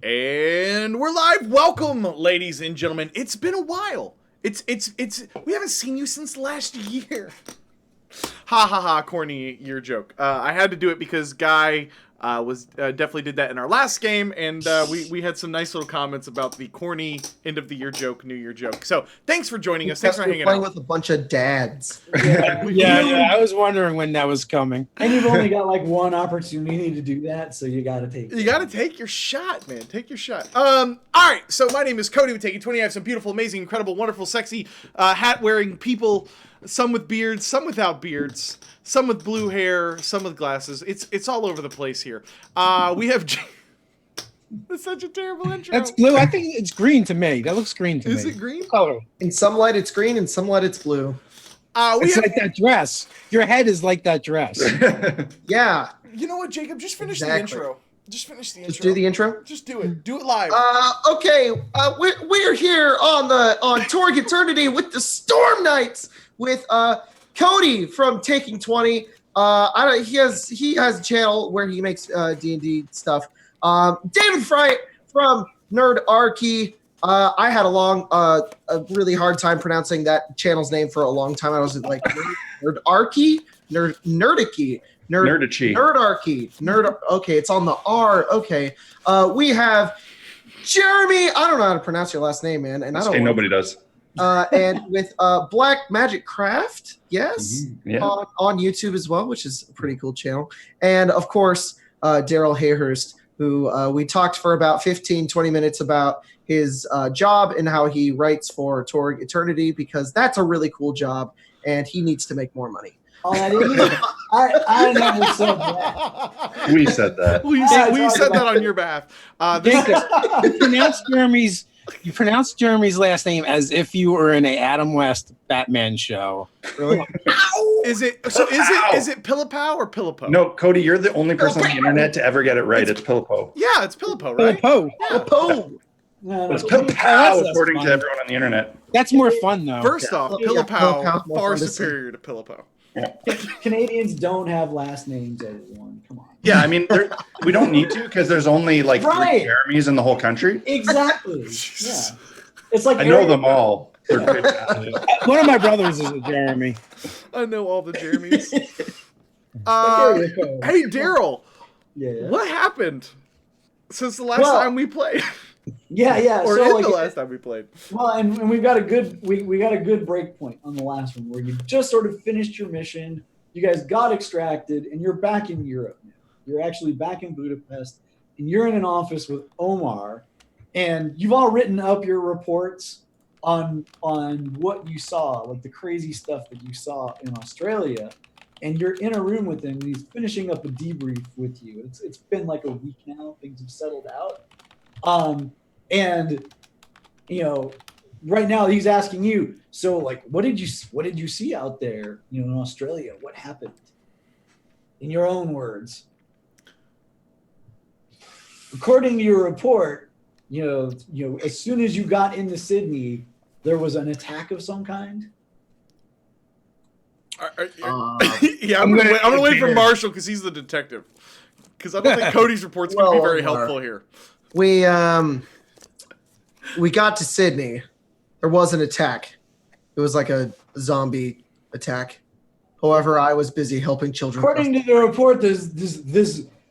And we're live. Welcome, ladies and gentlemen. It's been a while. It's we haven't seen you since last year. Ha ha ha, corny year joke. I had to do it because Guy was definitely did that in our last game, and we had some nice little comments about the corny end of the year joke, New Year joke. So thanks for joining us. Thanks for hanging playing out with a bunch of dads. Yeah. I was wondering when that was coming. And you've only got like one opportunity to do that, so you got to take it. You got to take your shot, man. Take your shot. All right. So my name is Cody. We take 20. I have some beautiful, amazing, incredible, wonderful, sexy, hat-wearing people. Some with beards, some without beards, some with blue hair, some with glasses. It's all over the place here. We have. That's such a terrible intro. That's blue. I think it's green to me. That looks green to me. Is it green? Color. In some light it's green, in some light it's blue. It's like that dress. Your head is like that dress. Yeah. You know what, Jacob? Just finish the Exactly. intro. Just finish the intro. Just do the intro. Just do it. Do it live. Okay. We're here on Torg Eternity with the Storm Knights with Cody from Taking 20. He has a channel where he makes D&D stuff. David FRIANT from Nerdarchy. I had a really hard time pronouncing that channel's name for a long time. I was like Nerdarchy, Nerdicky. Nerdarchy. Okay, it's on the R. Okay. We have Jeremy. I don't know how to pronounce your last name, man. And nobody does. And with Black Magic Craft, yes, Yeah. on YouTube as well, which is a pretty cool channel. And of course, Daryl Hayhurst, who we talked for about 15-20 minutes about his job and how he writes for Torg Eternity, because that's a really cool job and he needs to make more money. Oh, that is, I never said that. We said that. we said that on your behalf. You pronounce Jeremy's last name as if you were in a Adam West Batman show. Really? Is it PILLIPOW or PILLIPOW? No, Cody, you're the only person on the internet to ever get it right. It's PILLIPOW. Yeah, it's PILLIPOW, right? PILLIPOW. Oh, No, It's no, PILLIPOW, according to everyone on the internet. That's more fun, though. First off, Yeah, PILLIPOW PILLIPOW, more far fun to see. superior to PILLIPOW. Canadians don't have last names as one. Come on. Yeah, I mean, we don't need to because there's only like Right. 3 Jeremys in the whole country. Exactly. Yeah. It's like I know them all. They're good. One of my brothers is a Jeremy. I know all the Jeremys. Like Eric. Hey, Daryl, Yeah. what happened since the last Well- time we played? Yeah. Or So in like, the last time we played? well, and we've got a good we got a good break point on the last one where you just sort of finished your mission. You guys got extracted, and you're back in Europe now. You're actually back in Budapest, and you're in an office with Omar, and you've all written up your reports on what you saw, like the crazy stuff that you saw in Australia. And you're in a room with him, and he's finishing up a debrief with you. It's been like a week now. Things have settled out. And you know, right now he's asking you, so like, what did you see out there, you know, in Australia? What happened? In your own words. According to your report, you know, as soon as you got into Sydney, there was an attack of some kind. Yeah, I'm gonna wait for Marshall because he's the detective. Because I don't think Cody's report's gonna be Well, very helpful here. we got to Sydney. There was an attack. It was like a zombie attack. However, I was busy helping children. According to the report, this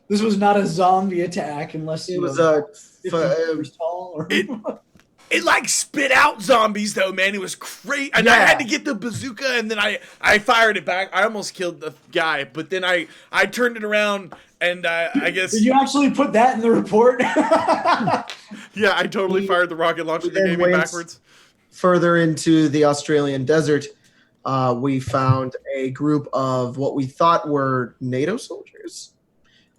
was not a zombie attack unless It you was were a 50 meters tall. Or It like spit out zombies though, man. It was great. And I Yeah. had to get the bazooka and then I fired it back. I almost killed the guy, but then I turned it around and I guess Did you actually put that in the report? yeah, I totally fired the rocket launcher we they then gave me went- backwards. Further into the Australian desert, we found a group of what we thought were NATO soldiers,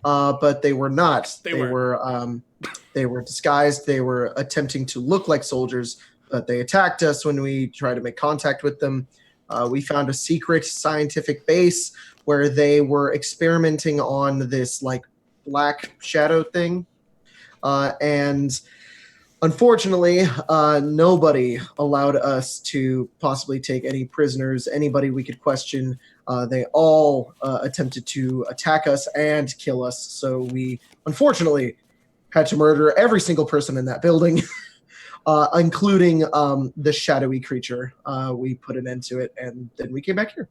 but they were not. They weren't. They were disguised. They were attempting to look like soldiers, but they attacked us when we tried to make contact with them. We found a secret scientific base where they were experimenting on this like black shadow thing, and unfortunately, nobody allowed us to possibly take any prisoners, anybody we could question. They all attempted to attack us and kill us. So we, unfortunately, had to murder every single person in that building, including the shadowy creature. We put an end to it, and then we came back here.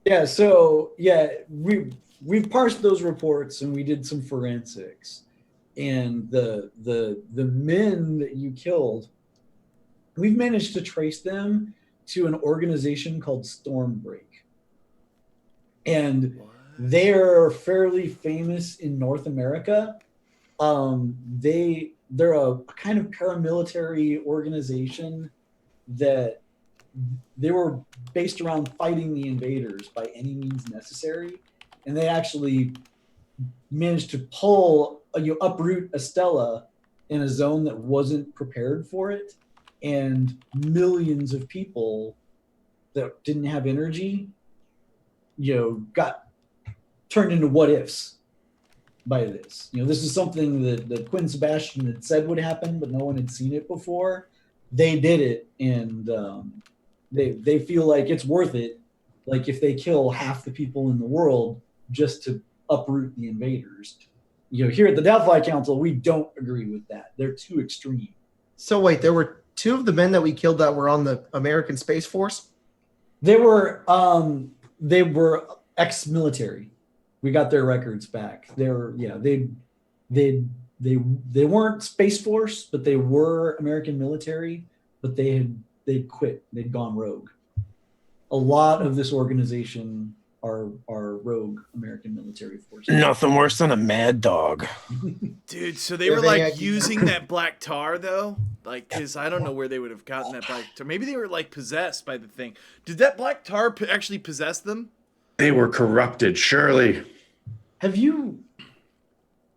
Yeah, so we parsed those reports and we did some forensics. And the men that you killed, we've managed to trace them to an organization called Stormbreak. And they're fairly famous in North America. They're a kind of paramilitary organization that they were based around fighting the invaders by any means necessary, and they actually managed to uproot a stella in a zone that wasn't prepared for it, and millions of people that didn't have energy, got turned into what ifs by this. This is something that Quinn Sebastian had said would happen, but no one had seen it before. They did it, and they feel like it's worth it. Like if they kill half the people in the world just to uproot the invaders. Here at the Delphi Council, we don't agree with that. They're too extreme. So wait, there were 2 of the men that we killed that were on the American Space Force? They were ex-military. We got their records back. They weren't Space Force, but they were American military, but they'd quit. They'd gone rogue. A lot of this organization are rogue American military forces. Nothing worse than a mad dog. Dude, so they were like using that black tar though? Like, because I don't know where they would have gotten that black tar. Maybe they were like possessed by the thing. Did that black tar actually possess them? They were corrupted, surely. Have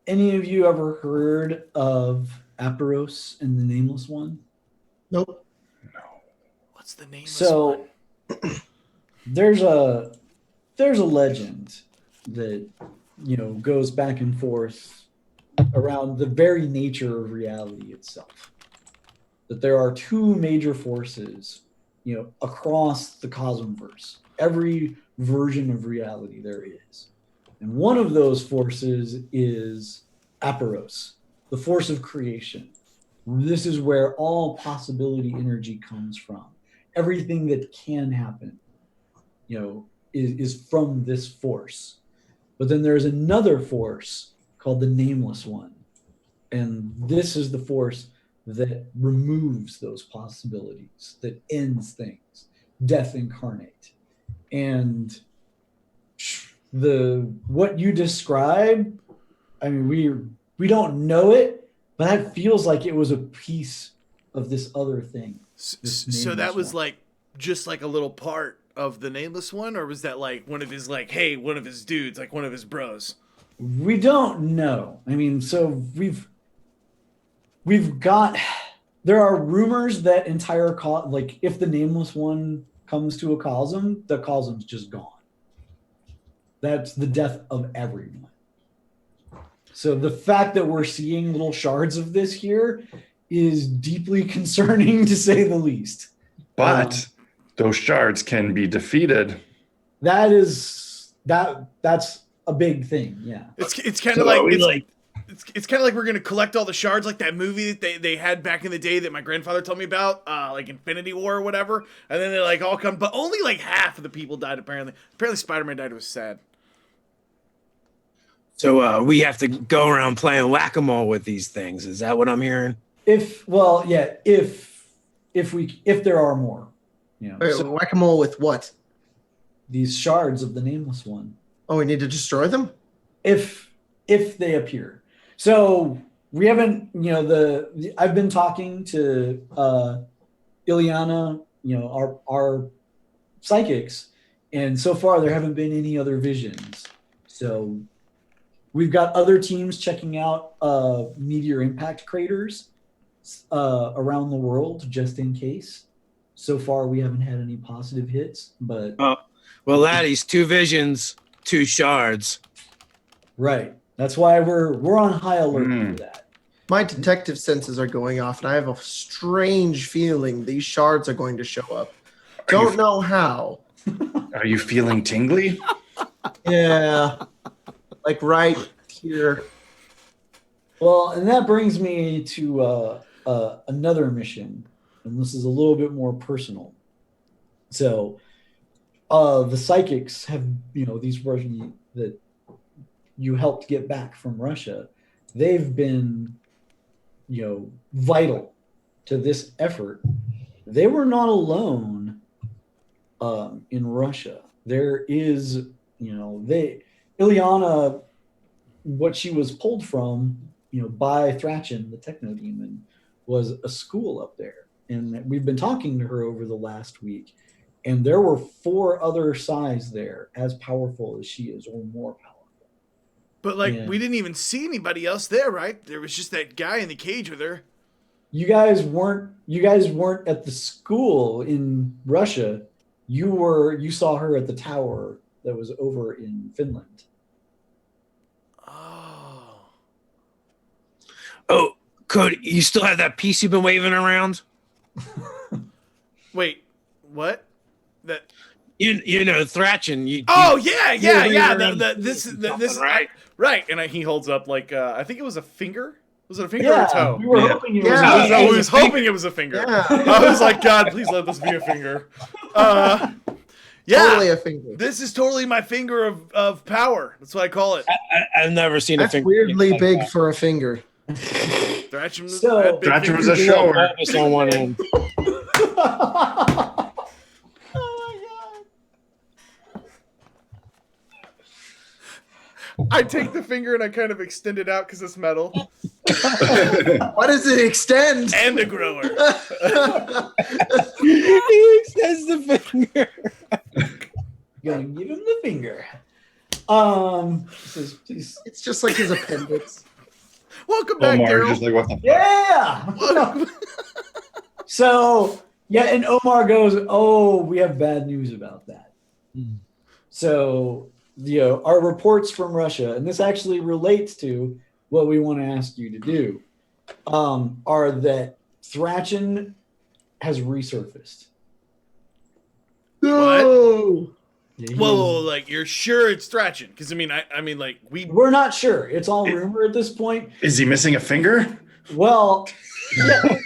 any of you ever heard of Aperos and the Nameless One? Nope. What's the name? So there's a legend that goes back and forth around the very nature of reality itself. That there are 2 major forces, across the cosmverse. Every version of reality there is. And one of those forces is Aperos, the force of creation. This is where all possibility energy comes from. Everything that can happen, is from this force. But then there's another force called the Nameless One. And this is the force that removes those possibilities, that ends things, death incarnate. And what you describe, I mean, we don't know it, but that feels like it was a piece of this other thing. So that was like just like a little part of the Nameless One, or was that like one of his one of his dudes, like one of his bros? We don't know. I mean, so we've got, there are rumors that if the Nameless One comes to a cosm, the cosm's just gone. That's the death of everyone. So the fact that we're seeing little shards of this here is deeply concerning, to say the least. But those shards can be defeated. That's a big thing. Yeah. It's kind of it's kind of like we're gonna collect all the shards, like that movie that they had back in the day that my grandfather told me about, like Infinity War or whatever. And then they like all come, but only like half of the people died apparently. Apparently Spider-Man died. It was sad. So we have to go around playing whack-a-mole with these things. Is that what I'm hearing? If there are more, So whack-a-mole with what? These shards of the Nameless One. Oh, we need to destroy them? If they appear. So we haven't, I've been talking to Ileana, our psychics, and so far there haven't been any other visions. So we've got other teams checking out meteor impact craters around the world just in case. So far we haven't had any positive hits, but well, laddies, 2 visions, 2 shards. Right. That's why we're on high alert for that. My detective senses are going off, and I have a strange feeling these shards are going to show up. Don't know how. Are you feeling tingly? Yeah. Like right here. Well, and that brings me to another mission, and this is a little bit more personal. So, the psychics have, these Russian that you helped get back from Russia, they've been, vital to this effort. They were not alone in Russia. There is, Ilyana, what she was pulled from, by Thrachin, the techno demon, was a school up there. And we've been talking to her over the last week. And there were 4 other Psis there as powerful as she is, or more powerful. But we didn't even see anybody else there, right? There was just that guy in the cage with her. You guys weren't at the school in Russia. You saw her at the tower that was over in Finland. Oh, Cody, you still have that piece you've been waving around? Wait, what? That Thrachin. Yeah. This right. Right, and he holds up I think it was a finger. Was it a finger or a toe? We were hoping it was. I was hoping it was a finger. Yeah. I was like, God, please let this be a finger. Totally a finger. This is totally my finger of power. That's what I call it. I've never seen That's a finger weirdly like big that. for a finger. Thrachin was, So- Thrachin was a There's a little shower. bulbous on one end. I take the finger and I kind of extend it out because it's metal. Why does it extend? And a grower. He extends the finger. Gonna give him the finger. Says, please. It's just like his appendix. Welcome back, Omar Daryl. just like, what the Yeah. So yeah, and Omar goes, "Oh, we have bad news about that." So our reports from Russia, and this actually relates to what we want to ask you to do, are that Thrachin has resurfaced. No. Yeah, Whoa, you're sure it's Thrachin? Because we're not sure. It's all rumor at this point. Is he missing a finger? Well, yeah.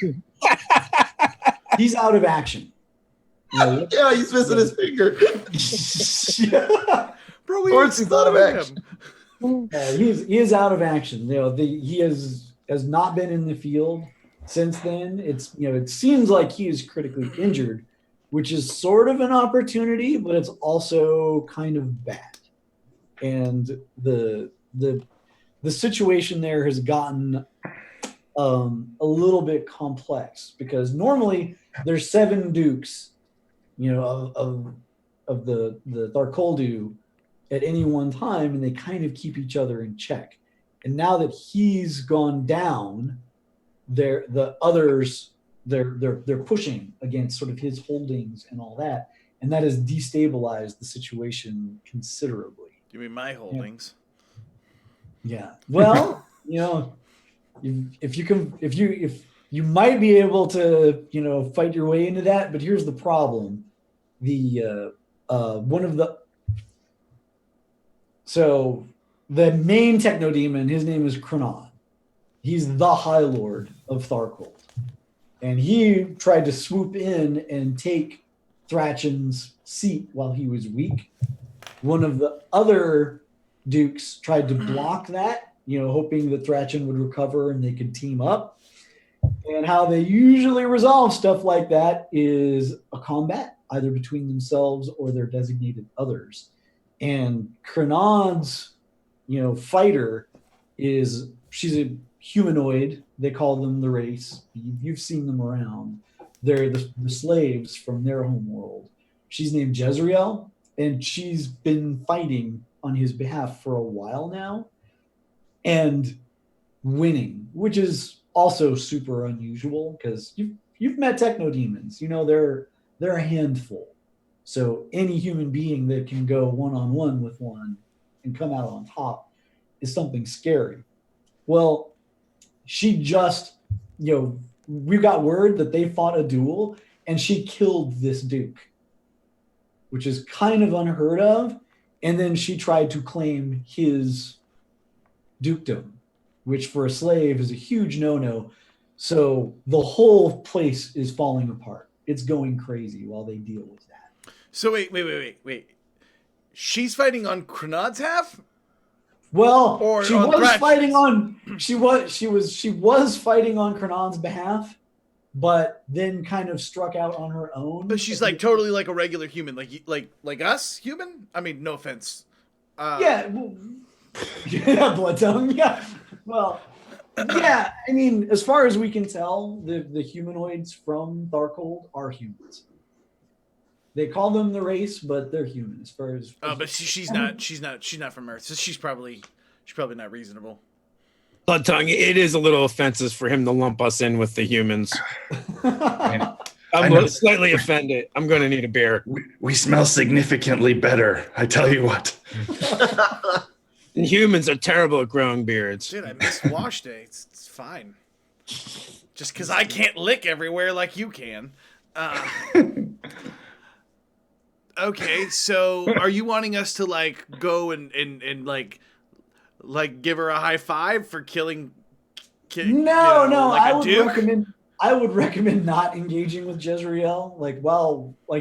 He's out of action. Yeah, he's missing his finger. Bro, Of course he's out of action. He is out of action. He has not been in the field since then. It seems like he is critically injured, which is sort of an opportunity, but it's also kind of bad. And the situation there has gotten a little bit complex, because normally there's 7 dukes, of the Tharkoldu at any one time, and they kind of keep each other in check. And now that he's gone down, the others they're pushing against sort of his holdings and all that, and that has destabilized the situation considerably. Give me my holdings. Yeah. Well, if you might be able to, fight your way into that, but here's the problem. So the main techno demon, his name is Krenon. He's the High Lord of Tharkold. And he tried to swoop in and take Thrachin's seat while he was weak. One of the other dukes tried to block that, hoping that Thrachin would recover and they could team up. And how they usually resolve stuff like that is a combat, either between themselves or their designated others. And Krenon's, fighter she's a humanoid. They call them the race. You've seen them around. They're the slaves from their home world. She's named Jezreel, and she's been fighting on his behalf for a while now and winning, which is also super unusual, because you've met techno demons. They're a handful. So any human being that can go one-on-one with one and come out on top is something scary. Well, she just, we got word that they fought a duel and she killed this duke, which is kind of unheard of. And then she tried to claim his dukedom. which for a slave is a huge no-no. So the whole place is falling apart. It's going crazy while they deal with that. So wait. She's fighting on Crenad's half? Well, Or she on was Thrash's? fighting on she was fighting on Crenad's behalf, but then kind of struck out on her own. But she's like totally like a regular human, like us human. I mean, no offense. Yeah, well, yeah, Blood Tongue. Yeah, well, yeah. I mean, as far as we can tell, the humanoids from Tharkold are humans. They call them the race, but they're human. As far as But she's not from Earth, so she's probably not reasonable. Blood Tongue, it is a little offensive for him to lump us in with the humans. I'm slightly offended. I'm going to need a beer. We smell significantly better. I tell you what. And humans are terrible at growing beards. Dude, I missed wash day. It's fine. Just because I can't lick everywhere like you can. Okay, so are you wanting us to like go and like give her a high five for killing? No, Like I would recommend not engaging with Jezreel. Like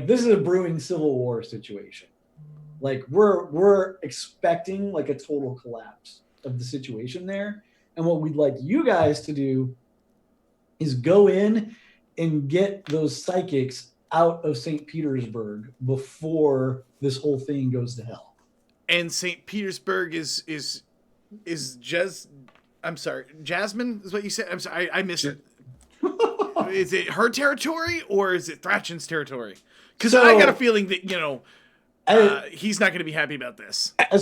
this is a brewing civil war situation. Like we're expecting like a total collapse of the situation there, and what we'd like you guys to do is go in and get those psychics out of St. Petersburg before this whole thing goes to hell. And St. Petersburg is I'm sorry, Jasmine is what you said. I'm sorry, I missed it. Is it her territory or is it Thrachen's territory? Because I got a feeling that he's not going to be happy about this. I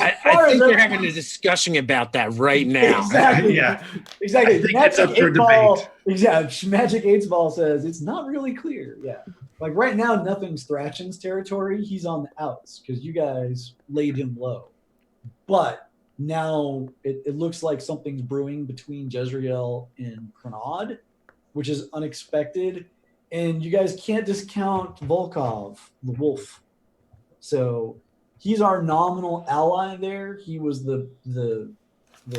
think they're having a discussion about that right now. Exactly. Yeah. Exactly. I think it's up for debate. Yeah, Magic 8 Ball says it's not really clear. Yeah. Like right now, nothing's Thrachen's territory. He's on the outs because you guys laid him low. But now it looks like something's brewing between Jezreel and Crenad, which is unexpected. And you guys can't discount Volkov, the wolf. So he's our nominal ally there. He was the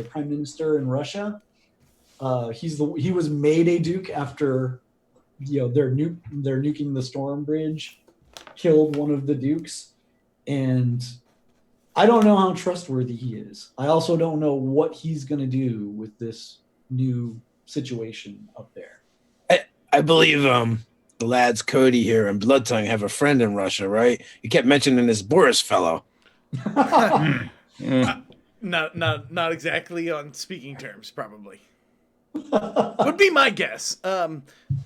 prime minister in Russia. He was made a duke after they're nuking the storm bridge, killed one of the dukes, and I don't know how trustworthy he is. I also don't know what he's going to do with this new situation up there. I believe the lads CODY here and Blood Tongue have a friend in Russia, right? You kept mentioning this Boris fellow. Not exactly on speaking terms, probably. Would be my guess.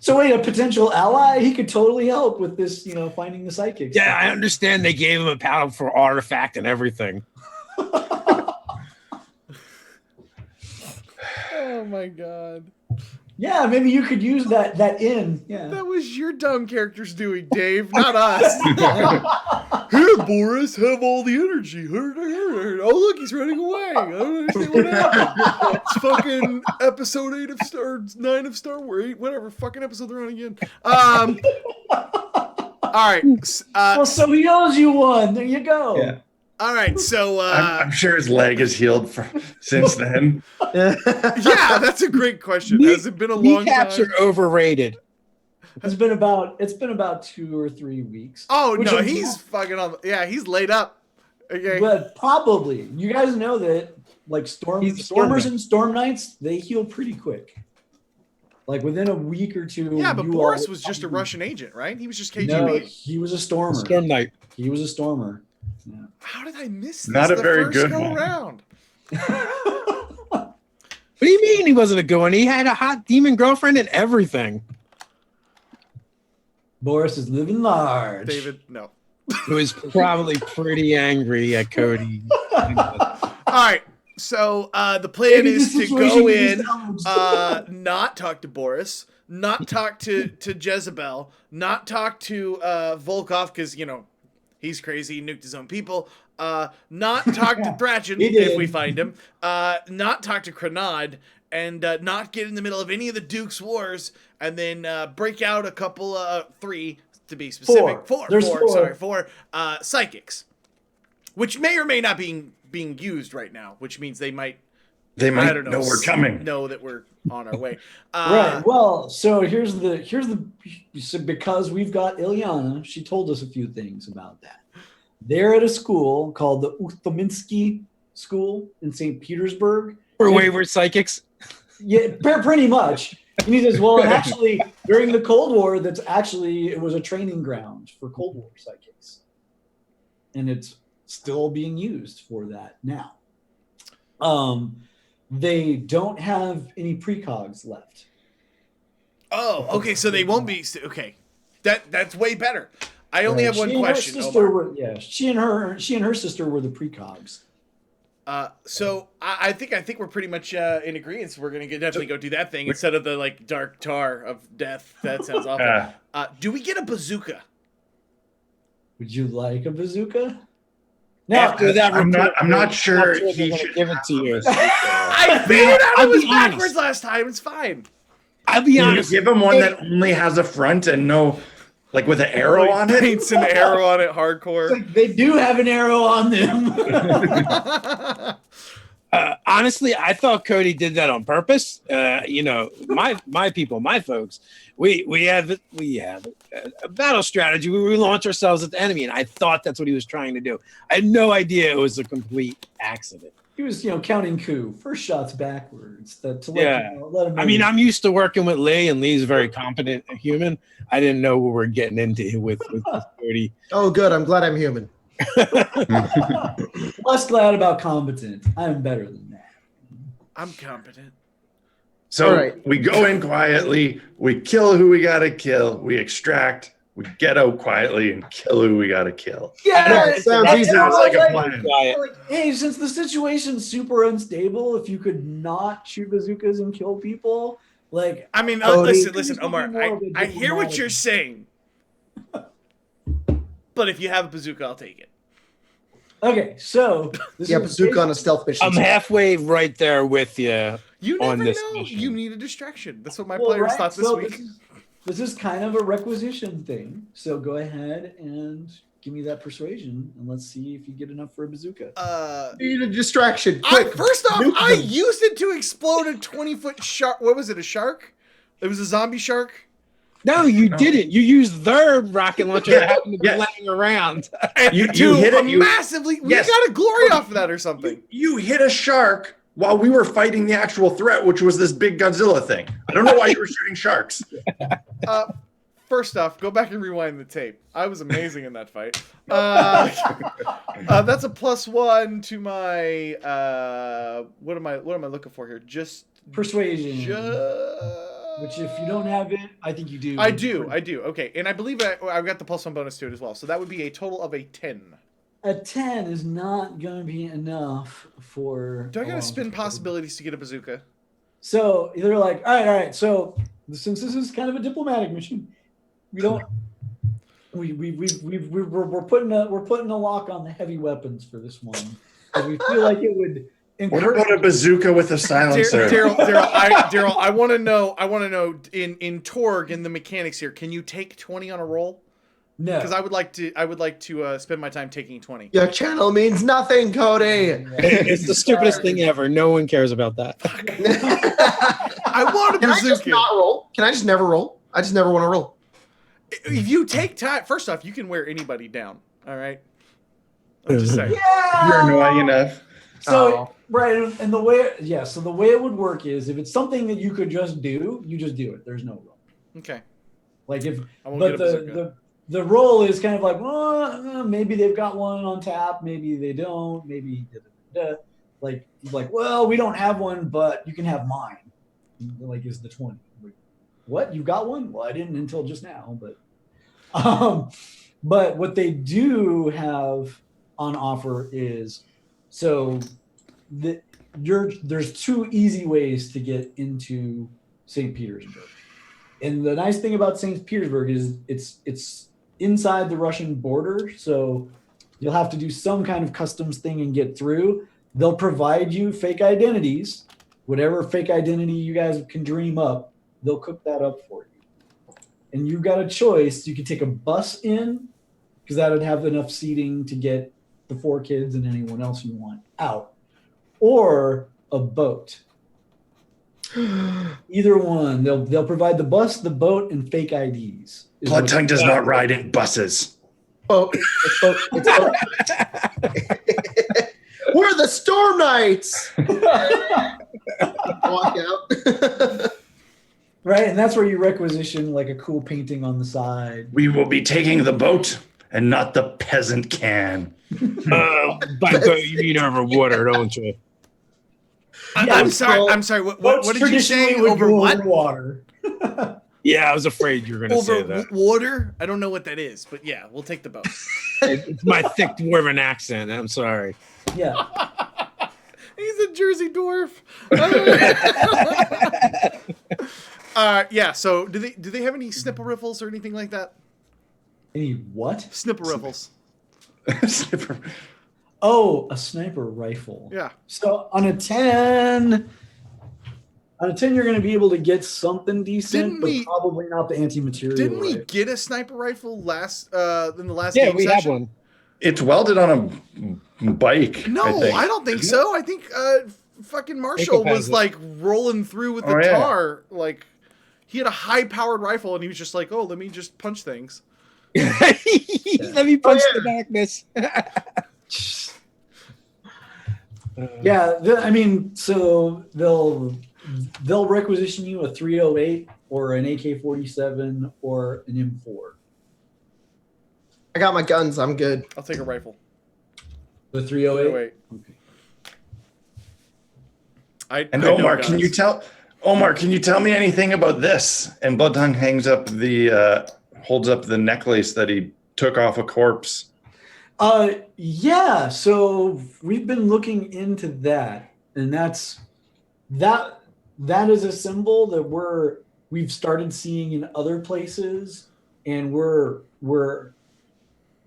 So wait, a potential ally? He could totally help with this, finding the psychics. Yeah, I understand they gave him a powerful artifact and everything. Oh my god. Yeah, maybe you could use that in. Yeah. That was your dumb characters doing, Dave, not us. Here, Boris, have all the energy. Oh, look, he's running away. I don't understand what happened. It's fucking episode 8 of 9 of Star Wars, 8, whatever fucking episode they're on again. All right. Well, so he owes you one. There you go. Yeah. All right, so I'm sure his leg has healed since then. yeah, that's a great question. Has it been a long time? Kneecaps are overrated. It's been about 2 or 3 weeks. Oh no, he's fucking on. Yeah, he's laid up. Okay, but probably you guys know that like stormers and storm knights, they heal pretty quick. Like within a week or two. Yeah, but Boris was just a Russian agent, right? He was just KGB. No, he was a stormer. Storm Knight. He was a stormer. Yeah. How did I miss this? Not a very first good go one. Round? What do you mean he wasn't a good one? He had a hot demon girlfriend and everything. Boris is living large. David, no. Who was probably pretty angry at CODY. All right. So the plan Maybe is the to situation go is in, balanced. not talk to Boris, not talk to Jezebel, not talk to Volkov because he's crazy, nuked his own people. Not talk to Thrachen if we find him. Not talk to Crenad, and not get in the middle of any of the Duke's wars, and then break out a couple, 3 to be specific. Four psychics, which may or may not being used right now, which means they might They I might don't know. know we're coming. Know that we're on our way. Right. Well, so here's the so because we've got Ilyana, she told us a few things about that. They're at a school called the Uthminsky School in St. Petersburg. We're wayward psychics. Yeah, pretty much. And he says, well, and actually, during the Cold War, it was a training ground for Cold War psychics. And it's still being used for that now. They don't have any precogs left. Oh, okay. So they won't be. Okay, that's way better. I only have one She and her question. sister Omar. she and her sister were the precogs. So I think we're pretty much in agreement. So we're gonna definitely go do that thing instead of the like dark tar of death. That sounds awful. Do we get a bazooka? Would you like a bazooka? After that, I'm not sure he should should give it to you. I figured out it was be backwards honest. last time. It's fine. I'll be Can you honest. give him one that only has a front and no, like with an arrow on it? Paints an arrow on it, hardcore. They do have an arrow on them. Honestly, I thought Cody did that on purpose. My people, my folks, we have a battle strategy where we launch ourselves at the enemy, and I thought that's what he was trying to do. I had no idea it was a complete accident. He was, counting coup. First shots backwards. Let him I mean, I'm used to working with Lee, and Lee's a very competent human. I didn't know what we're getting into with Cody. Oh, good. I'm glad I'm human. less glad about competent. I'm better than that. I'm competent. So All right. we go in quietly, we kill who we gotta kill, we extract, we get out quietly and kill who we gotta kill. Yeah, sounds easy. Sounds like a plan. Hey, since the situation's super unstable, if you could not shoot bazookas and kill people, like I mean, Cody, listen, Omar. I hear what you're saying, but if you have a bazooka, I'll take it. okay, so this Yeah, is bazooka on a stealth mission. I'm halfway right there with you. You On never this know. mission. You need a distraction. That's what my Well, players right, thought this so week. This is kind of a requisition thing. So go ahead and give me that persuasion, and let's see if you get enough for a bazooka. Need a distraction. Quick. First off, nuke I them. used it to explode a 20-foot shark. What was it? A shark? It was a zombie shark. No, you didn't. You used their rocket launcher that happened to be Yeah. laying around. You To hit it. massively. Yes. We got a glory off of that or something. You hit a shark while we were fighting the actual threat, which was this big Godzilla thing. I don't know why you were shooting sharks. First off, go back and rewind the tape. I was amazing in that fight. That's a +1 to my. What am I looking for here? Just Persuasion. Which, if you don't have it, I think you do. I do. Okay, and I believe I've got the +1 bonus to it as well. So that would be a total of a 10. A 10 is not going to be enough for. Do I gotta spin possibilities to get a bazooka? So they're like, all right. So since this is kind of a diplomatic mission, we don't. We're putting a lock on the heavy weapons for this one because we feel like it would. What about a bazooka with a silencer? Daryl, I want to know in Torg in the mechanics here. Can you take 20 on a roll? No, Because I would like to spend my time taking 20. Your channel means nothing, Cody. It's the stupidest thing ever. No one cares about that. I want a Can I just bazooka. not roll? Can I just never roll? I just never want to roll. If you take time, first off, you can wear anybody down. All right. I'm just saying. You're annoying enough. So right, and the way it would work is if it's something that you could just do, you just do it. There's no roll. Okay. Like if, I won't but get a bazooka. the roll is kind of like, well, maybe they've got one on tap, maybe they don't, maybe like well, we don't have one, but you can have mine. Like is the 20. Like, what? You got one? Well, I didn't until just now, but what they do have on offer is there's two easy ways to get into St. Petersburg. And the nice thing about St. Petersburg is it's inside the Russian border, so you'll have to do some kind of customs thing and get through. They'll provide you fake identities, whatever fake identity you guys can dream up, they'll cook that up for you. And you've got a choice. You could take a bus in, because that would have enough seating to get the 4 kids and anyone else you want out. Or a boat. Either one. They'll provide the bus, the boat, and fake IDs. Blood Tongue does not ride in buses. Boat. It's boat. It's boat. We're the Storm Knights. Walk out. Right, and that's where you requisition like a cool painting on the side. We will be taking the boat and not the peasant can. By boat, you mean over water, don't you? I'm sorry. What did you say? Over what? Water. Yeah, I was afraid you were going to say Over that. water? I don't know what that is, but yeah, we'll take the boat. It's my thick dwarven accent. I'm sorry. Yeah. He's a Jersey dwarf. Yeah. So, do they have any snipper riffles or anything like that? Any what? Snipper riffles. Snipper. Oh, a sniper rifle. Yeah. So on a 10, you're going to be able to get something decent, but probably not the anti-material. Didn't we get a sniper rifle in the last Yeah, game we session? have one. It's welded on a bike. No, I don't think so. I think fucking Marshall was like rolling through with the tar. Like he had a high-powered rifle, and he was just like, "Oh, let me just punch things." Let me punch the darkness. Yeah, I mean, so they'll requisition you a 308 or an AK-47 or an M4. I got my guns. I'm good. I'll take a rifle. The 308. Wait. Okay. And Omar, can you tell me anything about this? And Blood Tongue holds up the necklace that he took off a corpse. Yeah, so we've been looking into that, and that is a symbol that we've started seeing in other places, and we're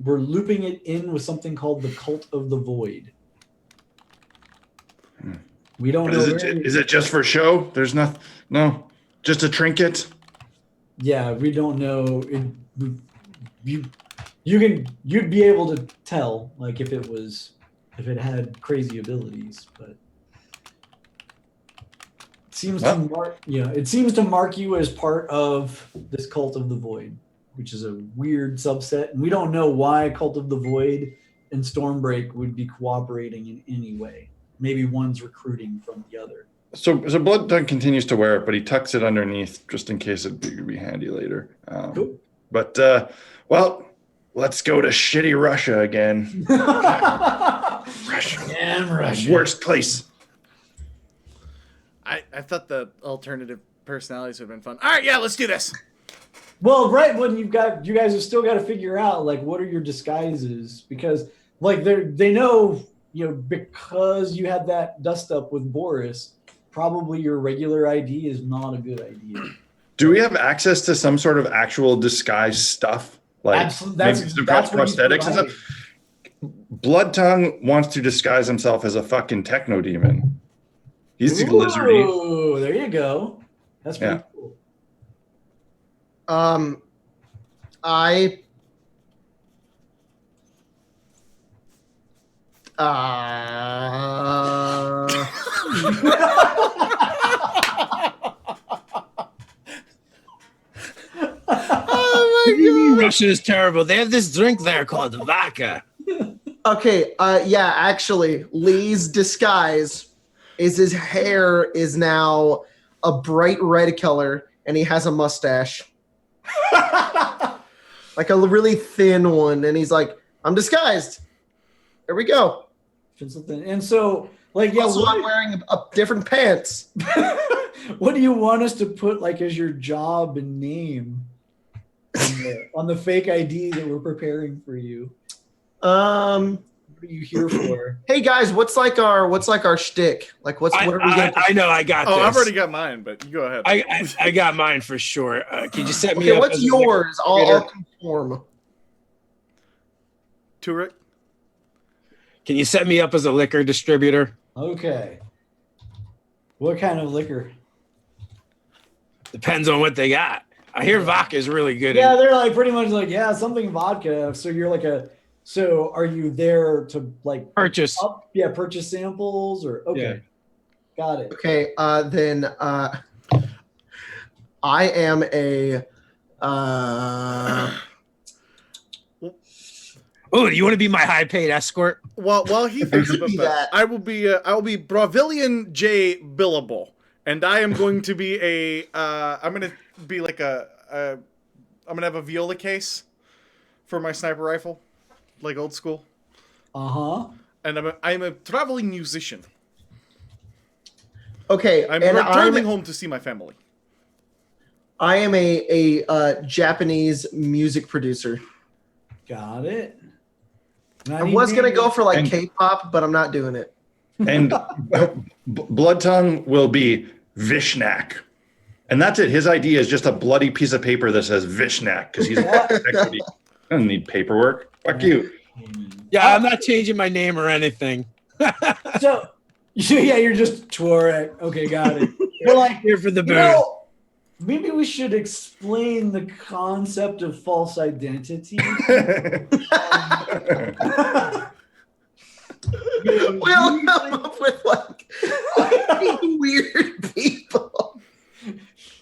looping it in with something called the Cult of the Void. We don't know. Is it just for show? There's no, just a trinket. Yeah, we don't know. You'd be able to tell, like if it had crazy abilities, but it seems to mark you as part of this Cult of the Void, which is a weird subset, and we don't know why Cult of the Void and Stormbreak would be cooperating in any way. Maybe one's recruiting from the other. So Blood Tongue continues to wear it, but he tucks it underneath just in case it'd be handy later. Cool. But well, let's go to shitty Russia again. Russia. Worst place. I thought the alternative personalities would have been fun. All right, yeah, let's do this. Well, right when you guys have still got to figure out like what are your disguises, because like they know, because you had that dust up with Boris, probably your regular ID is not a good idea. Do we have access to some sort of actual disguise stuff? Like maybe some prosthetics and stuff? Blood Tongue wants to disguise himself as a fucking techno demon. He's lizardy. Oh, there you go. That's pretty cool. Oh my god! Russia is terrible. They have this drink there called vodka. Okay, yeah, actually, Lee's disguise is his hair is now a bright red color, and he has a mustache. Like a really thin one, and he's like, I'm disguised. There we go. And so, like, yeah, also, I'm wearing different pants. What do you want us to put, like, as your job and name on the fake ID that we're preparing for you? What are you here for? Hey guys, what's our shtick? Like, what are we gonna? I know, I got this. I've already got mine, but you go ahead. I got mine for sure. Can you set me Okay, up? what's yours? I'll conform. Turek? Can you set me up as a liquor distributor? Okay. What kind of liquor? Depends on what they got. I hear vodka is really good. Yeah, they're like pretty much like, yeah, something vodka. So you're like so are you there to like purchase? Purchase samples or okay. Yeah. Got it. Okay, then I am a. Oh, do you want to be my high-paid escort? While he thinks about be that, I will be Bravilian J Billable, and I am going to be I'm gonna be like I'm gonna have a viola case for my sniper rifle, like old school. And I'm a traveling musician. Okay, I'm returning home to see my family. I am a Japanese music producer. Got it. I was gonna go for like K-pop, but I'm not doing it. And Blood Tongue will be Vishnak. And that's it. His idea is just a bloody piece of paper that says Vishnak because he's equity. I don't need paperwork. Fuck you. Yeah, I'm not changing my name or anything. So, yeah, you're just Torg. Okay, got it. We're like Here for the booze. Maybe we should explain the concept of false identity. We'll come up with like weird people.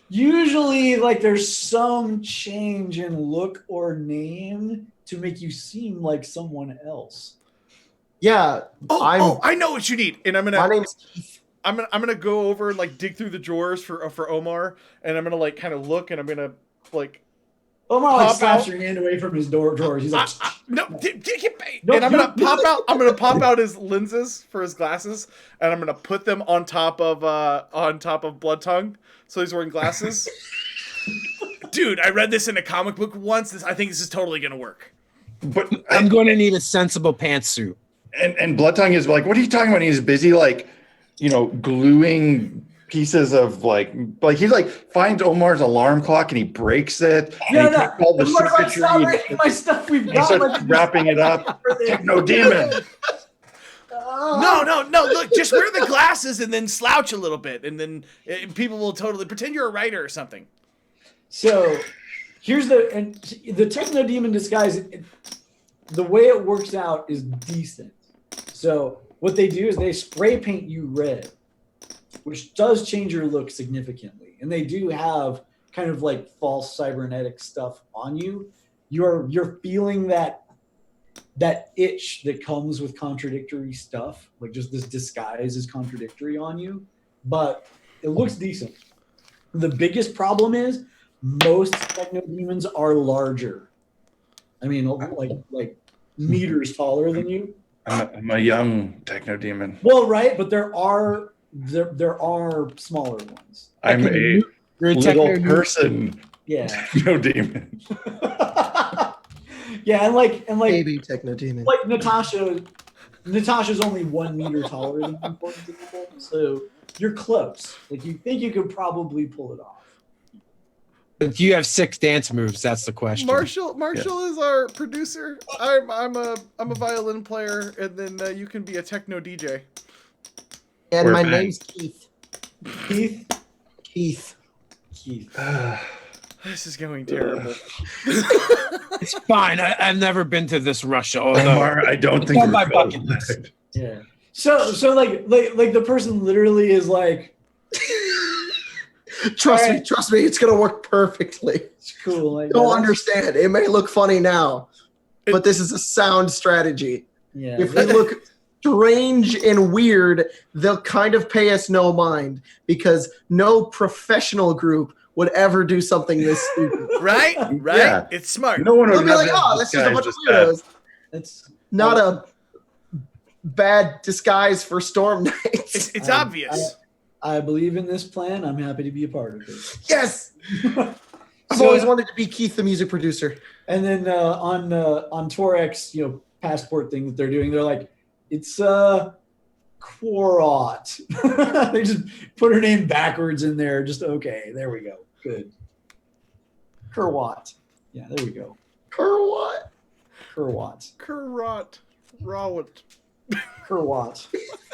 Usually, like there's some change in look or name to make you seem like someone else. Yeah. I know what you need, and My name's Keith. I'm gonna go over and like dig through the drawers for Omar, and I'm gonna like kind of look, and I'm gonna like. Omar like slaps your hand away from his drawers. He's like, no, and I'm gonna pop out. I'm gonna pop out his lenses for his glasses, and I'm gonna put them on top of Blood Tongue, so he's wearing glasses. Dude, I read this in a comic book once. I think this is totally gonna work. But I'm going to need a sensible pantsuit. And Blood Tongue is like, what are you talking about? He's busy like, gluing pieces of like he like finds Omar's alarm clock and he breaks it. Yeah, and all the stop breaking my stuff. We've got starts wrapping it up. Techno demon. No. Look, just wear the glasses and then slouch a little bit, and then people will totally pretend you're a writer or something. So, here's the Techno Demon disguise. The way it works out is decent. So what they do is they spray paint you red, which does change your look significantly. And they do have kind of like false cybernetic stuff on you. You're feeling that itch that comes with contradictory stuff. Like just this disguise is contradictory on you, but it looks decent. The biggest problem is most Techno Demons are larger. I mean, like meters taller than you. I'm a young Techno Demon. Well, right, but there are smaller ones. I'm a little person. Yeah. Techno Demon. Yeah, and like baby Techno Demon. Like Natasha's only 1 meter taller than you, so you're close. Like you think you could probably pull it off. Do you have 6 dance moves? That's the question. Marshall is our producer. I'm a violin player, and then you can be a techno DJ. And my name's Keith. Keith. This is going terrible. It's fine. I've never been to this Russia. Omar, I don't think on my bucket list. Yeah. So like the person literally is like. Trust me, it's gonna work perfectly. It's cool. Like Don't understand. It may look funny now, but this is a sound strategy. Yeah. If we look strange and weird, they'll kind of pay us no mind because no professional group would ever do something this stupid. Right? Yeah. It's smart. No one would They'll be like, "Oh, this is a bunch of weirdos." It's not a bad disguise for Storm Knights. It's obvious. I believe in this plan. I'm happy to be a part of it. Yes. I've always wanted to be Keith, the music producer. And then on Torx, passport thing that they're doing, they're like, it's Quarot. They just put her name backwards in there. Just okay. There we go. Good. Kerwat. Yeah, there we go. Kerwat. Kerwat.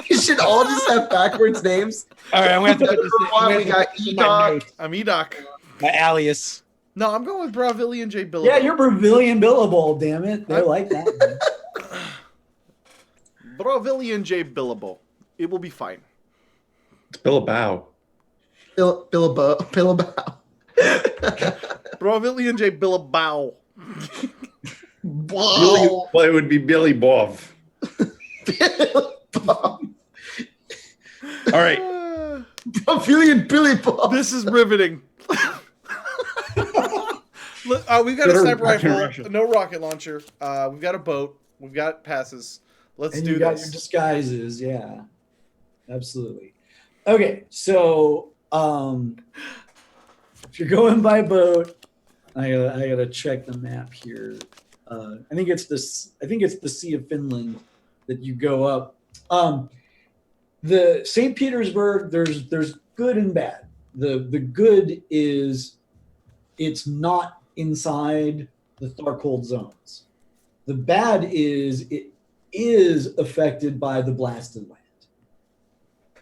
You should all just have backwards names. All right, I'm going to have to put this We got Edoc. I'm Edoc. My alias. No, I'm going with Bravilian J Billable. Yeah, you're Brazilian Billable, damn it. They like that. Bravilian J Billable. It will be fine. It's PILLIPOW. Pillabao. Brovillian J. Billipow. Wow. Well, it would be Billy Bov. All right. Brazilian Billy Bob. This is riveting. We've got a sniper rifle, no rocket launcher. We've got a boat. We've got passes. Let's And do you got this. your disguises, yeah. Absolutely. Okay, so if you're going by boat, I gotta check the map here. I think it's the Sea of Finland that you go up. The St. Petersburg, there's good and bad. The good is it's not inside the Tharcold zones. The bad is it is affected by the blasted land.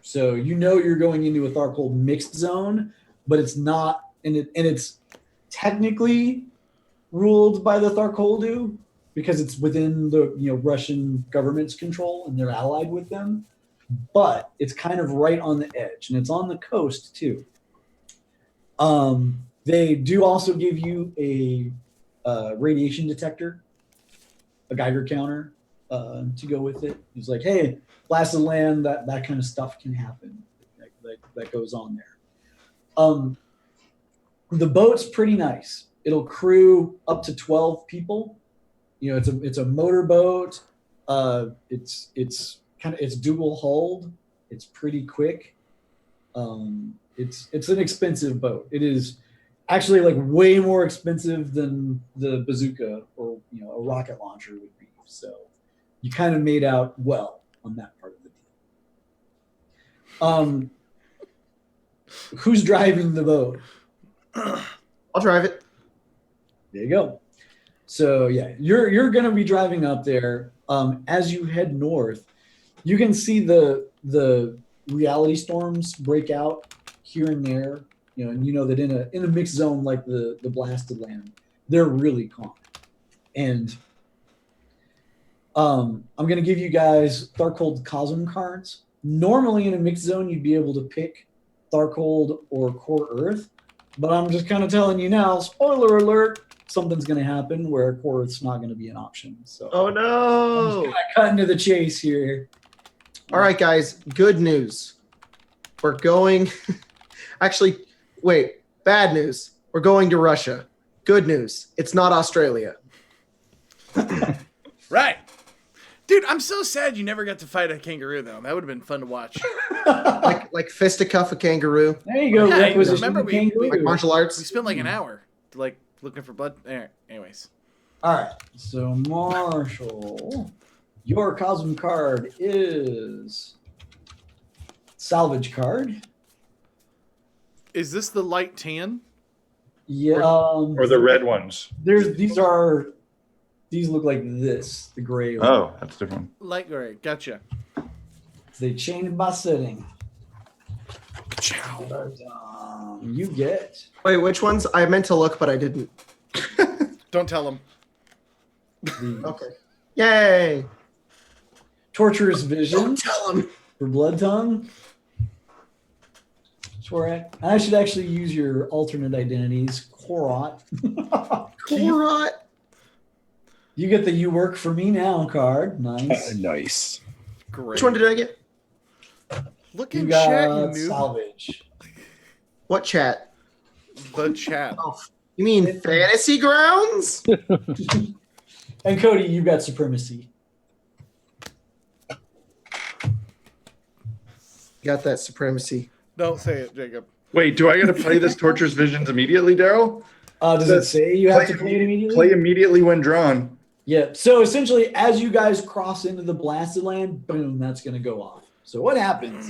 So you're going into a Tharcold mixed zone, but it's not, and it's technically ruled by the Tharkoldu because it's within the Russian government's control and they're allied with them. But it's kind of right on the edge, and it's on the coast too. They do also give you a radiation detector, a Geiger counter to go with it. He's like, hey, blasted land, that kind of stuff can happen. That goes on there. The boat's pretty nice. It'll crew up to 12 people. It's a motor boat. It's dual hulled. It's pretty quick. It's an expensive boat. It is actually like way more expensive than the bazooka or a rocket launcher would be. So you kind of made out well on that part of the deal. Who's driving the boat? I'll drive it. There you go. So yeah, you're gonna be driving up there. As you head north, you can see the reality storms break out here and there. And that in a mixed zone like the blasted land, they're really calm. And I'm gonna give you guys Tharcold Cosm cards. Normally in a mixed zone, you'd be able to pick Tharcold or Core Earth, but I'm just kind of telling you now, spoiler alert, something's going to happen where Core Earth's not going to be an option. So, oh I'm no! just going to cut into the chase here. All right, guys. Good news. We're going. Actually, wait. Bad news. We're going to Russia. Good news. It's not Australia. Right. Dude, I'm so sad you never got to fight a kangaroo, though. That would have been fun to watch. like fisticuff a kangaroo. There you go. Yeah, Requisition remember kangaroo. Like martial arts. We spent like an hour looking for blood. Anyways. All right. So, Marshall, your Cosm card is salvage card. Is this the light tan? Yeah. Or the red ones. These look like this, the gray one. Oh, that's different. Light gray. Gotcha. They change by setting. You get. Wait, which ones? I meant to look, but I didn't. Don't tell them. Okay. Yay! Torturous Vision. Don't tell him. For Blood Tongue. I should actually use your alternate identities. Korot. Korot. You get the "You Work for Me Now" card. Nice. Nice. Great. Which one did I get? Look You in got chat, you noob. salvage. What chat? The chat. Oh, you mean Fantasy Grounds? And Cody, you got supremacy. Got that supremacy. Don't say it, Jacob. Wait, do I got to play this Torturous Visions immediately, Daryl? Does it say you have to play it immediately? Play immediately when drawn. Yeah. So essentially, as you guys cross into the blasted land, boom, that's going to go off. So what happens?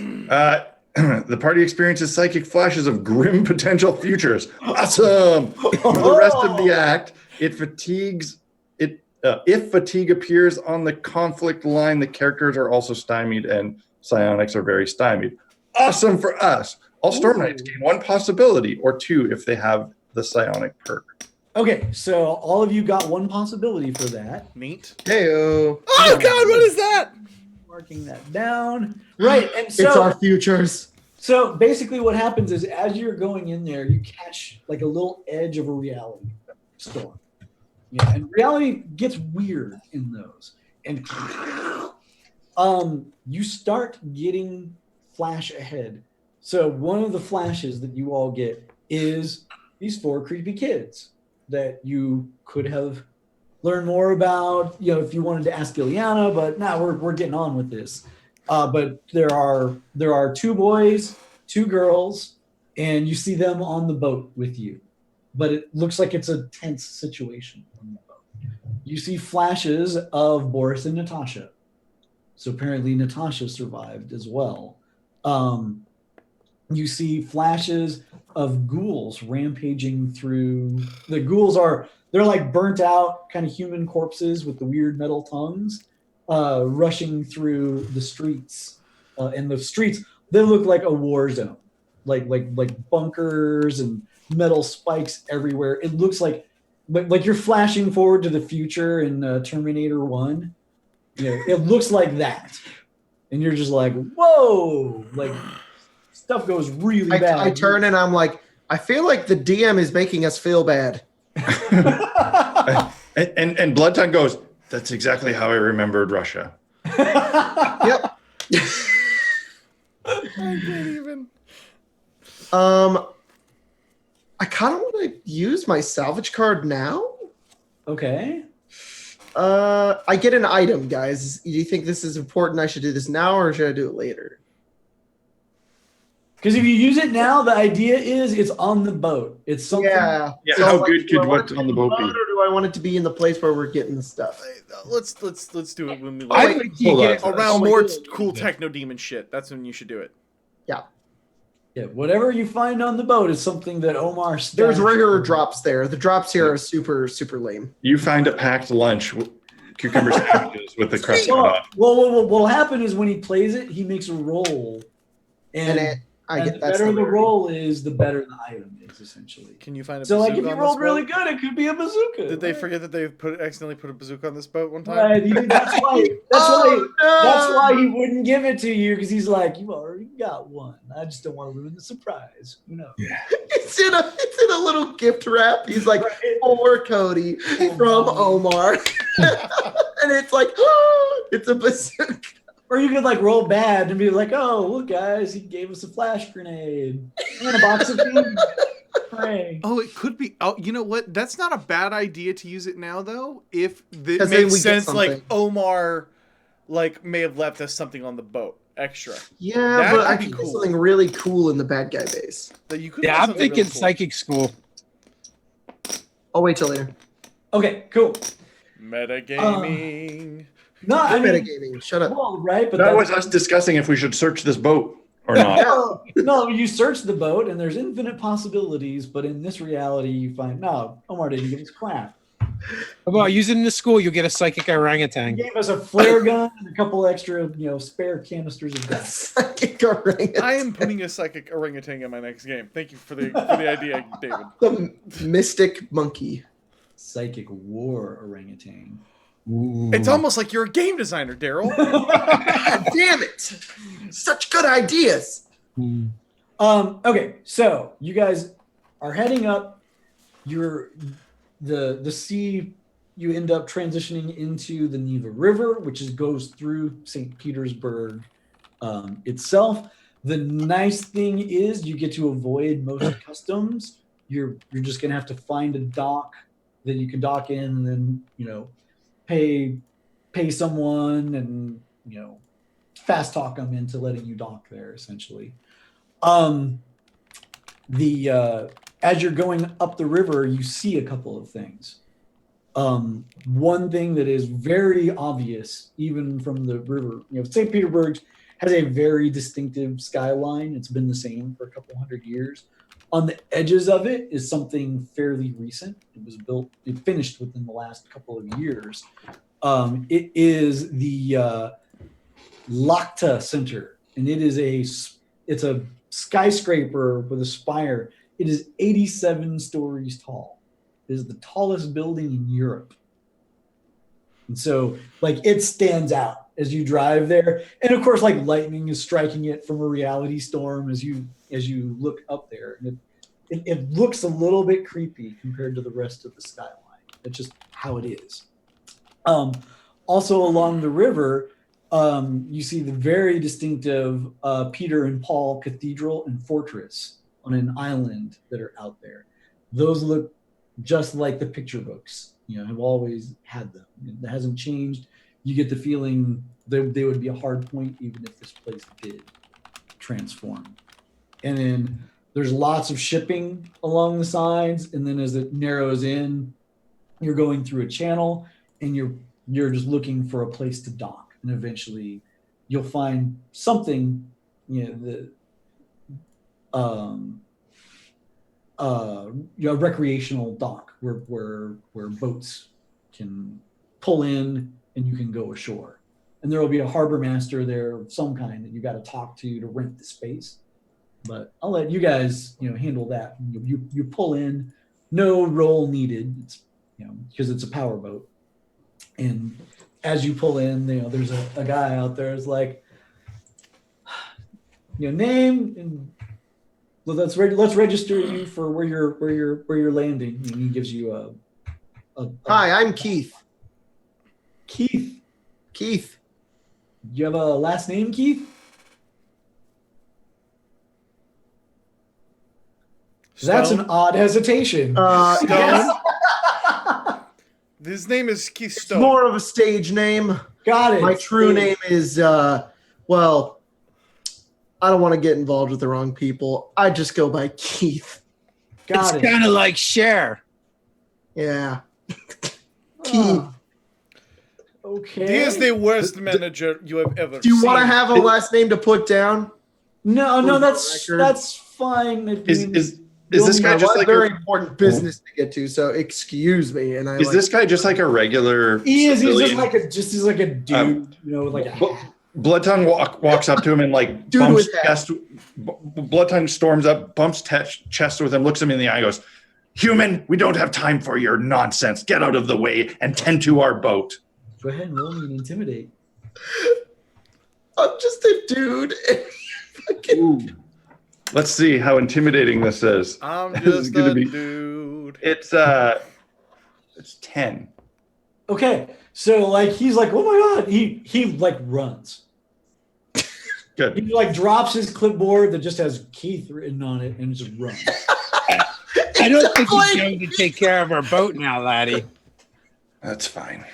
The party experiences psychic flashes of grim potential futures. Awesome. For the rest of the act, if fatigue appears on the conflict line, the characters are also stymied and psionics are very stymied. Awesome for us. All Storm Knights gain one possibility or two if they have the psionic perk. Okay, so all of you got one possibility for that. Neat. Heyo. Oh God, what is that? Marking that down. Right, and so It's our futures. So basically what happens is as you're going in there, you catch like a little edge of a reality storm. Yeah, and reality gets weird in those. And you start getting flash ahead. So one of the flashes that you all get is these 4 creepy kids that you could have learned more about, if you wanted to ask Ileana, but now we're getting on with this. But there are 2 boys, 2 girls, and you see them on the boat with you. But it looks like it's a tense situation on the boat. You see flashes of Boris and Natasha. So apparently Natasha survived as well. You see flashes of ghouls rampaging through. The ghouls they're like burnt out kind of human corpses with the weird metal tongues rushing through the streets. And the streets, they look like a war zone, like bunkers and metal spikes everywhere. It looks like you're flashing forward to the future in Terminator 1. It looks like that. And you're just like, whoa, like stuff goes really bad. I turn and I'm like, I feel like the DM is making us feel bad. and Blood Tongue goes, that's exactly how I remembered Russia. Yep. I can't even. I kind of want to use my salvage card now. Okay. I get an item, guys. Do you think this is important? I should do this now, or should I do it later? Because if you use it now, the idea is it's on the boat. It's something. Yeah. So how good could what's on the boat be? Or do I want it to be in the place where we're getting the stuff? Let's do it when we I think you get around more cool techno demon shit. That's when you should do it. Yeah, whatever you find on the boat is something that Omar stashed. There's regular drops there. The drops here are super, super lame. You find a packed lunch, cucumber sandwiches with the crust cut off. Well, what'll happen is when he plays it, he makes a roll. And I get the better the roll is, the better the item is, essentially. Can you find a so bazooka like if you on rolled this really boat? good, it could be a bazooka. Did they forget that they accidentally put a bazooka on this boat one time? Right, that's why he wouldn't give it to you, because he's like, you've already got one. I just don't want to ruin the surprise. Who knows? Yeah. It's in a little gift wrap. He's like, for Cody from Omar. And it's like, it's a bazooka. Or you could like roll bad and be like, oh, look, guys, he gave us a flash grenade and a box of food. Pray. Oh, it could be. Oh, you know what? That's not a bad idea to use it now, though. If it 'Cause then makes we get sense, like something. Omar, may have left us something on the boat extra. Yeah, That but I could be could get cool. something really cool in the bad guy base. That you could. Yeah, find I'm something thinking really cool. psychic school. I'll wait till later. Okay, cool. Metagaming. No, I mean, Metagaming. Shut up. well, right, but That was us discussing if we should search this boat or not. no, you search the boat and there's infinite possibilities, but in this reality, you find no, Omar didn't give us crap. How about using it in the school? You'll get a psychic He orangutan. gave us a flare gun and a couple extra, spare canisters of gas. I am putting a psychic orangutan in my next game. Thank you for the idea, David. The mystic monkey. Psychic war orangutan. Ooh. It's almost like you're a game designer, Daryl. God damn it! Such good ideas. Okay, so you guys are heading up. The sea. You end up transitioning into the Neva River, which goes through St. Petersburg itself. The nice thing is you get to avoid most customs. You're just gonna have to find a dock that you can dock in, and then pay someone and fast talk them into letting you dock there, essentially. As you're going up the river, you see a couple of things. One thing that is very obvious, even from the river, St. Petersburg has a very distinctive skyline. It's been the same for a couple hundred years. On the edges of it is something fairly recent. It finished within the last couple of years. It is the Lakhta Center, and it's a skyscraper with a spire. It is 87 stories tall. It is the tallest building in Europe. And so, it stands out. as you drive there. And of course, like lightning is striking it from a reality storm as you look up there. And it looks a little bit creepy compared to the rest of the skyline. That's just how it is. Also along the river, you see the very distinctive Peter and Paul Cathedral and Fortress on an island that are out there. Those look just like the picture books, have always had them. It hasn't changed. You get the feeling they would be a hard point even if this place did transform. And then there's lots of shipping along the sides. And then as it narrows in, you're going through a channel and you're just looking for a place to dock. And eventually you'll find something, a recreational dock where boats can pull in and you can go ashore. And there will be a harbor master there of some kind that you got to talk to rent the space. But I'll let you guys, handle that. You pull in, no roll needed. It's, because it's a power boat. And as you pull in, there's a guy out there who's like, name, and let's register you for where you're landing. And he gives you a Hi, I'm Keith. Keith. Keith. Do you have a last name, Keith? That's an odd hesitation. Yes. His name is Keith It's Stone. more of a stage name. Got it. My true name is, well, I don't want to get involved with the wrong people. I just go by Keith. Got It's kind of like Cher. Yeah. Keith. Okay. He is the worst manager you have ever Do you seen. want to have a last name to put down? No, that's fine. Is this guy just like very important business to get to? So excuse me. And this guy just like a regular? He is. He's civilian? just like a dude. Like a. Blood Tongue walks up to him and like Dude bumps with chest. Blood Tongue storms up, bumps chest with him, looks him in the eye, and goes, "Human, we don't have time for your nonsense. Get out of the way and tend to our boat." Go ahead and roll me and intimidate. I'm just a dude. Let's see how intimidating this is. I'm This is just gonna a be- dude. It's 10. Okay, so like he's like, oh my god, he like runs. Good. He like drops his clipboard that just has Keith written on it and just runs. I don't think he's going to take care of our boat now, laddie. That's fine.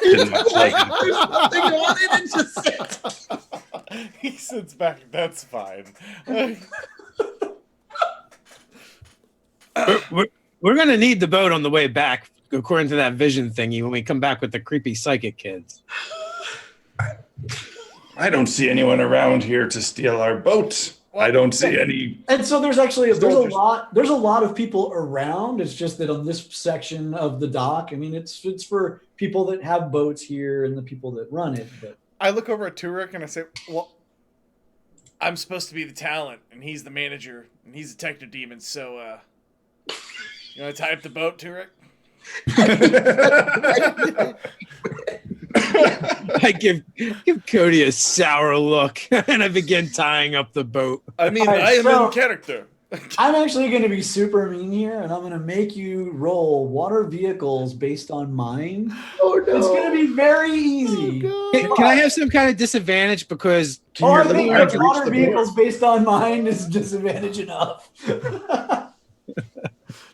Didn't much like him. There's nothing on it. It just says. He sits back. That's fine. We're going to need the boat on the way back, according to that vision thingy, when we come back with the creepy psychic kids. I don't see anyone around here to steal our boat. I don't see any. And so there's a lot of people around. It's just that on this section of the dock, I mean, it's for people that have boats here and the people that run it. But I look over at Turek and I say, well, I'm supposed to be the talent, and he's the manager, and he's a detective demon, so, you want to tie up the boat, Turek? I give Cody a sour look, and I begin tying up the boat. I mean, All right, I am so- in character. I'm actually going to be super mean here, and I'm going to make you roll water vehicles based on mind. Oh no. It's going to be very easy. Can I have some kind of disadvantage because I the think mind that to reach water the vehicles based on mind is disadvantage enough.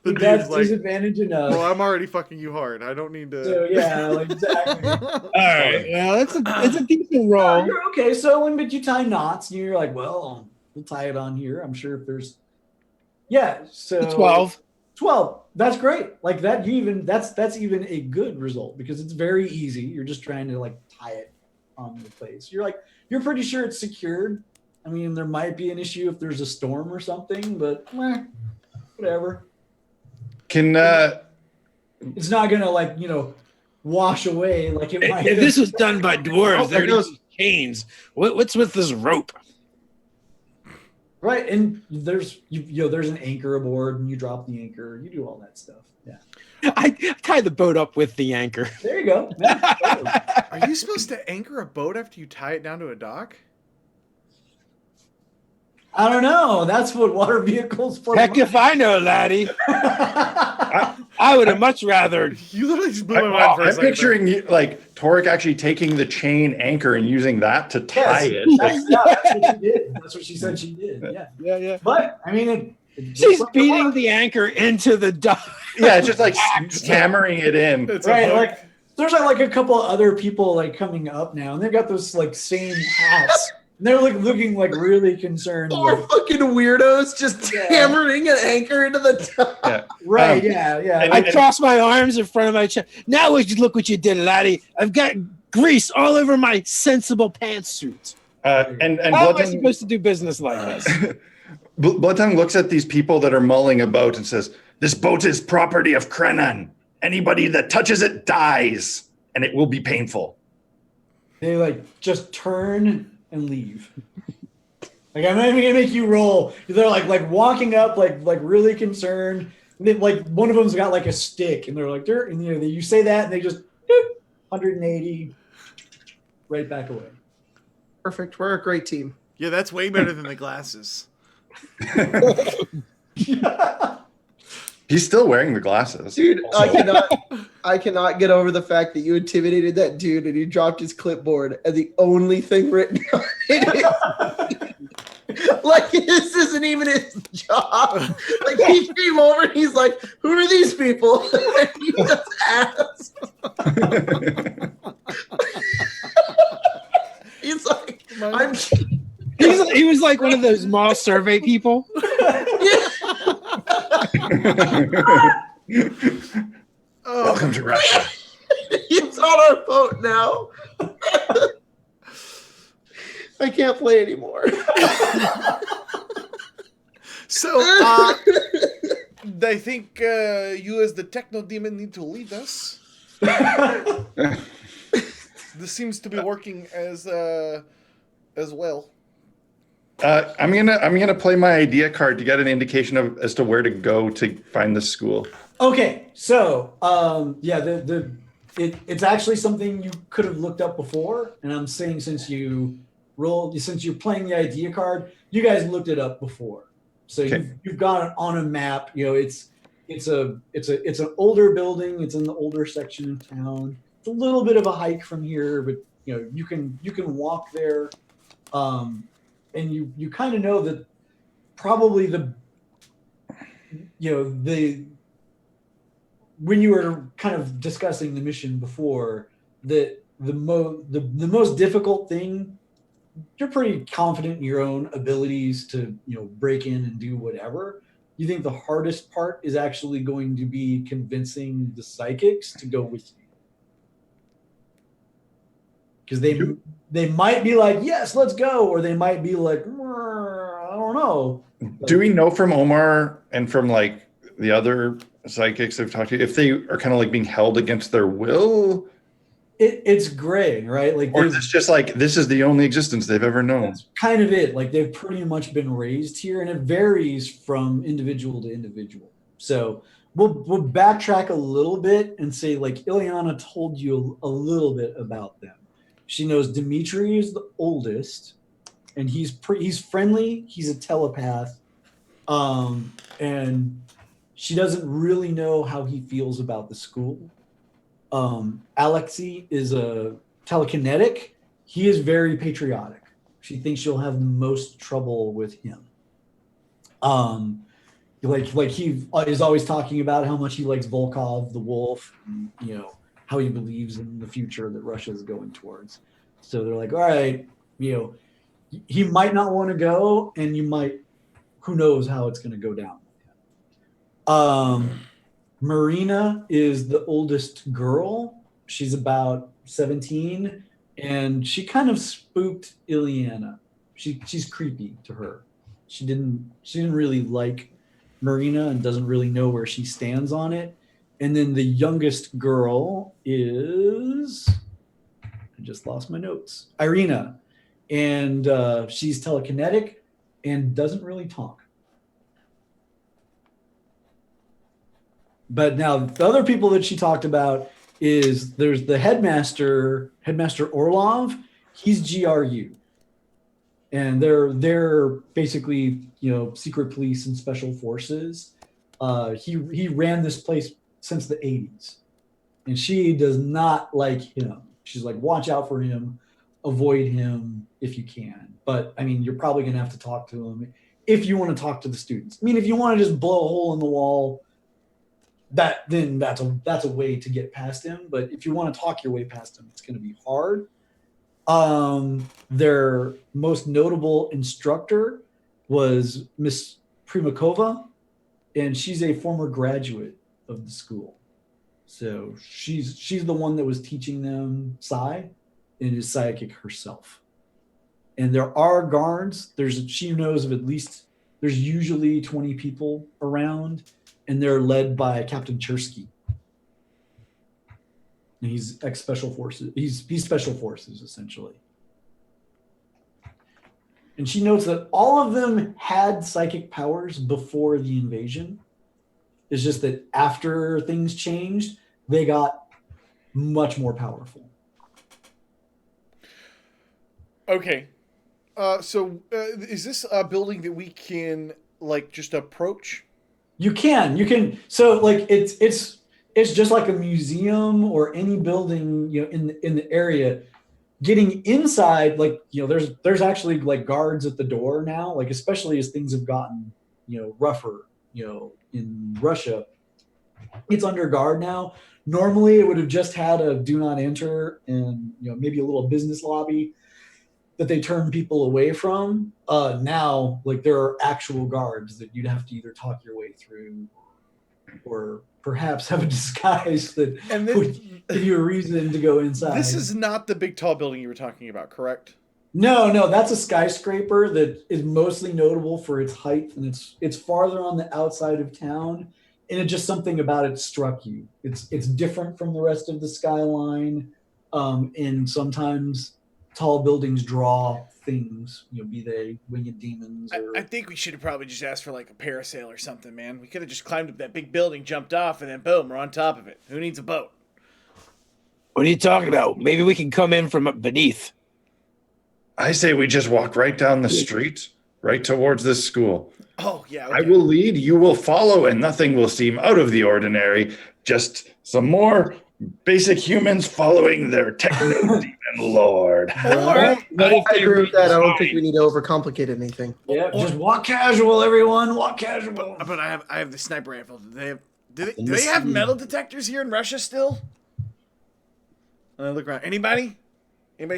The That's dude's like, disadvantage enough. well, I'm already fucking you hard. I don't need to. So yeah, like, exactly. all right, well, it's a decent roll. You're okay. So but you tie knots, and you're like, well, we'll tie it on here. I'm sure if there's, so 12. 12. That's great. Like that, that's even a good result because it's very easy. You're just trying to like tie it on the place. You're pretty sure it's secured. I mean, there might be an issue if there's a storm or something, but whatever. Can It's not gonna wash away like it might. If this was done by dwarves, Oh, there there would be chains. What's with this rope? Right, and there's an anchor aboard, and you drop the anchor. You do all that stuff. Yeah, I tie the boat up with the anchor. there you go. Yeah, Are you supposed to anchor a boat after you tie it down to a dock? I don't know. That's what water vehicles for. Heck if I know, laddie. I would have much rather. You literally just blew my mind for a I'm second. picturing like Torg actually taking the chain anchor and using that to tie it. That's what she did. That's what she said she did. Yeah. Yeah. But I mean, She's beating the anchor into the dock. Yeah, it's just like hammering it in. It's right. Like there's like a couple other people like coming up now, and they've got those like same hats. And they're like looking like really concerned. Four fucking weirdos just hammering an anchor into the top. Yeah. Right. Yeah. I crossed my arms in front of my chest. Now look what you did, laddie. I've got grease all over my sensible pantsuit. And How am I supposed to do business like this? Bloodtongue looks at these people that are mulling a boat and says, "This boat is property of Krenan. Anybody that touches it dies, and it will be painful." They like just turn and leave. Like I'm not even gonna make you roll. They're like walking up, like really concerned. And then, like one of them's got like a stick, and they're like, and you say that, and they just 180 right back away. Perfect. We're a great team. Yeah, that's way better than the glasses. He's still wearing the glasses. Dude, also. I cannot get over the fact that you intimidated that dude and he dropped his clipboard and the only thing written on it is like this isn't even his job. Like he came over and he's like, "Who are these people?" And he just asked. He's like, He was like one of those mall survey people. Welcome to Russia. He's on our boat now. I can't play anymore. So, I think you as the techno demon need to lead us. This seems to be working as well. I'm gonna play my idea card to get an indication as to where to go to find the school. Okay, so it's actually something you could have looked up before, and I'm saying since you're playing the idea card, you guys looked it up before, so okay. you've got it on a map. It's an older building. It's in the older section of town. It's a little bit of a hike from here, but you can walk there, and you kind of know that probably when you were kind of discussing the mission before, that the most difficult thing, you're pretty confident in your own abilities to break in and do whatever. You think the hardest part is actually going to be convincing the psychics to go with you, because they might be like, "Yes, let's go," or they might be like, "I don't know." Do we know from Omar and from like the other psychics I've talked to if they are kind of like being held against their will? It's gray, right? Like, or is this just like this is the only existence they've ever known? That's kind of it. Like they've pretty much been raised here, and it varies from individual to individual. So we'll backtrack a little bit and say like Ileana told you a little bit about them. She knows Dimitri is the oldest, and he's friendly. He's a telepath, and she doesn't really know how he feels about the school. Alexei is a telekinetic. He is very patriotic. She thinks she'll have the most trouble with him. Like he is always talking about how much he likes Volkov, the wolf, and, how he believes in the future that Russia is going towards. So they're like, all right, he might not want to go, and who knows how it's going to go down. Marina is the oldest girl. She's about 17, and she kind of spooked Ileana. She's creepy to her. She didn't really like Marina and doesn't really know where she stands on it. And then the youngest girl is, I just lost my notes, Irina, and she's telekinetic and doesn't really talk. But now the other people that she talked about is there's the headmaster Orlov. He's GRU, and they're basically secret police and special forces. He ran this place since the 80s, and she does not like him. She's like, watch out for him, avoid him if you can. But I mean, you're probably gonna have to talk to him if you want to talk to the students. I mean, if you want to just blow a hole in the wall, that's a way to get past him. But if you want to talk your way past him, it's gonna be hard. Their most notable instructor was Miss Primakova, and she's a former graduate of the school. So she's the one that was teaching them psi and is psychic herself. And there are guards. She knows of there's usually 20 people around, and they're led by Captain Chersky. And he's ex-special forces. He's special forces, essentially. And she notes that all of them had psychic powers before the invasion. It's just that after things changed, they got much more powerful. Okay. So is this a building that we can just approach? You can. So it's just like a museum or any building, in the area. Getting inside, there's actually guards at the door now, especially as things have gotten, rougher, in Russia. It's under guard now. Normally it would have just had a do not enter and, maybe a little business lobby that they turn people away from. Now, there are actual guards that you'd have to either talk your way through or perhaps have a disguise that would give you a reason to go inside. This is not the big tall building you were talking about, correct? No, that's a skyscraper that is mostly notable for its height, and it's farther on the outside of town, and it's just something about it struck you. It's different from the rest of the skyline, and sometimes tall buildings draw things, be they winged demons. I think we should have probably just asked for a parasail or something, man. We could have just climbed up that big building, jumped off, and then boom, we're on top of it. Who needs a boat? What are you talking about? Maybe we can come in from beneath. I say we just walk right down the street, right towards this school. Oh, yeah. Okay. I will lead, you will follow, and nothing will seem out of the ordinary. Just some more basic humans following their techno-demon lord. I agree with that. I don't think we need to overcomplicate anything. Yeah, just walk casual, everyone. Walk casual. But I have the sniper rifle. Do they have metal detectors here in Russia still? Look around. Anybody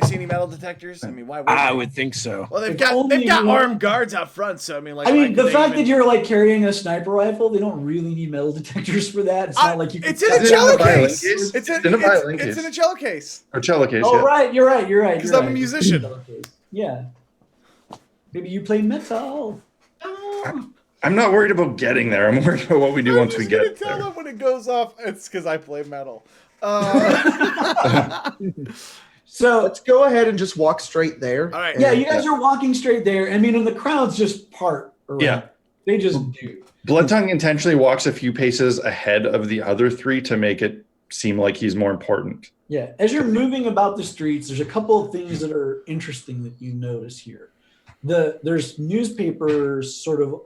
see any metal detectors? I mean, why? I would think so. Well, they've got armed guards out front, so I mean, the fact that you're carrying a sniper rifle, they don't really need metal detectors for that. It's not like you. It's in a cello case. It's in a cello case. Or cello case. Oh, yeah. right. You're right. Because I'm a musician. Yeah. Maybe you play metal. I'm not worried about getting there. I'm worried about what we do once we get there. Tell them when it goes off. It's because I play metal. So let's go ahead and just walk straight there. All right. Yeah, you guys are walking straight there. I mean, and the crowds just part around. Yeah. They just do. Bloodtongue intentionally walks a few paces ahead of the other three to make it seem like he's more important. Yeah. As you're moving about the streets, there's a couple of things that are interesting that you notice here. There's newspapers sort of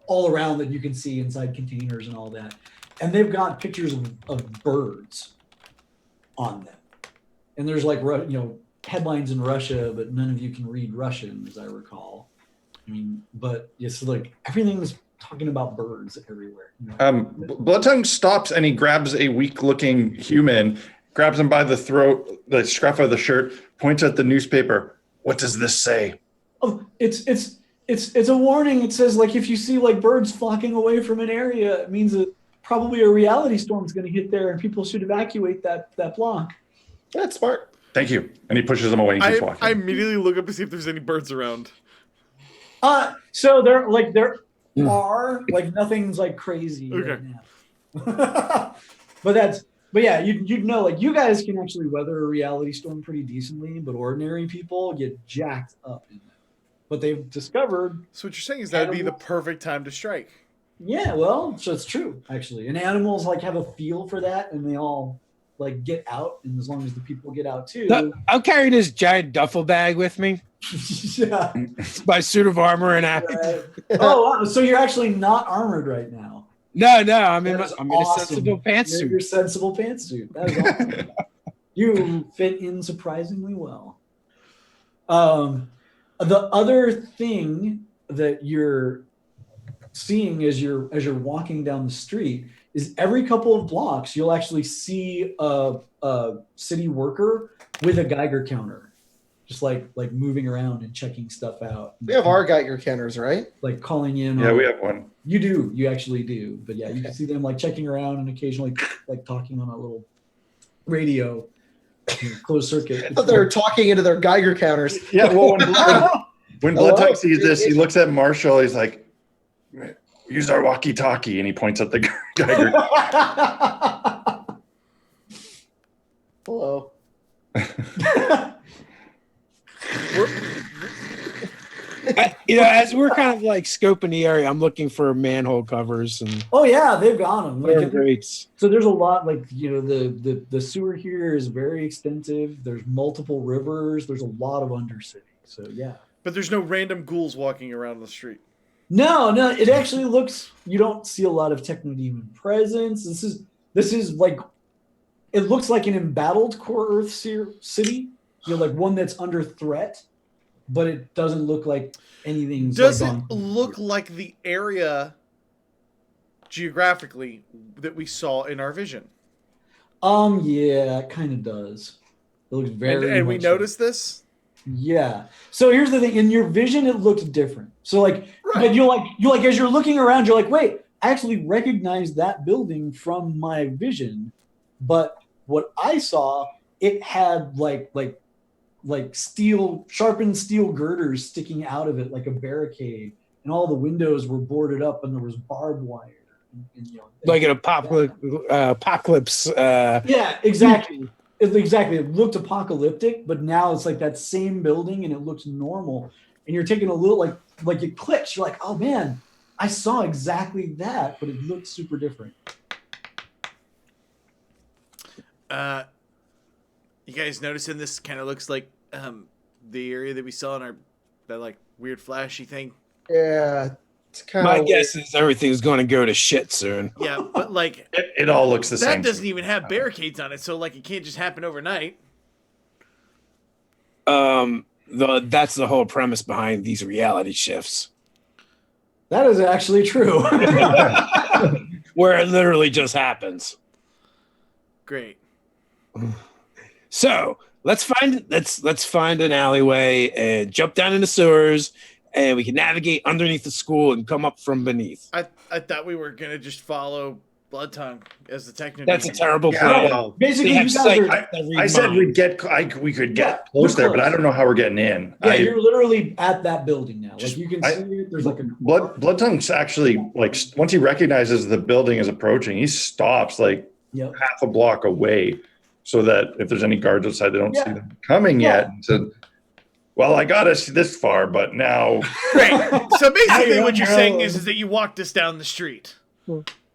all around that you can see inside containers and all that. And they've got pictures of birds on them. And there's headlines in Russia, but none of you can read Russian, as I recall. I mean, but it's everything's talking about birds everywhere. Bloodtongue stops and he grabs a weak-looking human, grabs him by the throat, the scruff of the shirt, points at the newspaper. What does this say? Oh, it's a warning. It says if you see birds flocking away from an area, it means that probably a reality storm is going to hit there, and people should evacuate that block. That's smart. Thank you. And he pushes them away and keeps walking. I immediately look up to see if there's any birds around. So there are nothing's crazy right now. But yeah, you'd know you guys can actually weather a reality storm pretty decently, but ordinary people get jacked up in that. But they've discovered. So what you're saying is that'd be the perfect time to strike. Yeah, well, so it's true actually, and animals like have a feel for that, and they all like get out, and as long as the people get out too. I'll carry this giant duffel bag with me. Yeah. It's my suit of armor and axe. Right. Oh, wow. So you're actually not armored right now. No, I'm in That a is sensible pantsuit. Your sensible pantsuit. That is awesome. You fit in surprisingly well. The other thing that you're seeing as you're walking down the street is every couple of blocks you'll actually see a city worker with a Geiger counter, just like moving around and checking stuff out. We have our Geiger counters, right? Like calling in. Yeah, we have one. You do. You actually do. But yeah, you can see them like checking around and occasionally like talking on a little radio, closed circuit. I thought they were talking into their Geiger counters. Yeah, well, when Bloodtongue sees this, he looks at Marshall. He's like, use our walkie-talkie, and he points at the Geiger. Hello. As we're kind of like scoping the area, I'm looking for manhole covers and. Oh yeah, they've got them. Like, rates. So there's a lot. Like the sewer here is very extensive. There's multiple rivers. There's a lot of undercity. So yeah. But there's no random ghouls walking around the street. No. It actually looks. You don't see a lot of technodemon presence. This is like. It looks like an embattled core Earth city. Like one that's under threat. But it doesn't look like anything's. Does it look like the area geographically that we saw in our vision? Yeah, it kind of does. It looks very. And we noticed this. Yeah. So here's the thing: in your vision, it looked different. So like, right. But you like as you're looking around, you're like, wait, I actually recognize that building from my vision, but what I saw, it had like sharpened steel girders sticking out of it like a barricade, and all the windows were boarded up, and there was barbed wire. And, like an apocalypse. Yeah, exactly. Exactly. It looked apocalyptic, but now it's like that same building, and it looks normal. And you're taking a little like it clicks. You're like, oh man, I saw exactly that, but it looked super different. You guys noticing this kind of looks like the area that we saw in that like weird flashy thing? Yeah, it's kind of. My guess is everything's going to go to shit soon. Yeah, but like it all looks the same. That doesn't even have barricades on it, so like it can't just happen overnight. That's the whole premise behind these reality shifts. That is actually true. Where it literally just happens. Great. So let's find an alleyway and jump down in the sewers, and we can navigate underneath the school and come up from beneath. I thought we were gonna just follow Bloodtongue as the technical. That's a terrible plan. Well, basically, I said we could get close there, but I don't know how we're getting in. Yeah, you're literally at that building now. Like you can see it. There's like a Bloodtongue's actually like once he recognizes the building is approaching, he stops like half a block away, so that if there's any guards outside, they don't see them coming yet. And so, well, I got us this far, but now. Right. So basically, what you're saying is that you walked us down the street.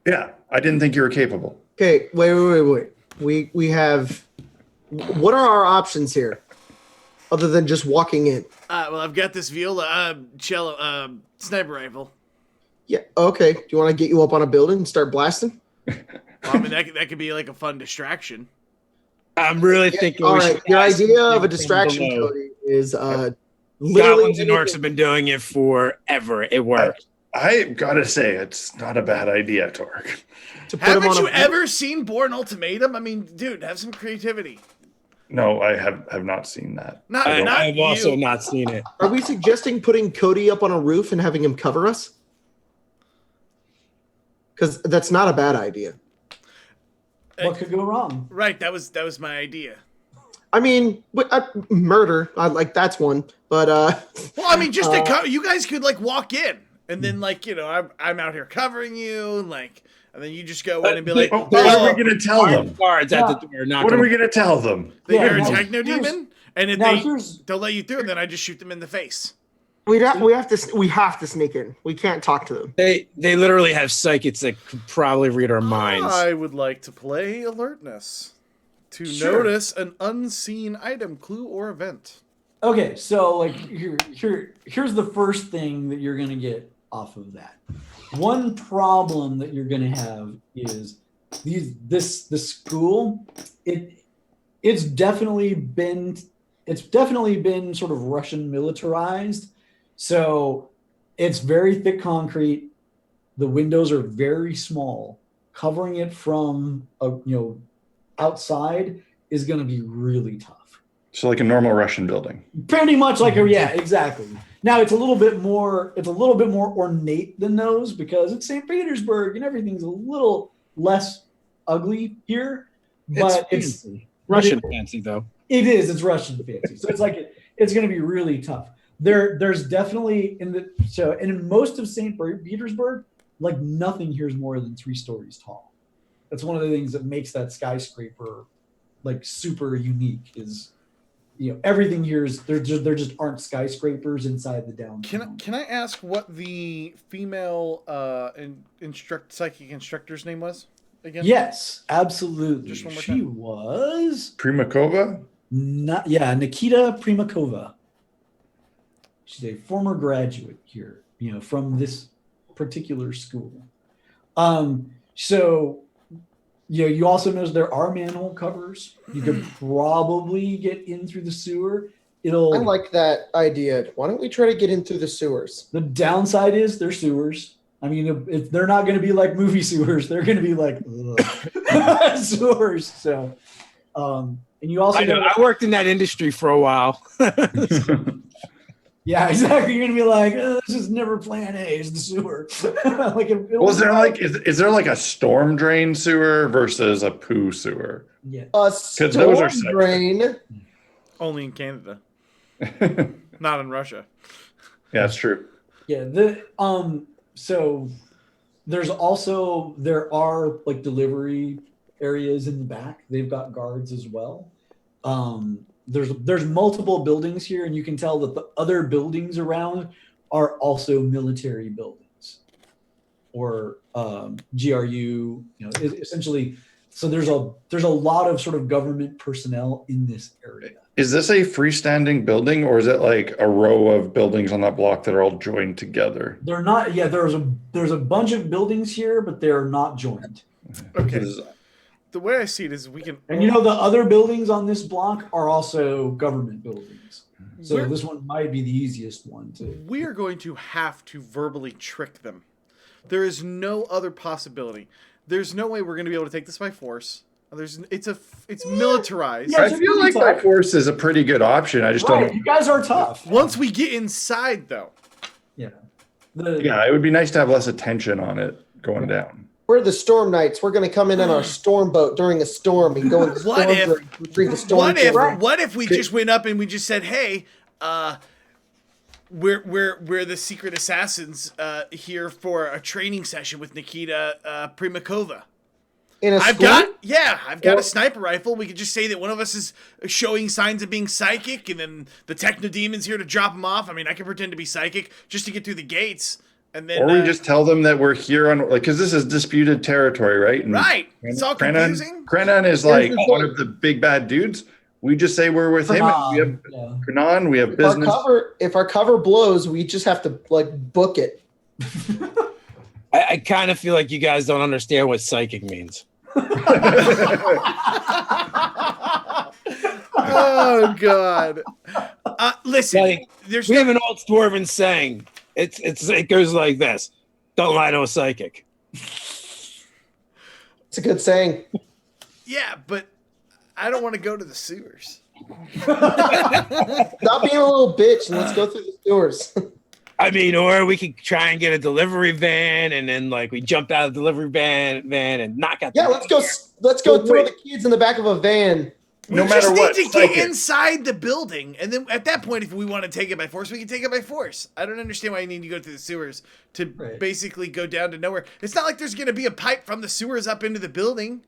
Yeah, I didn't think you were capable. Okay, wait. We have. What are our options here, other than just walking in? Well, I've got this viola, cello, sniper rifle. Yeah. Okay. Do you want to get you up on a building and start blasting? Well, I mean, that could be like a fun distraction. I'm really thinking. All right. Your idea of a distraction, Cody, is literally goblins and orcs have been doing it forever. It works. I gotta say, it's not a bad idea, Torg. Haven't you ever seen Born Ultimatum? I mean, dude, have some creativity. No, I have not seen that. I've also not seen it. Are we suggesting putting Cody up on a roof and having him cover us? Because that's not a bad idea. What could go wrong? Right, that was my idea. I mean, murder, that's one. But well, I mean, just you guys could like walk in, and then like I'm out here covering you, and then you just go in and be like, what are we gonna tell them? Guards at the door. What are we gonna tell them? That you're a techno demon, and if they'll let you through, and then I just shoot them in the face. We have to sneak in. We can't talk to them. They literally have psychics that could probably read our minds. I would like to play alertness to notice an unseen item, clue, or event. Okay, so like here's the first thing that you're gonna get off of that. One problem that you're gonna have is this school. It's definitely been sort of Russian militarized. So it's very thick concrete. The windows are very small. Covering it from outside is going to be really tough. So like a normal Russian building. Pretty much like exactly. Now it's a little bit more ornate than those because it's St. Petersburg and everything's a little less ugly here. But it's Russian fancy though. It is. It's Russian fancy. So it's like it's going to be really tough. There's definitely in most of St. Petersburg, like nothing here is more than 3 stories tall. That's one of the things that makes that skyscraper like super unique. Is everything here is there just aren't skyscrapers inside the downtown. Can I ask what the female psychic instructor's name was again? Yes, absolutely. Just one more she time. was Primakova? Nikita Primakova. She's a former graduate here, from this particular school. So, you also notice there are manhole covers. You could probably get in through the sewer. I like that idea. Why don't we try to get in through the sewers? The downside is they're sewers. I mean, if they're not going to be like movie sewers. They're going to be like sewers. So, and you also I worked in that industry for a while. Yeah, exactly. You're gonna be like, this is never plan A. It's the sewer. Is there like a storm drain sewer versus a poo sewer? Yeah, a storm drain. Only in Canada, not in Russia. Yeah, that's true. Yeah. So there are like delivery areas in the back. They've got guards as well. There's multiple buildings here, and you can tell that the other buildings around are also military buildings or GRU. Essentially. So there's a lot of sort of government personnel in this area. Is this a freestanding building, or is it like a row of buildings on that block that are all joined together? They're not. Yeah, there's a bunch of buildings here, but they're not joined. Okay. The way I see it is we can... And the other buildings on this block are also government buildings. So this one might be the easiest one to... We are going to have to verbally trick them. There is no other possibility. There's no way we're going to be able to take this by force. It's militarized. I feel like by force is a pretty good option. I just don't know. You guys are tough. Once we get inside, though. Yeah. It would be nice to have less attention on it going down. We're the Storm Knights. We're going to come in on our storm boat during a storm and go in the storm and retrieve the storm. What if we just went up and we just said, "Hey, we're the secret assassins here for a training session with Nikita Primakova." I've got a sniper rifle. We could just say that one of us is showing signs of being psychic, and then the techno demon's here to drop them off. I mean, I can pretend to be psychic just to get through the gates. And then, or we just tell them that we're here on, like, because this is disputed territory, right? And right. It's all confusing. Krenon is like one of the big bad dudes. We just say we're with him. And we have Krenon. We have business. If our cover blows, we just have to book it. I kind of feel like you guys don't understand what psychic means. Oh God! Listen, we have an old dwarven saying. It goes like this: "Don't lie to a psychic." It's a good saying. Yeah, but I don't want to go to the sewers. Stop being a little bitch and let's go through the sewers. I mean, or we could try and get a delivery van, and then we jump out of the delivery van and knock out. Yeah, let's go throw the kids in the back of a van. No matter what, we just need to get inside the building, and then at that point, if we want to take it by force, we can take it by force. I don't understand why you need to go through the sewers to basically go down to nowhere. It's not like there's going to be a pipe from the sewers up into the building.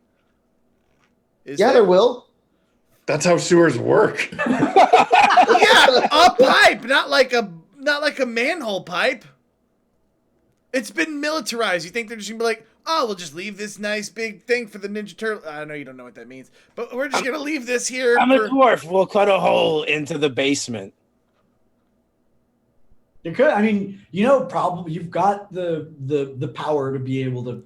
There will. That's how sewers work. Yeah, a pipe, not like a not like a manhole pipe. It's been militarized. You think they're just gonna be like, oh, we'll just leave this nice big thing for the Ninja Turtle. I know you don't know what that means, but we're just gonna leave this here. I'm a dwarf. We'll cut a hole into the basement. You could. I mean, probably you've got the power to be able to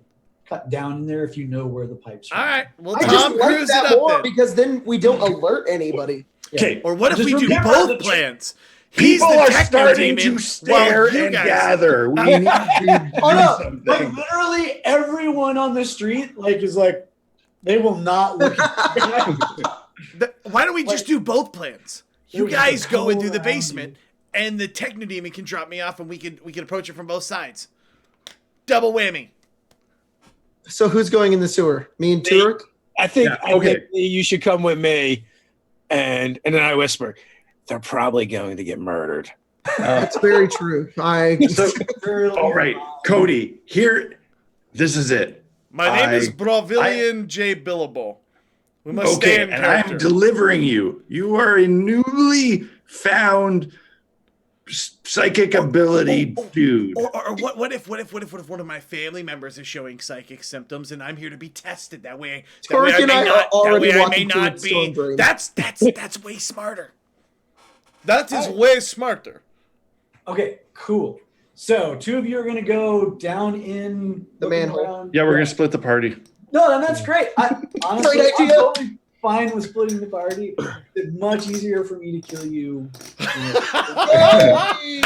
cut down in there if you know where the pipes are. All right. Well, I just Tom like Cruise it that up more then. because then we don't alert anybody. Okay. Or what if Just we do remember both the plans? He's People the are techno starting demon, to stare while you and guys- gather. We need to do Like something. literally everyone on the street is like they will not look at you. Why don't we just do both plans? You We guys just go go into the around basement, and the techno demon can drop me off, and we can approach it from both sides. Double whammy. So who's going in the sewer? Me and Torg? I think, Yeah, I okay. think you should come with me. And then I whisper, they're probably going to get murdered. That's very true. So, all right, Cody, this is it. My name is Bravilian J. Billable. We must stay in and character. I'm delivering you. You are a newly found psychic ability dude. Or what if one of my family members is showing psychic symptoms and I'm here to be tested? That way Torg and I are already I may walking not towards be. Stormbrain. That's way smarter. That is way smarter. Okay, cool. So 2 of you are going to go down in The manhole. around. Yeah, we're gonna split the party. No, and that's great. Honestly, Great I'm idea. totally fine with splitting the party. It's much easier for me to kill you. Yay!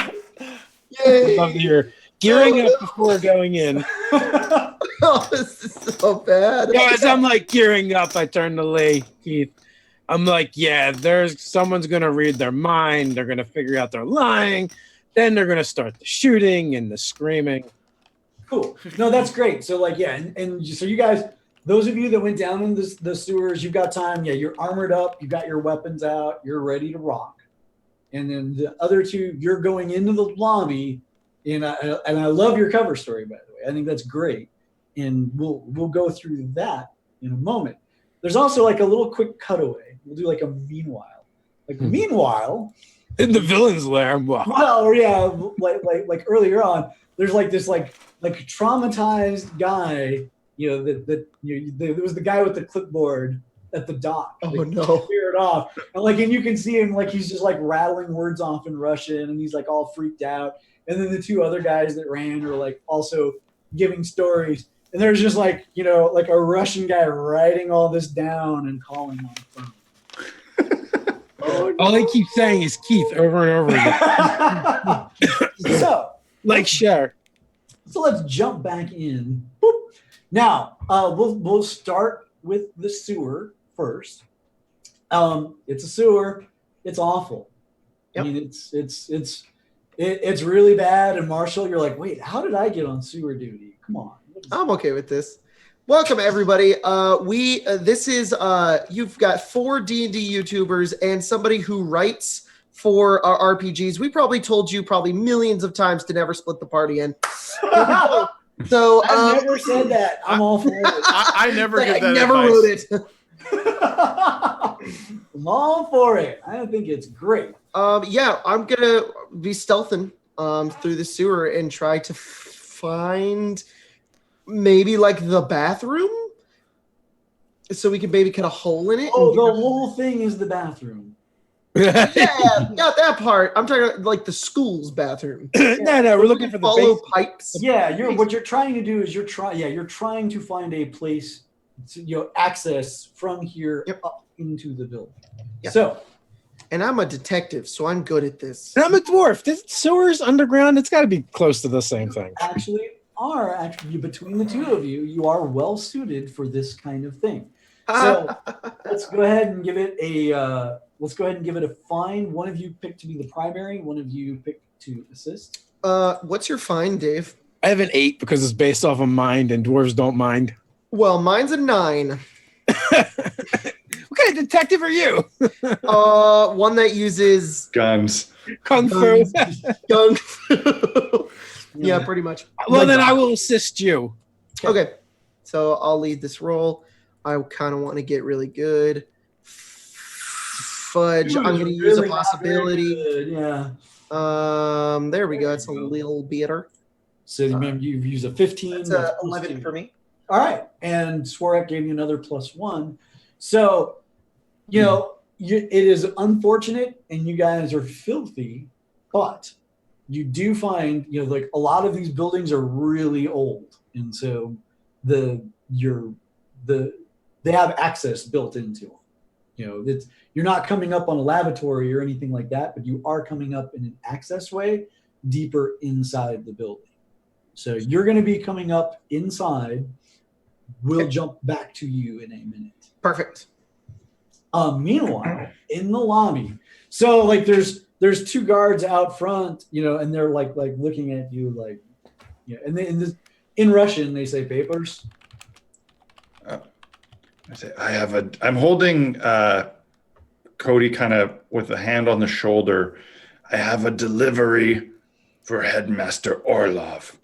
Yay! Love to hear gearing up before going in. Oh, this is so bad. As I'm like gearing up, I turn to Lee, Keith. I'm like, yeah, someone's gonna read their mind. They're gonna figure out they're lying. Then they're gonna start the shooting and the screaming. Cool. No, that's great. So and so you guys, those of you that went down in the sewers, you've got time. Yeah, you're armored up. You got your weapons out. You're ready to rock. And then the other two, you're going into the lobby. And I love your cover story, by the way. I think that's great. And we'll go through that in a moment. There's also like a little quick cutaway. We'll do like a meanwhile. Meanwhile, In the villain's lair. well, yeah, like earlier on, there's like this like traumatized guy. There was the guy with the clipboard at the dock. Oh no! Clear it off, and you can see him he's just rattling words off in Russian, and he's all freaked out. And then the two other guys that ran are also giving stories, and there's just a Russian guy writing all this down and calling on the phone. All they keep saying is Keith over and over again. So Cher. So let's jump back in. Boop. Now we'll start with the sewer first. It's a sewer. It's awful. Yep. I mean, it's really bad. And Marshall, you're like, wait, how did I get on sewer duty? Come on. I'm okay with this. Welcome everybody. This is you've got 4 D&D YouTubers and somebody who writes for our RPGs. We probably told you millions of times to never split the party in. So I never said that. I'm all for it. I never give that I never advice. wrote it. I'm all for it. I think it's great. Yeah, I'm gonna be stealthing through the sewer and try to find maybe the bathroom, so we can maybe cut a hole in it. Oh, the whole thing is the bathroom. Yeah, not that part. I'm talking the school's bathroom. No, we're looking for the Follow basement. pipes. Yeah, what you're trying to do is you're trying to find a place to access from here up into the building. Yep. So, And I'm a detective, so I'm good at this. And I'm a dwarf. This sewer's underground. It's got to be close to the same thing. actually between the two of you, you are well suited for this kind of thing. So let's go ahead and give it a fine. One of you pick to be the primary. One of you pick to assist. What's your fine, Dave? I have an 8 because it's based off of mind, and dwarves don't mind. Well, mine's a 9. What kind of detective are you? One that uses Guns. Kung fu. gung fu. Yeah, pretty much. Well, then I will assist you. Okay, so I'll lead this roll. I kind of want to get really good. Fudge. I'm going to use a Really not very possibility. good, yeah. There we go. It's a little better. So you've used a 15. That's that's 11 2. for me. All right, and Swarak gave you another +1. So, it is unfortunate, and you guys are filthy, but you do find, like a lot of these buildings are really old, and so they have access built into them. You're not coming up on a lavatory or anything like that, but you are coming up in an access way deeper inside the building. So you're going to be coming up inside. We'll jump back to you in a minute. Perfect. Meanwhile, in the lobby, so like there's 2 guards out front, and they're like looking at you like, and in Russian they say papers. I'm holding Cody kind of with a hand on the shoulder. I have a delivery for Headmaster Orlov.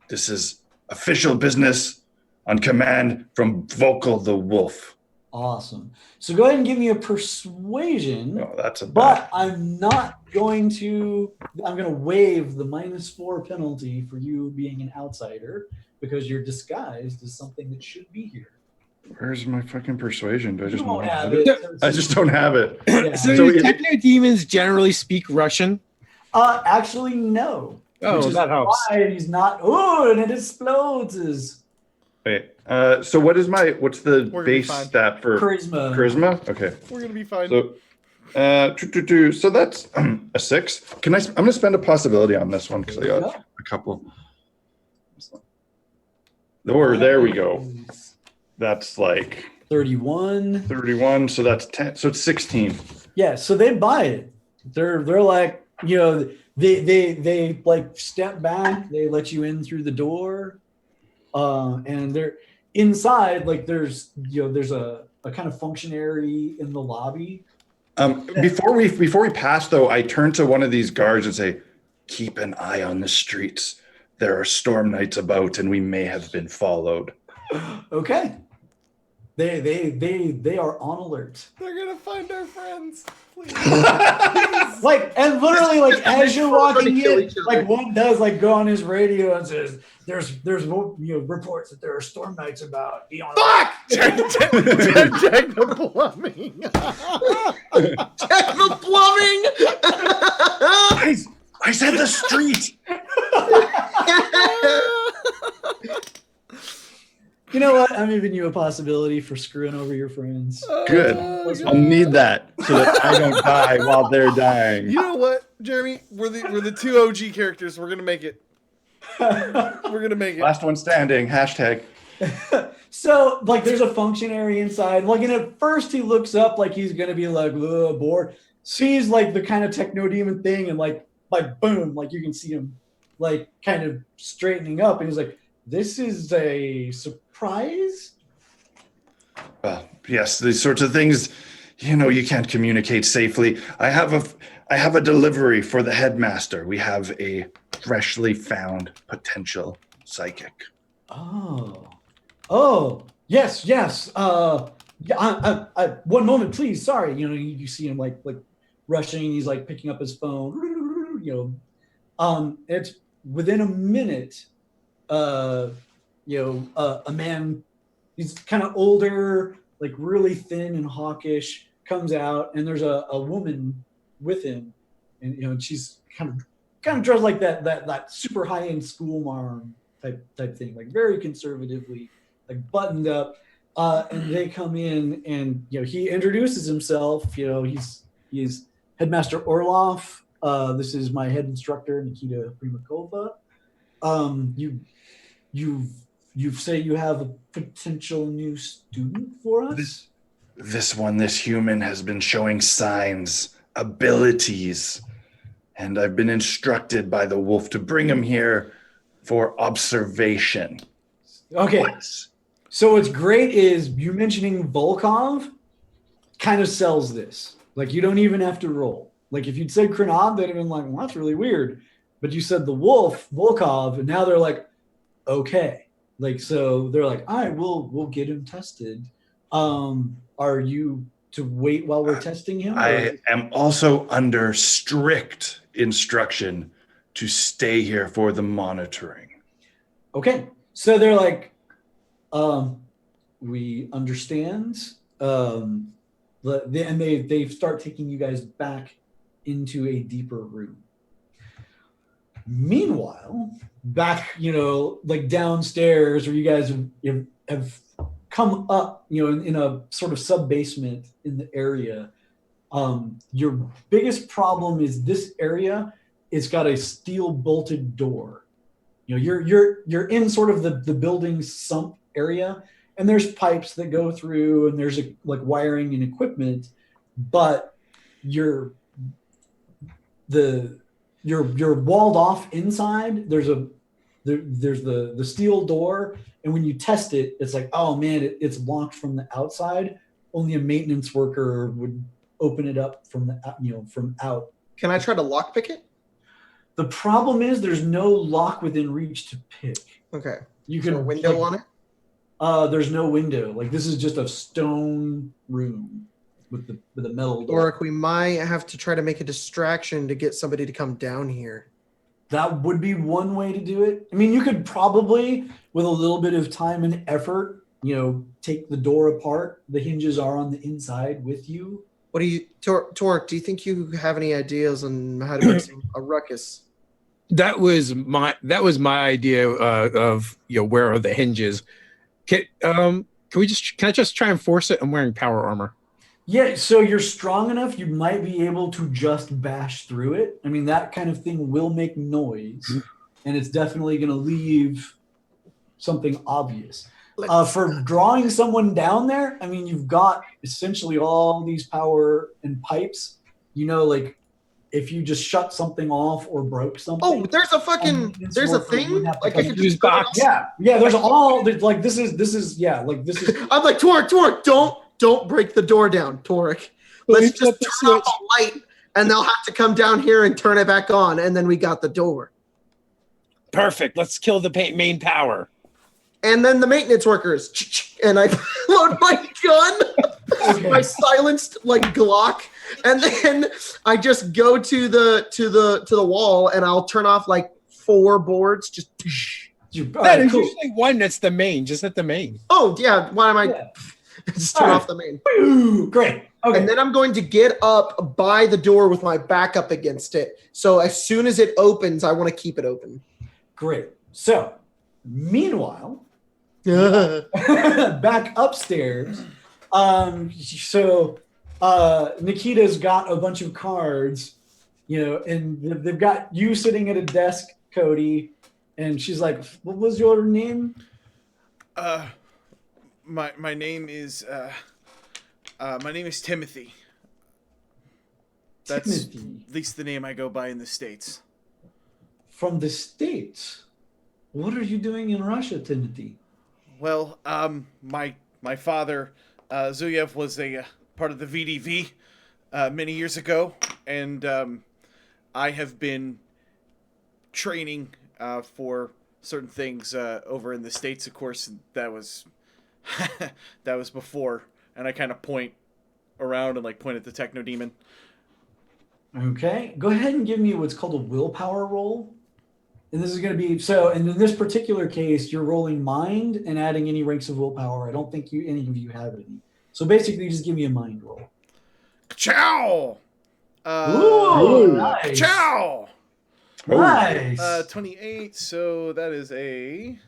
This is official business on command from Vokal the Wolf. Awesome. So go ahead and give me a persuasion. Oh, that's a bad. But I'm going to waive the -4 penalty for you being an outsider because you're disguised as something that should be here. Where's my fucking persuasion? Do I just don't have it? it. I just don't have it. Yeah. So do techno demons generally speak Russian? Actually, no. Oh, that helps. Why he's not. Oh, and it explodes. Wait. So what's the base stat for charisma? Charisma? Okay. We're gonna be fine. So, so that's a 6. I'm gonna spend a possibility on this one because I got a couple. There we go. That's like 31. 31. So that's 10. So it's 16. Yeah. So they buy it. They're like, they like step back. They let you in through the door, and they're inside. Like there's a kind of functionary in the lobby. Before we pass though, I turn to one of these guards and say, "Keep an eye on the streets. There are storm knights about, and we may have been followed." Okay. They are on alert. They're gonna find our friends. Please. Like, and literally, like as you're walking in, like one does like go on his radio and says, "There's reports that there are storm knights about. Be on." Fuck! Check the plumbing. Check the plumbing. I said the street. You know what? I'm giving you a possibility for screwing over your friends. Good. I'll need that so that I don't die while they're dying. You know what, Jeremy? We're the 2 OG characters. We're gonna make it. We're gonna make it. Last one standing. Hashtag. So, like, there's a functionary inside. Like, and at first he looks up like he's gonna be like, bored. Sees like the kind of techno demon thing, and like boom, like you can see him like kind of straightening up, and he's like, "This is a surprise." Well, yes, these sorts of things, you can't communicate safely. I have a delivery for the headmaster. We have a freshly found potential psychic. Oh, yes. One moment, please. Sorry. You see him like rushing. He's like picking up his phone. It's within a minute. A man, he's kind of older, like really thin and hawkish, comes out, and there's a woman with him, and she's kind of dressed like that super high end school marm type thing, like very conservatively, like buttoned up, and they come in, and he introduces himself. He's Headmaster Orlov. This is my head instructor, Nikita Primakova. You say you have a potential new student for us? This human has been showing signs, abilities, and I've been instructed by the wolf to bring him here for observation. Okay. So what's great is you mentioning Volkov kind of sells this. Like, you don't even have to roll. Like, if you'd said Krenov, they'd have been like, well, that's really weird. But you said the wolf, Volkov, and now they're like, okay. Like, so they're like, all right, we'll get him tested. Are you to wait while we're testing him? I am also under strict instruction to stay here for the monitoring. Okay, so they're like, we understand. And they start taking you guys back into a deeper room. Meanwhile, back, like downstairs, where you guys have come up, in a sort of sub-basement in the area. Your biggest problem is this area. It's got a steel bolted door. You're in sort of the building's sump area, and there's pipes that go through, and there's like wiring and equipment, but you're walled off inside. There's the steel door, and when you test it, it's like, oh man, it's locked from the outside. Only a maintenance worker would open it up from out. Can I try to lockpick it? The problem is there's no lock within reach to pick. Okay. You can a window on it? There's no window. Like, this is just a stone room with a metal door. Or we might have to try to make a distraction to get somebody to come down here. That would be one way to do it. I mean, you could probably, with a little bit of time and effort, take the door apart. The hinges are on the inside with you. What do you, Torg, do you think you have any ideas on how to make a ruckus? That was my idea of where are the hinges. Can I just try and force it? I'm wearing power armor. Yeah, so you're strong enough, you might be able to just bash through it. I mean, that kind of thing will make noise, and it's definitely going to leave something obvious. For drawing someone down there, I mean, you've got essentially all these power and pipes. Like, if you just shut something off or broke something. Oh, there's a thing. Like, I could just yeah. There's like this is. I'm like, Torg, don't break the door down, Torg. Let's just turn off the light, and they'll have to come down here and turn it back on, and then we got the door. Perfect. Let's kill the main power. And then the maintenance workers, and I load my gun, my silenced Glock, and then I just go to the wall, and I'll turn off 4 boards. Just there's usually one that's the main, just at the main. Oh yeah, why am I just turn off the main? Ooh, great. Okay. And then I'm going to get up by the door with my back up against it. So as soon as it opens, I want to keep it open. Great. So meanwhile, back upstairs. Nikita's got a bunch of cards, and they've got you sitting at a desk, Cody, and she's like, "What was your name?" My name is Timothy. That's Timothy. At least the name I go by in the States. From the States? What are you doing in Russia, Timothy? Well, my father, Zuyev, was a part of the VDV many years ago, and I have been training for certain things over in the States. Of course, that was that was before, and I kind of point around and point at the Techno Demon. Okay, go ahead and give me what's called a willpower roll. And this is going to be and in this particular case, you're rolling mind and adding any ranks of willpower. I don't think any of you have any. So basically, just give me a mind roll. Chow! Ooh, nice. Chow! Nice. 28. So that is a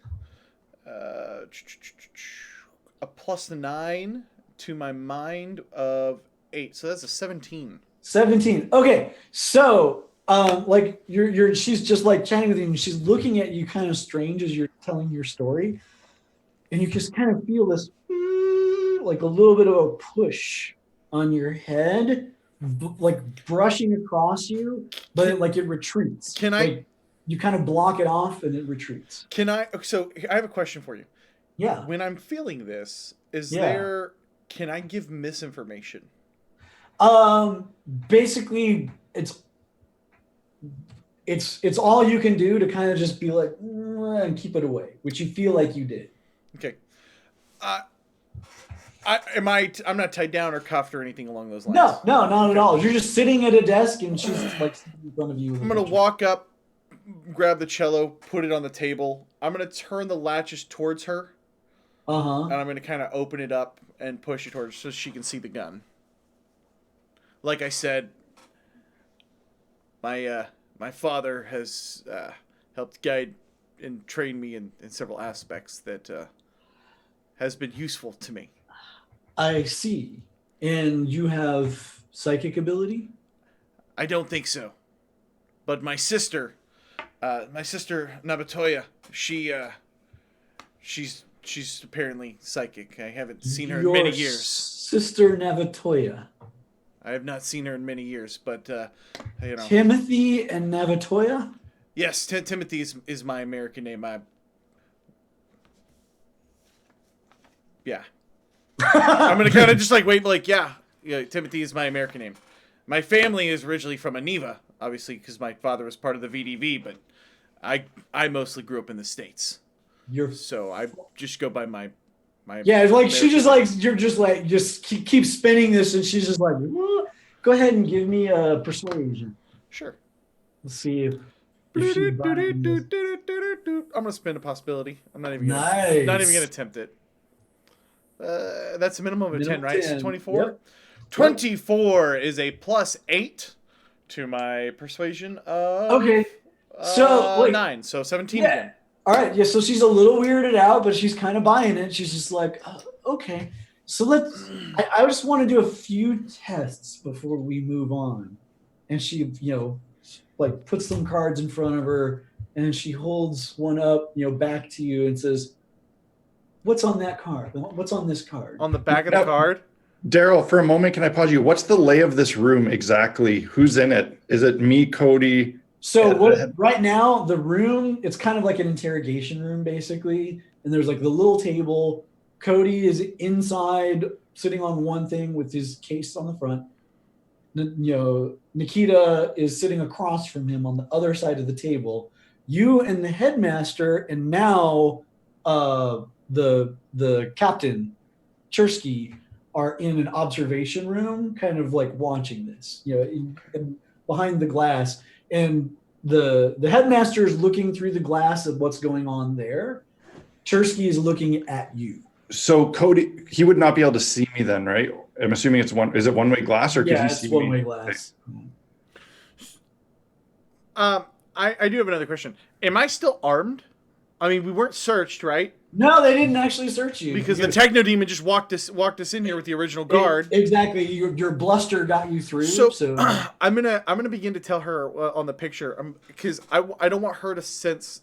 +9 to my mind of 8. So that's a 17. 17. Okay, so. She's just chatting with you, and she's looking at you kind of strange as you're telling your story, and you just kind of feel this a little bit of a push on your head, brushing across you, but it retreats. Can I? You kind of block it off, and it retreats. Can I? So I have a question for you. Yeah. When I'm feeling this, can I give misinformation? Basically, it's all you can do to kind of just be and keep it away, which you feel like you did. Okay. I'm not tied down or cuffed or anything along those lines. No, not at all. You're just sitting at a desk and she's like in front of you. I'm gonna walk up, grab the cello, put it on the table. I'm gonna turn the latches towards her. And I'm gonna kind of open it up and push it towards her so she can see the gun. Like I said, my father has helped guide and train me in several aspects that has been useful to me. I see. And you have psychic ability? I don't think so. But my sister Nabatoya, she's apparently psychic. I haven't seen her in many years. Sister Navatoya. I have not seen her in many years, but you know. Timothy and Navatoya? Yes, Timothy is my American name. Yeah. I'm gonna kind of just like wait, like yeah, Timothy is my American name. My family is originally from Aniva, obviously, because my father was part of the VDV, but I mostly grew up in the States. So I just go by my. Yeah, it's like American she just name. Like you're just like just keep spinning this, and she's just like, what? Go ahead and give me a persuasion. Sure. Let's see if I'm gonna spin a possibility. I'm not even gonna attempt it. That's a minimum of 10, right? So 24? Yep. 24 is a +8 to my persuasion of so 9, so 17 again. All right, yeah, so she's a little weirded out, but she's kind of buying it. She's just like, okay. So I just want to do a few tests before we move on. And she, like puts some cards in front of her and she holds one up, back to you and says, what's on that card? What's on this card? On the back of the card? Daryl, for a moment, can I pause you? What's the lay of this room exactly? Who's in it? Is it me, Cody? So right now, the room, it's kind of like an interrogation room, basically. And there's like the little table. Cody is inside, sitting on one thing with his case on the front. Nikita is sitting across from him on the other side of the table. You and the headmaster, and now the captain, Chersky, are in an observation room, kind of like watching this, behind the glass. And the headmaster is looking through the glass of what's going on there. Chersky is looking at you. So Cody, he would not be able to see me then, right? I'm assuming is it one-way glass or can he see me? Yeah, it's one-way glass. I do have another question. Am I still armed? I mean, we weren't searched, right? No, they didn't actually search you. Because the Techno Demon just walked us in here with the original guard. Exactly. Your bluster got you through. So I'm gonna begin to tell her on the picture, because I don't want her to sense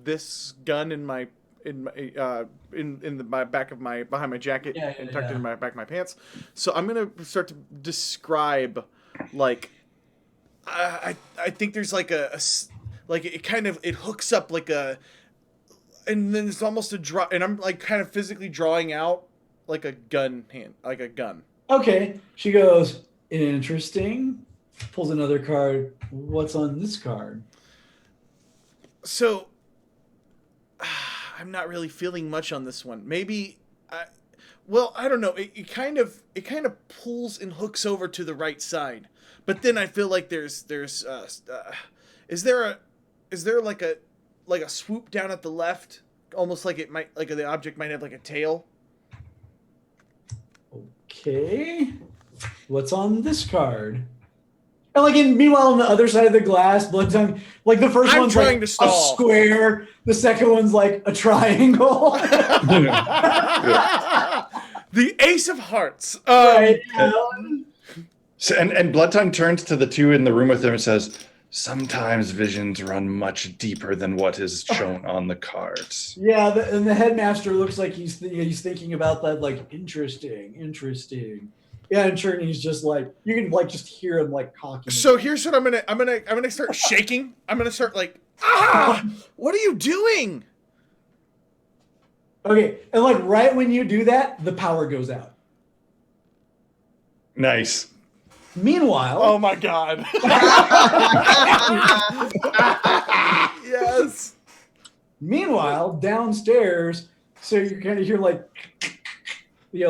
this gun in my back of behind my jacket and tucked in my back of my pants. So I'm gonna start to describe, like, I think there's like it hooks up like a. And then it's almost a draw, and I'm like kind of physically drawing out like a gun. Okay. She goes, interesting. Pulls another card. What's on this card? So, I'm not really feeling much on this one. Maybe, I don't know. It kind of pulls and hooks over to the right side, but then I feel like is there like a swoop down at the left, almost like the object might have like a tail. Okay, what's on this card? And meanwhile, on the other side of the glass, Blood Tongue, like the first one's like a square, the second one's like a triangle. The Ace of Hearts. Right. So, and Blood Tongue turns to the two in the room with him and says, sometimes visions run much deeper than what is shown on the cards. Yeah, and the headmaster looks like he's thinking about that, like, interesting. Yeah, and Cherney's just like, you can like just hear him like cocking. So here's what I'm gonna start shaking. I'm gonna start like, what are you doing? Okay, and like right when you do that, the power goes out. Nice. Meanwhile, oh my god. Yes. Meanwhile, downstairs, so you kind of hear like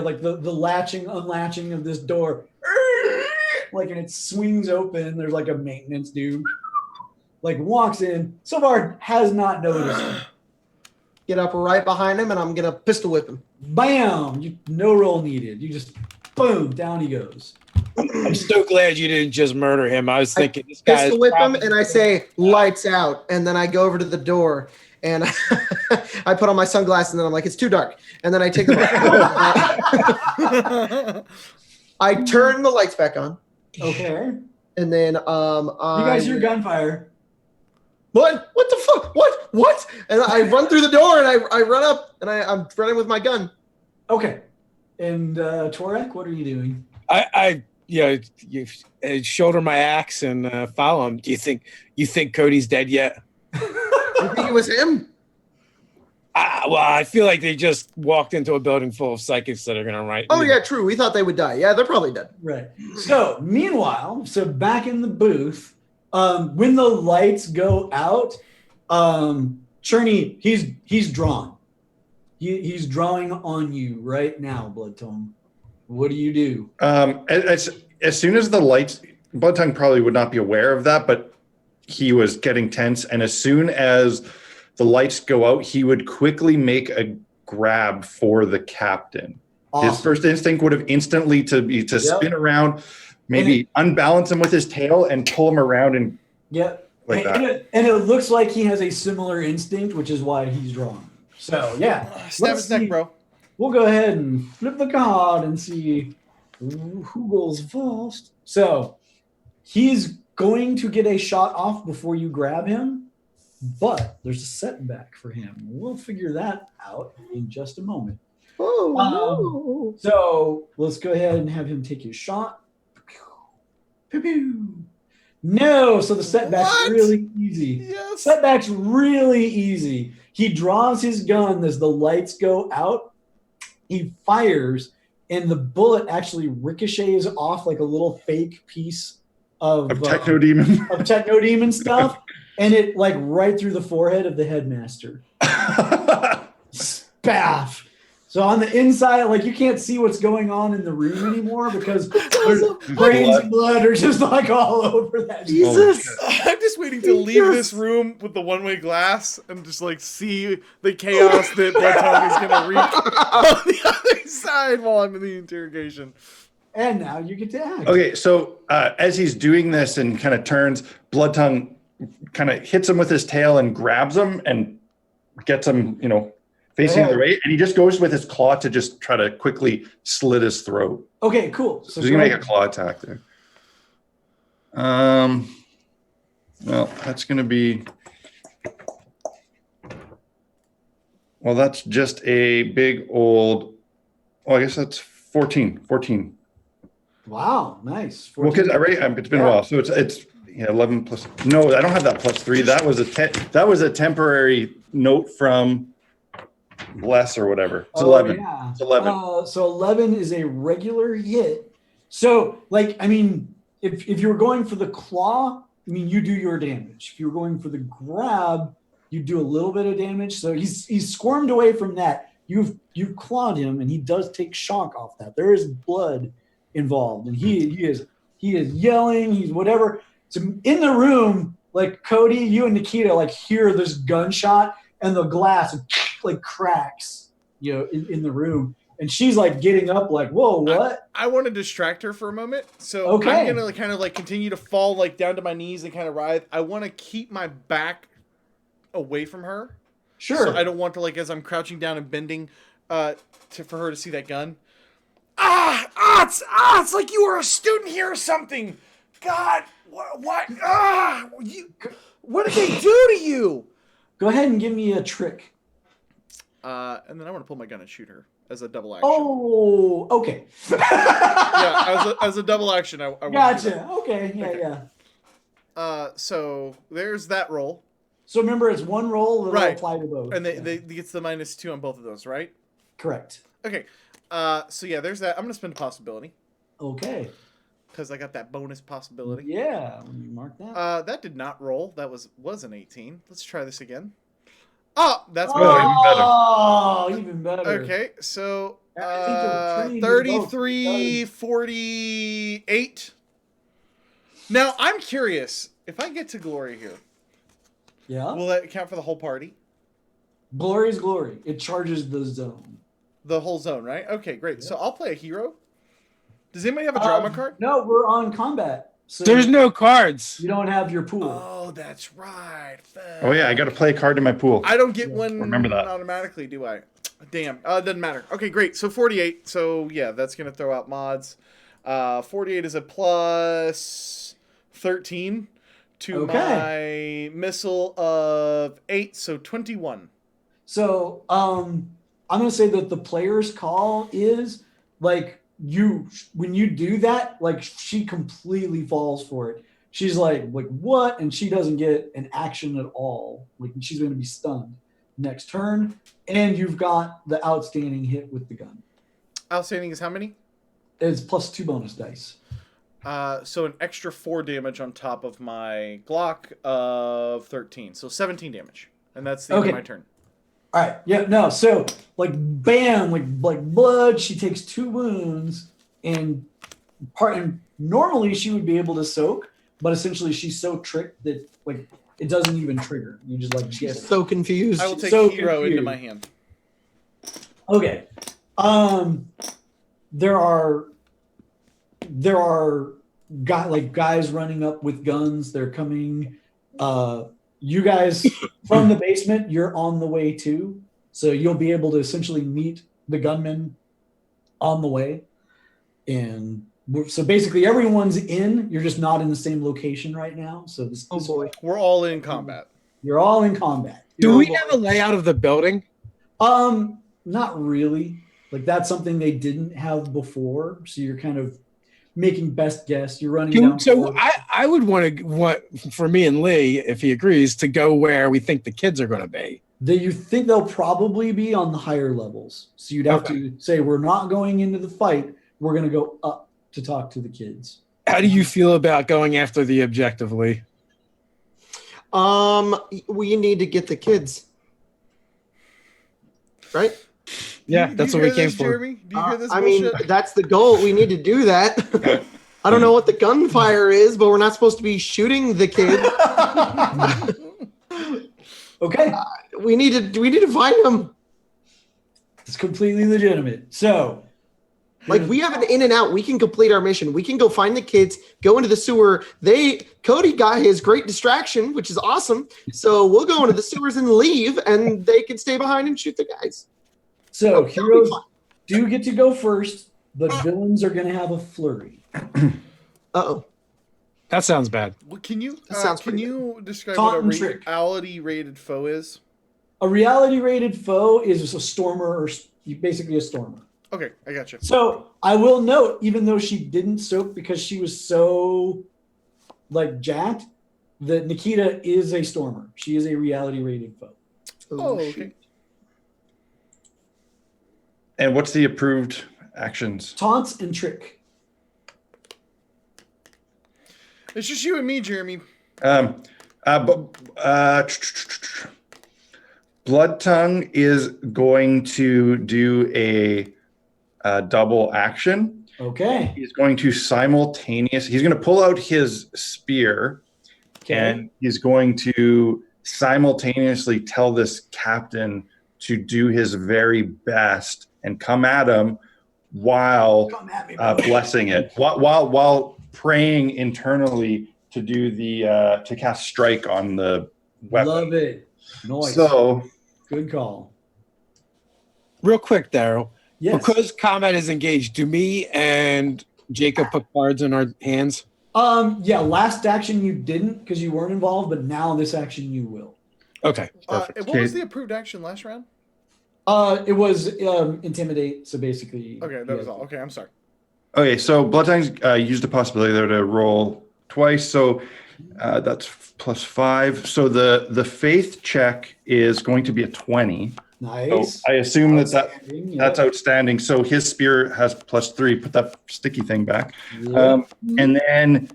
like the latching, unlatching of this door, like, and it swings open. There's like a maintenance dude, like walks in. So far has not noticed. Get up right behind him, and I'm gonna pistol whip him. Bam! No roll needed. You just boom, down he goes. I'm so glad you didn't just murder him. I was thinking this guy Pistol whip him, and I say, "Lights out," and then I go over to the door, and I put on my sunglasses, and then I'm like, "It's too dark," and then I take them off. I turn the lights back on. Okay. And then you guys hear gunfire. What? What the fuck? What? And I run through the door, and I run up, and I'm running with my gun. Okay. And Torg, what are you doing? You shoulder my axe and follow him. Do you think Cody's dead yet? You think it was him? Well, I feel like they just walked into a building full of psychics that are gonna write. Oh yeah, true. We thought they would die. Yeah, they're probably dead. Right. So meanwhile, back in the booth, when the lights go out, Cherney, he's drawn. He's drawing on you right now, Bloodtongue. What do you do? As soon as the lights, Bloodtongue probably would not be aware of that, but he was getting tense. And as soon as the lights go out, he would quickly make a grab for the captain. Awesome. His first instinct would have instantly to spin around, maybe unbalance him with his tail and pull him around and like that. And it looks like he has a similar instinct, which is why he's drawn. So yeah, stab his neck, bro. We'll go ahead and flip the card and see who goes first. So he's going to get a shot off before you grab him, but there's a setback for him. We'll figure that out in just a moment. Oh, so let's go ahead and have him take his shot. Pew, pew. No, so the setback's really easy. Yes. Setback's really easy. He draws his gun as the lights go out. He fires, and the bullet actually ricochets off like a little fake piece of Techno Demon. Of Techno Demon stuff, and it like right through the forehead of the headmaster. Spaff. So on the inside, like you can't see what's going on in the room anymore because brains and blood are just like all over that. Jesus. I'm just waiting to leave this room with the one-way glass and just like see the chaos that Bloodtongue is gonna reach on the other side while I'm in the interrogation. And now you get to act. Okay, so as he's doing this and kind of turns, Bloodtongue kind of hits him with his tail and grabs him and gets him, facing the other way, and he just goes with his claw to just try to quickly slit his throat. Okay, cool. So he's gonna make a claw attack there. Well, that's gonna be. Well, that's just a big old. Oh, I guess that's 14. 14. Wow, nice. 14. Well, because it's been a while, so it's 11 plus. No, I don't have that plus 3. That was a temporary note from Bless or whatever. It's 11. Yeah. It's 11. So 11 is a regular hit. So, if you were going for the claw, you do your damage. If you were going for the grab, you do a little bit of damage. So he's squirmed away from that. You've clawed him, and he does take shock off that. There is blood involved, and he is yelling. He's whatever. So in the room, like Cody, you and Nikita hear this gunshot, and the glass cracks, in the room, and she's getting up, whoa, what? I want to distract her for a moment, so I'm gonna kind of continue to fall down to my knees and kind of writhe. I want to keep my back away from her. Sure. So I don't want to as I'm crouching down and bending, for her to see that gun. It's like you were a student here or something. God, what? What did they do to you? Go ahead and give me a trick. And then I want to pull my gun and shoot her as a double action. Oh, okay. Yeah, as a double action. I gotcha. Okay, yeah. So there's that roll. So remember, it's one roll that'll right. apply to both. And they gets the -2 on both of those, right? Correct. Okay. So yeah, there's that. I'm gonna spend a possibility. Okay. Because I got that bonus possibility. Yeah, when you mark that. That did not roll. That was an 18. Let's try this again. Oh, that's better. Oh, even better. Okay, so I think you're trained in both. 33, 48. Now, I'm curious. If I get to glory here, will that count for the whole party? Glory is glory. It charges the zone. The whole zone, right? Okay, great. So I'll play a hero. Does anybody have a drama card? No, we're on combat. So there's no cards. You don't have your pool. Oh, that's right. Oh yeah, I got to play a card in my pool. I don't get one Remember that. automatically, do I? Damn. It doesn't matter. Okay, great. So 48. So yeah, that's gonna throw out mods. 48 is a plus 13 to my missile of 8, so 21. So I'm gonna say that the player's call is like when you do that, like she completely falls for it. She's like what? And she doesn't get an action at all. Like she's gonna be stunned next turn. And you've got the outstanding hit with the gun. Outstanding is how many? It's plus 2 bonus dice. So an extra 4 damage on top of my Glock of 13. So 17 damage. And that's the end of my turn. All right. Yeah, no. So like bam, like blood, she takes 2 wounds and normally she would be able to soak, but essentially she's so tricked that like it doesn't even trigger. You just like get So confused. I will take so hero confused. into my hand. Okay. There are guys running up with guns. They're coming. You guys from the basement, you're on the way too. So you'll be able to essentially meet the gunmen on the way. And so basically everyone's in. You're just not in the same location right now. So this We're all in combat. You're all in combat. Do we have a layout of the building? Not really. Like that's something they didn't have before. So you're kind of making best guess. You're running down. So I would want for me and Lee, if he agrees, to go where we think the kids are going to be. You think they'll probably be on the higher levels. So you'd have to say, we're not going into the fight. We're going to go up to talk to the kids. How do you feel about going after the objective, Lee? We need to get the kids. Right? Yeah, that's what we came for. Jeremy? Do you hear this I bullshit? mean, that's the goal. We need to do that. I don't know what the gunfire is, but we're not supposed to be shooting the kid. Okay. We need to find them. It's completely legitimate. So, like, we have an in and out. We can complete our mission. We can go find the kids, go into the sewer. Cody got his great distraction, which is awesome. So we'll go into the sewers and leave, and they can stay behind and shoot the guys. So heroes do get to go first, but villains are going to have a flurry. Uh-oh. That sounds bad. Well, can you describe Taunt what and a trick. reality rated foe is? A reality rated foe is a stormer, or basically a stormer. Okay, I got you. So I will note, even though she didn't soak because she was so like jacked, that Nikita is a stormer. She is a reality rated foe. Oh, okay. And what's the approved actions? Taunts and trick. It's just you and me, Jeremy. Blood Tongue is going to do a double action. Okay. He's going to he's going to pull out his spear, and he's going to simultaneously tell this captain to do his very best and come at him while blessing it, while praying internally to do to cast strike on the weapon. Love it. Nice. So good call. Real quick, Daryl. Yes. Because combat is engaged, do me and Jacob put cards in our hands? Yeah, last action you didn't because you weren't involved, but now this action you will. Okay, perfect. What was the approved action last round? It was intimidate, so basically. Okay, that was all. Okay, I'm sorry. Okay, so Blood Tongue's used the possibility there to roll twice, so that's +5. So the faith check is going to be a 20. Nice. So I assume that's outstanding. So his spear has +3. Put that sticky thing back. Yep. And then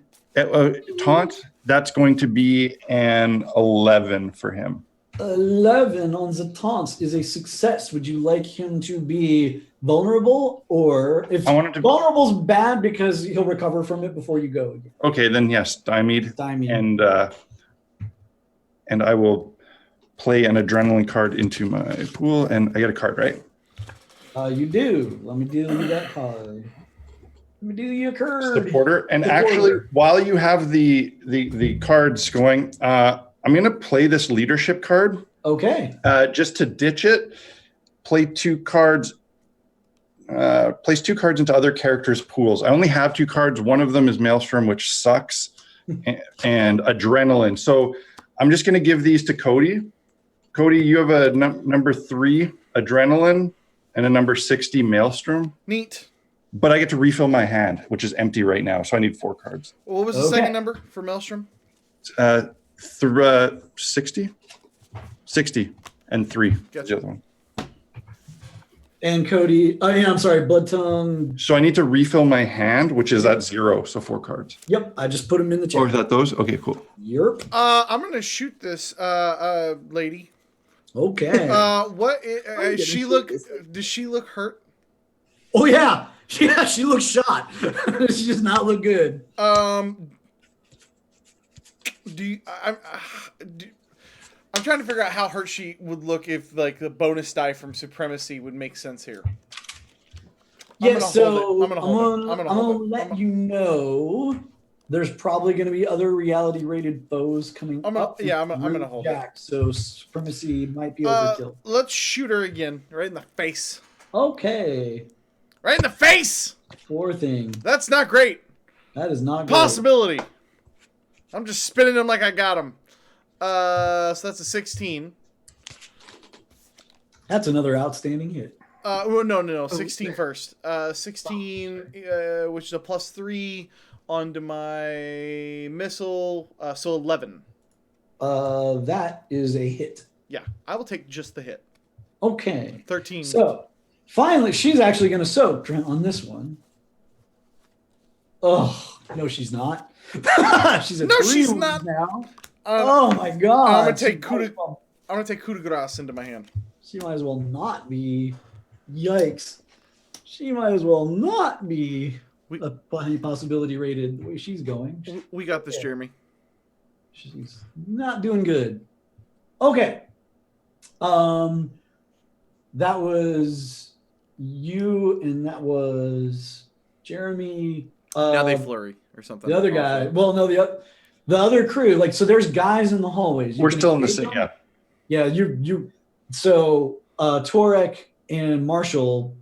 taunt, that's going to be an 11 for him. 11 on the taunts is a success. Would you like him to be vulnerable, or if vulnerable's bad because he'll recover from it before you go again? Okay, then yes, stymied. And I will play an adrenaline card into my pool, and I get a card, right? You do. Let me deal you that card. Let me deal you a card. Supporter. And actually, while you have the cards going, I'm going to play this leadership card. Okay. Just to ditch it, play 2 cards. Place 2 cards into other characters' pools. I only have 2 cards. One of them is Maelstrom, which sucks, and Adrenaline. So I'm just going to give these to Cody. Cody, you have a number 3 Adrenaline and a number 60 Maelstrom. Neat. But I get to refill my hand, which is empty right now. So I need 4 cards. What was the second number for Maelstrom? 60. 60 and 3. Gotcha. The other one. And Cody, I'm sorry, Blood Tongue. So I need to refill my hand, which is at 0, so 4 cards. Yep, I just put them in the chat. Oh, is that those? Okay, cool. Yep. I'm gonna shoot this lady. Okay. What does she look hurt? Oh yeah, she looks shot. She does not look good. I'm trying to figure out how hurt she would look if like the bonus die from Supremacy would make sense here. Yeah, so I'm gonna let you know. There's probably going to be other reality rated foes coming up. Yeah, I'm gonna hold it. So Supremacy might be overkill. Let's shoot her again, right in the face. Okay. Right in the face. Poor thing. That's not great. That is not great. Possibility. I'm just spinning them like I got them. So that's a 16. That's another outstanding hit. Well, no. 16 first. 16, which is a +3 onto my missile. So 11. That is a hit. Yeah, I will take just the hit. Okay. 13. So finally, she's actually going to soak on this one. Oh, no, she's not. She's a she's not now. Oh my god! I'm gonna take coup de grace into my hand. She might as well not be. Yikes! She might as well not be a possibility rated the way she's going. We got this, Jeremy. She's not doing good. Okay. That was you, and that was Jeremy. Now they flurry or something. The other guy. Well, no, the other crew. Like, so there's guys in the hallways. We're still in the same. Yeah. Yeah. You. So Torg and Marshall,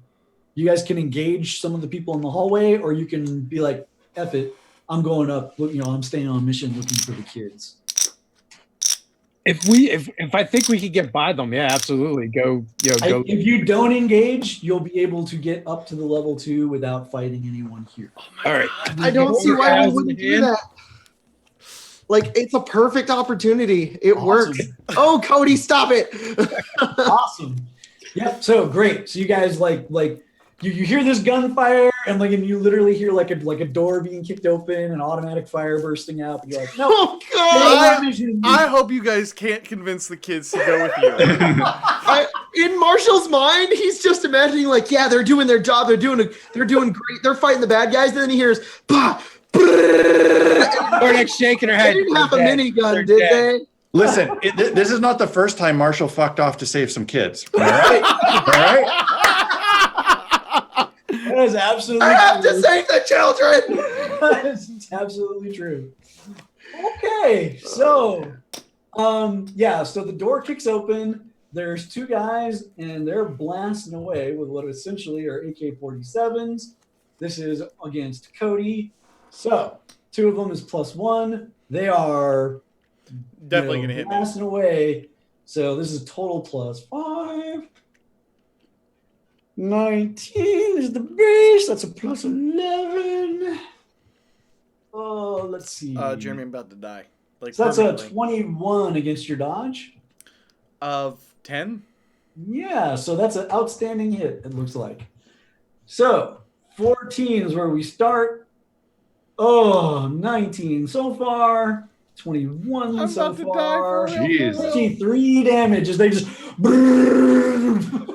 you guys can engage some of the people in the hallway, or you can be like, "F it, I'm going up. Look, I'm staying on mission looking for the kids." If I think we could get by them, yeah, absolutely. Go. If you don't engage, you'll be able to get up to the level 2 without fighting anyone here. All right. I don't see why we wouldn't do that. Like, it's a perfect opportunity. It works. Oh, Cody, stop it. Awesome. Yep. So great. So you guys like you hear this gunfire and you literally hear like a door being kicked open and automatic fire bursting out. And you're like, no. Oh God! I hope you guys can't convince the kids to go with you. In Marshall's mind, he's just imagining like, yeah, they're doing their job. They're doing great. They're fighting the bad guys. And then he hears, bah, Torg shaking her head. They didn't have a minigun, did they? Listen, this is not the first time Marshall fucked off to save some kids. All right? All right? That is absolutely I have to save the children. That's absolutely true. Okay, so so the door kicks open. There's 2 guys, and they're blasting away with what essentially are AK-47s. This is against Cody. So 2 of them is +1. They are definitely gonna hit me. Blasting away. So this is total +5. 19 is the base. That's a +11. Oh, let's see. Jeremy, I'm about to die. So that's a 21 against your dodge. Of 10? Yeah, so that's an outstanding hit, it looks like. So 14 is where we start. Oh, 19 so far. 21 I'm so about to die far. for real. Jeez. 23 damage as they just.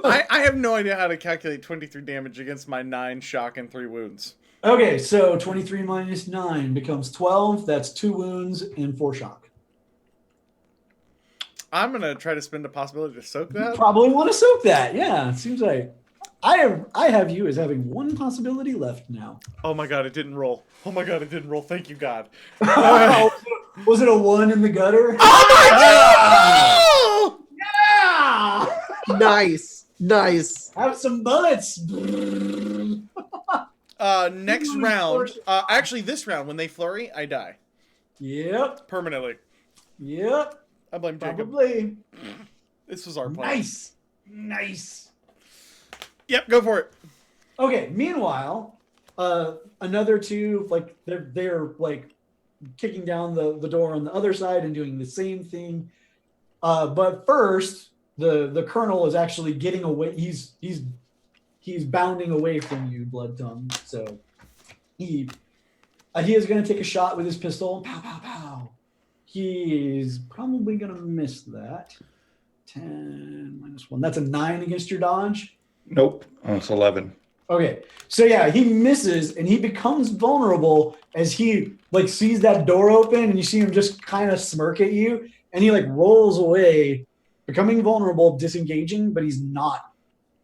I have no idea how to calculate 23 damage against my 9 shock and 3 wounds. Okay, so 23 minus 9 becomes 12. That's 2 wounds and 4 shock. I'm gonna try to spend a possibility to soak You that. probably want to soak that. Yeah, it seems like I have you as having 1 possibility left now. Oh my god, it didn't roll. Oh my god, it didn't roll. Thank you, God. Was it a 1 in the gutter? Oh my god! Yeah! Nice. Have some bullets. Next round. Actually, this round, when they flurry, I die Yep. permanently. Yep. I blame Jacob. Probably. This was our plan. Nice. Yep, go for it. Okay. Meanwhile, another 2, like they're like kicking down the door on the other side and doing the same thing. But first, the colonel is actually getting away. He's bounding away from you, Blood Tongue. So he is going to take a shot with his pistol. Pow, pow, pow. He's probably going to miss that. 10 minus 1. That's a 9 against your dodge. Nope. Oh, it's 11. Okay. So yeah, he misses and he becomes vulnerable as he like sees that door open and you see him just kind of smirk at you and he like rolls away, becoming vulnerable, disengaging, but he's not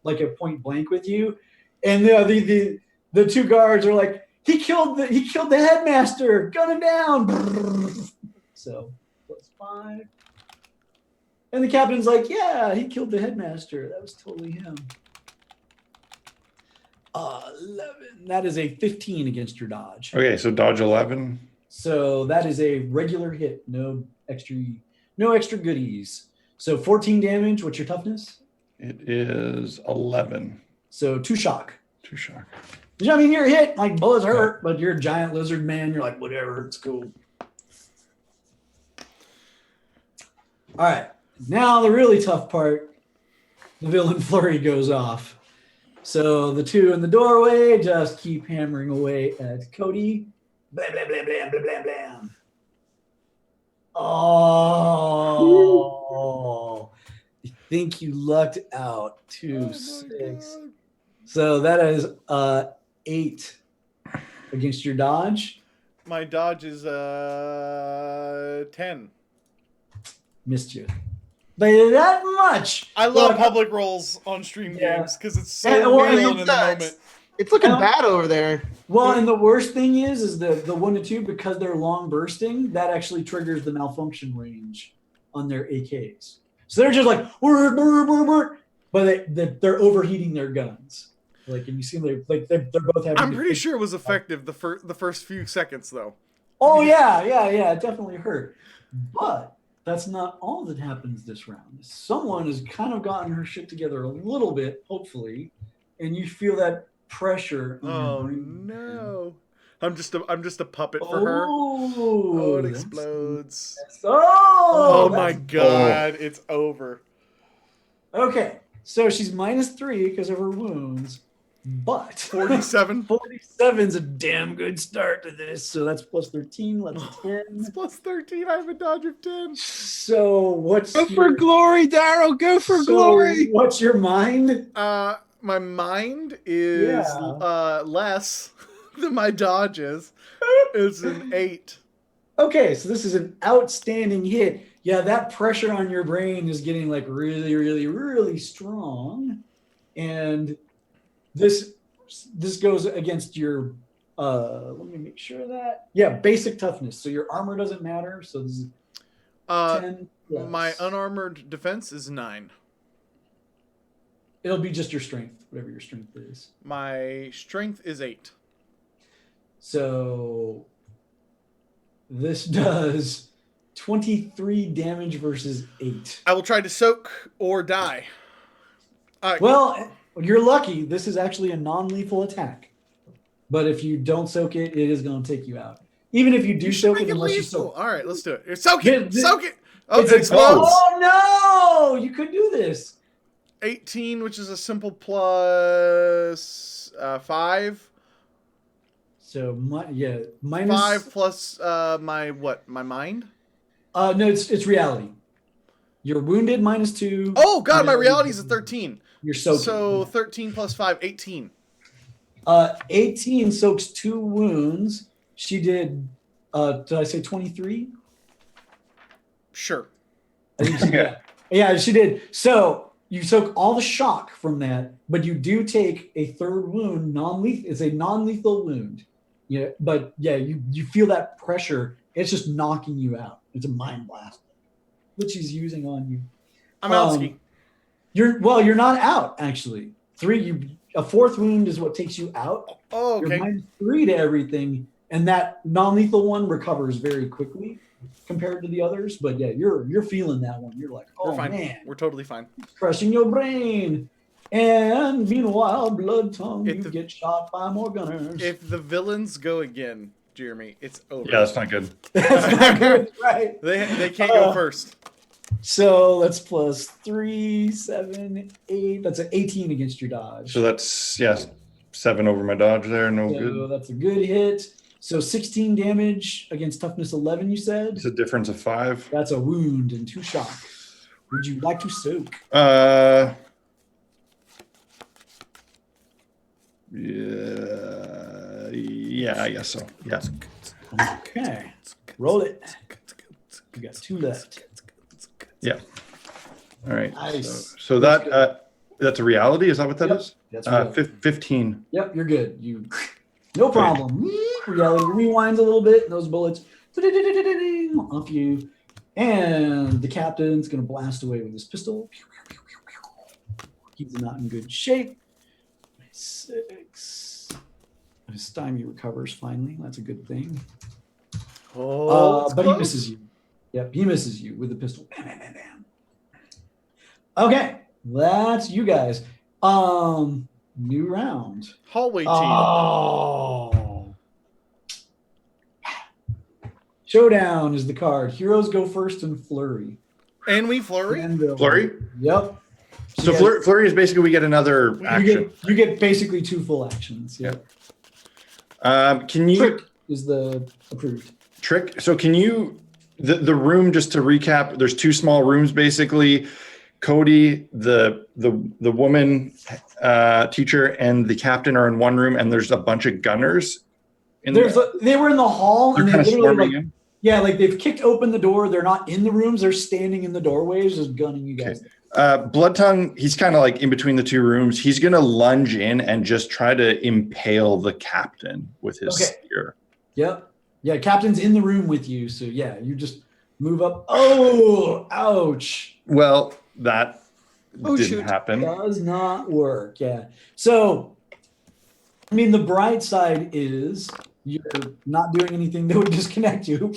like at point blank with you. And the 2 guards are like, he killed the headmaster, gun him down. So +5. And the captain's like, yeah, he killed the headmaster. That was totally him. 11. That is a 15 against your dodge. Okay, so dodge 11. So that is a regular hit. No extra goodies. So 14 damage. What's your toughness? It is 11. So 2 shock. 2 shock. I mean, you're hit. Like bullets hurt, but you're a giant lizard man. You're like, whatever. It's cool. All right. Now the really tough part. The villain flurry goes off. So the 2 in the doorway just keep hammering away at CODY. Blam, blam, blam, blam, blam, blam, blam. Oh, I think you lucked out. 2, 6. So that is 8 against your dodge. My dodge is 10. Missed you. By that much. I love public rolls on stream games because it's so real in the moment. It's looking bad over there. Well, and the worst thing is the 1 to 2, because they're long bursting, that actually triggers the malfunction range on their AKs. So they're just like, but they're overheating their guns. Like, and you see like they're both having. I'm pretty sure it was effective the first few seconds though. Oh yeah, it definitely hurt. But that's not all that happens this round. Someone has kind of gotten her shit together a little bit, hopefully, and you feel that pressure. Oh no! I'm just a puppet for her. Oh, it explodes. Oh my god! It's over. Okay, so she's -3 because of her wounds, but 47. 47's a damn good start to this. So that's +13. That's 10. It's +13. I have a dodge of 10. So what's Go for glory, Daryl. Go for glory. What's your mind? My mind is less than my dodge is. It's an 8. Okay, so this is an outstanding hit. Yeah, that pressure on your brain is getting like really, really, really strong. And this goes against your let me make sure of that. Yeah, basic toughness. So your armor doesn't matter. So this is 10 plus. My unarmored defense is 9. It'll be just your strength, whatever your strength is. My strength is 8. So this does 23 damage versus 8. I will try to soak or die. Well, you're lucky. This is actually a non-lethal attack. But if you don't soak it, it is going to take you out. Even if you do soak it, unless you soak. All right, let's do it. Soak it. Soak it. Oh, it explodes. Oh, no. You could do this. 18, which is a simple plus 5. So, minus 5 plus my mind? No, it's reality. You're wounded -2. Oh god, my reality is a 13. You're soaking. So 13 plus 5, 18. 18 soaks 2 wounds. She did. Did I say 23? Sure. I think she, yeah, she did. So you soak all the shock from that, but you do take a 3rd wound, non-lethal. It's a non-lethal wound. Yeah, but yeah, you feel that pressure. It's just knocking you out. It's a mind blast, which he's using on you. I'm out, Ski. You're not out actually. A 4th wound is what takes you out. Oh, okay. You're -3 to everything, and that non-lethal one recovers very quickly compared to the others. But yeah, you're feeling that one. You're like, oh We're fine. man, We're totally fine. it's crushing your brain. And meanwhile, Blood Tongue, you get shot by more gunners. If the villains go again, Jeremy, it's over. Yeah, that's not good. That's not good, right? They can't go first. So that's +3, 7, 8. That's an 18 against your dodge. So that's 7 over my dodge there. No good. That's a good hit. So 16 damage against toughness 11. You said It's a difference of 5. that's a wound and 2 shock. Would you like to soak? Yeah, I guess so. Yeah. Okay, roll it. You got 2 left. Yeah. All right. Nice. So that's a reality. Is that what that is? That's right. 15. Yep, you're good. No problem. Reality rewinds a little bit. Those bullets off you, and the captain's gonna blast away with his pistol. He's not in good shape. 6. His stymie recovers finally. That's a good thing. But he misses you. Yep, he misses you with the pistol. Bam, bam, bam, bam. Okay, that's you guys. New round. Hallway team. Oh. Showdown is the card. Heroes go first in flurry. And we flurry? Flurry? Yep. So flurry is basically we get another action. You get basically 2 full actions. Yep. Can you Trick is the approved. Trick? So can you the room, just to recap, there's 2 small rooms basically. CODY, the woman teacher, and the captain are in one room, and there's a bunch of gunners. They were in the hall, They're and kind they of literally swarming in. Yeah, like they've kicked open the door. They're not in the rooms. They're standing in the doorways, just gunning you guys. Okay. Blood Tongue, he's kind of like in between the 2 rooms. He's going to lunge in and just try to impale the captain with his spear. Yep. Yeah, captain's in the room with you. So yeah, you just move up. Oh, ouch. Well, that didn't happen. Does not work. Yeah. So, I mean, the bright side is you're not doing anything that would disconnect you.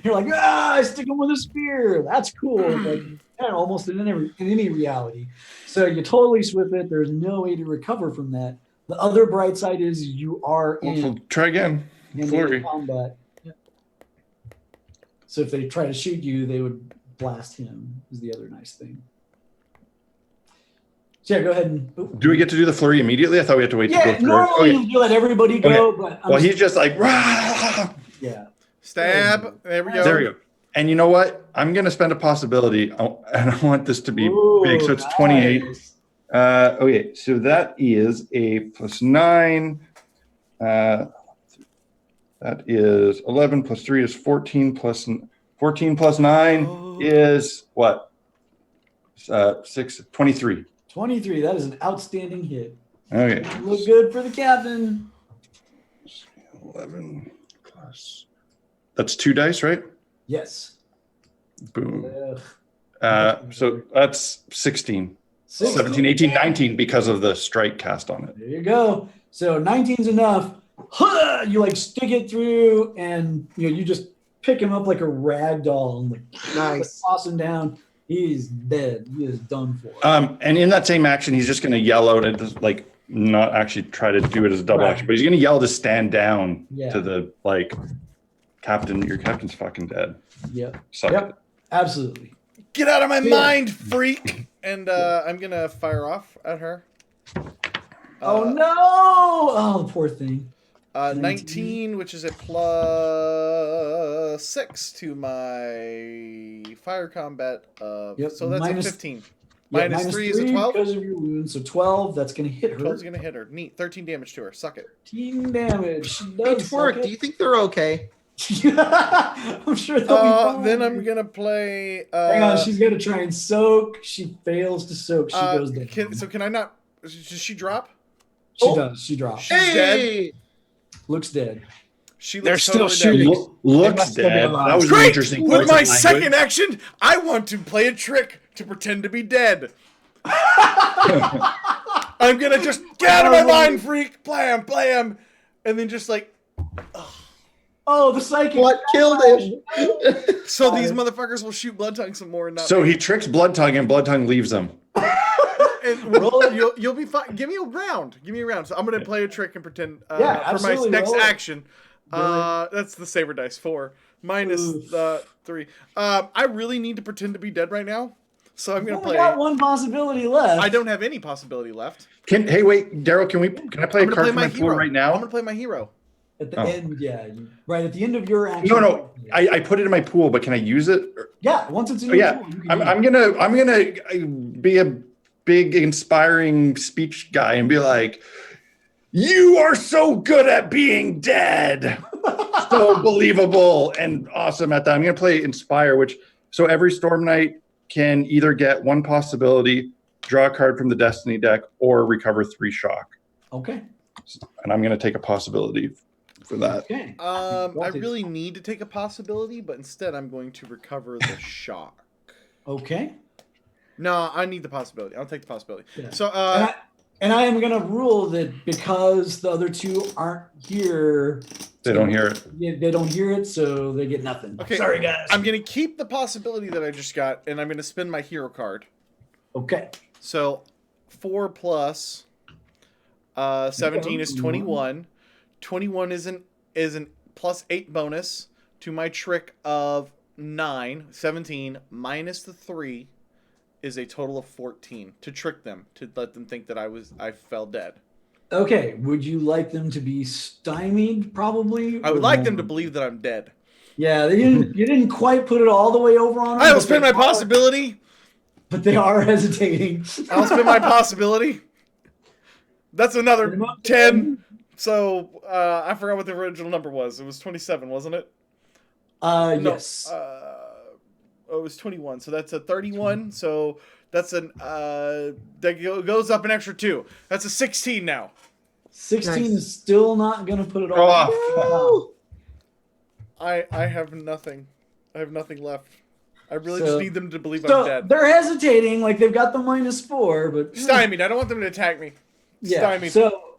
You're like, I stick him with a spear. That's cool. Like, almost in any reality. So you totally swift it. There's no way to recover from that. The other bright side is you are in try again. Flurry. Combat. Yeah. So if they try to shoot you, they would blast him. Is the other nice thing. So yeah, go ahead and. Do we get to do the flurry immediately? I thought we had to wait to go through. Normally you let everybody go, but he's just like, rah! Yeah. Stab. There we go. There we go. And you know what? I'm going to spend a possibility, and I want this to be big. So it's 28. Okay, so that is a +9. That is 11 plus 3 is 14 plus 9 is what? 6, 23. 23. That is an outstanding hit. Okay. Look good for the captain. 11 plus. That's 2 dice, right? Yes. Boom. So that's 16. 17, 18, 19 because of the strike cast on it. There you go. So 19's enough. You like stick it through, and you just pick him up like a rag doll and nice. Toss him down. He's dead. He is done for. And in that same action, he's just going to yell out and just not actually try to do it as a double action, but he's going to yell to stand down to the captain. Your captain's fucking dead. Yep. Yep. Absolutely. Get out of my mind, freak! And I'm gonna fire off at her. Oh no! Oh, poor thing. 19, which is a +6 to my fire combat. So that's a 15. Minus 3 is a 12? Because of your wound, so 12, that's going to hit her. 12 is going to hit her. Neat. 13 damage to her. Suck it. 13 damage. She Hey, does Torg, do you think they're okay? I'm sure they'll be fine. Then I'm going to play... Hang on, she's going to try and soak. She fails to soak. She goes down. Can I not... Does she drop? She does. She drops. She's dead. Looks dead. They're still totally shooting. dead. Looks dead. That was an Great! interesting. With my choice of second language. action, I want to play a trick to pretend to be dead. I'm gonna just get out of my mind, freak, blam, blam, and then just like, Oh, the psychic. What killed him? so these motherfuckers will shoot Blood Tongue some more. And not So me. he tricks Blood Tongue, and Blood Tongue leaves him. And you'll be fine. Give me a round. Give me a round. So I'm gonna play a trick and pretend for my absolutely. next Roll it. action. That's the saber dice 4 minus the 3. I really need to pretend to be dead right now. So I'm gonna We play. got one possibility left. I don't have any possibility left. Hey, wait, Daryl, can I play I'm a gonna card play from my my hero floor right now? I'm gonna play my hero. At the end, right at the end of your action. No. I put it in my pool, but can I use it? Yeah, once it's in Oh, your yeah. pool, you can I'm use it. gonna be a big inspiring speech guy and be like, "You are so good at being dead, so believable and awesome at that." I'm gonna play Inspire, so every Storm Knight can either get one possibility, draw a card from the Destiny deck, or recover 3 shock. Okay. And I'm gonna take a possibility for that. Okay. I really need to take a possibility, but instead I'm going to recover the shock. Okay. No, I need the possibility. I'll take the possibility. Yeah. So, And I am going to rule that because the other two aren't here, They don't hear it. they don't hear it, so they get nothing. okay. Sorry, guys. I'm going to keep the possibility that I just got, and I'm going to spend my hero card. Okay. So, 4 plus 17 is 21. 21 is an +8 bonus to my trick of 9. 17 minus the 3 is a total of 14 to trick them, to let them think that I fell dead. Okay. Would you like them to be stymied, probably? I would like them to believe that I'm dead. Yeah, you didn't quite put it all the way over on them. I will spend my possibility. But they are hesitating. I'll spend my possibility. That's another 10. So I forgot what the original number was. It was 27, wasn't it? Yes. It was 21. So that's a 31. So that's that goes up an extra 2. That's a 16 now. 16 Nice. is still not going to put it all. Oh. I have nothing. I have nothing left. I really So- just need them to believe I'm So dead. they're hesitating, like they've got the -4, but Stymied. I don't want them to attack me. yeah. Stymied. So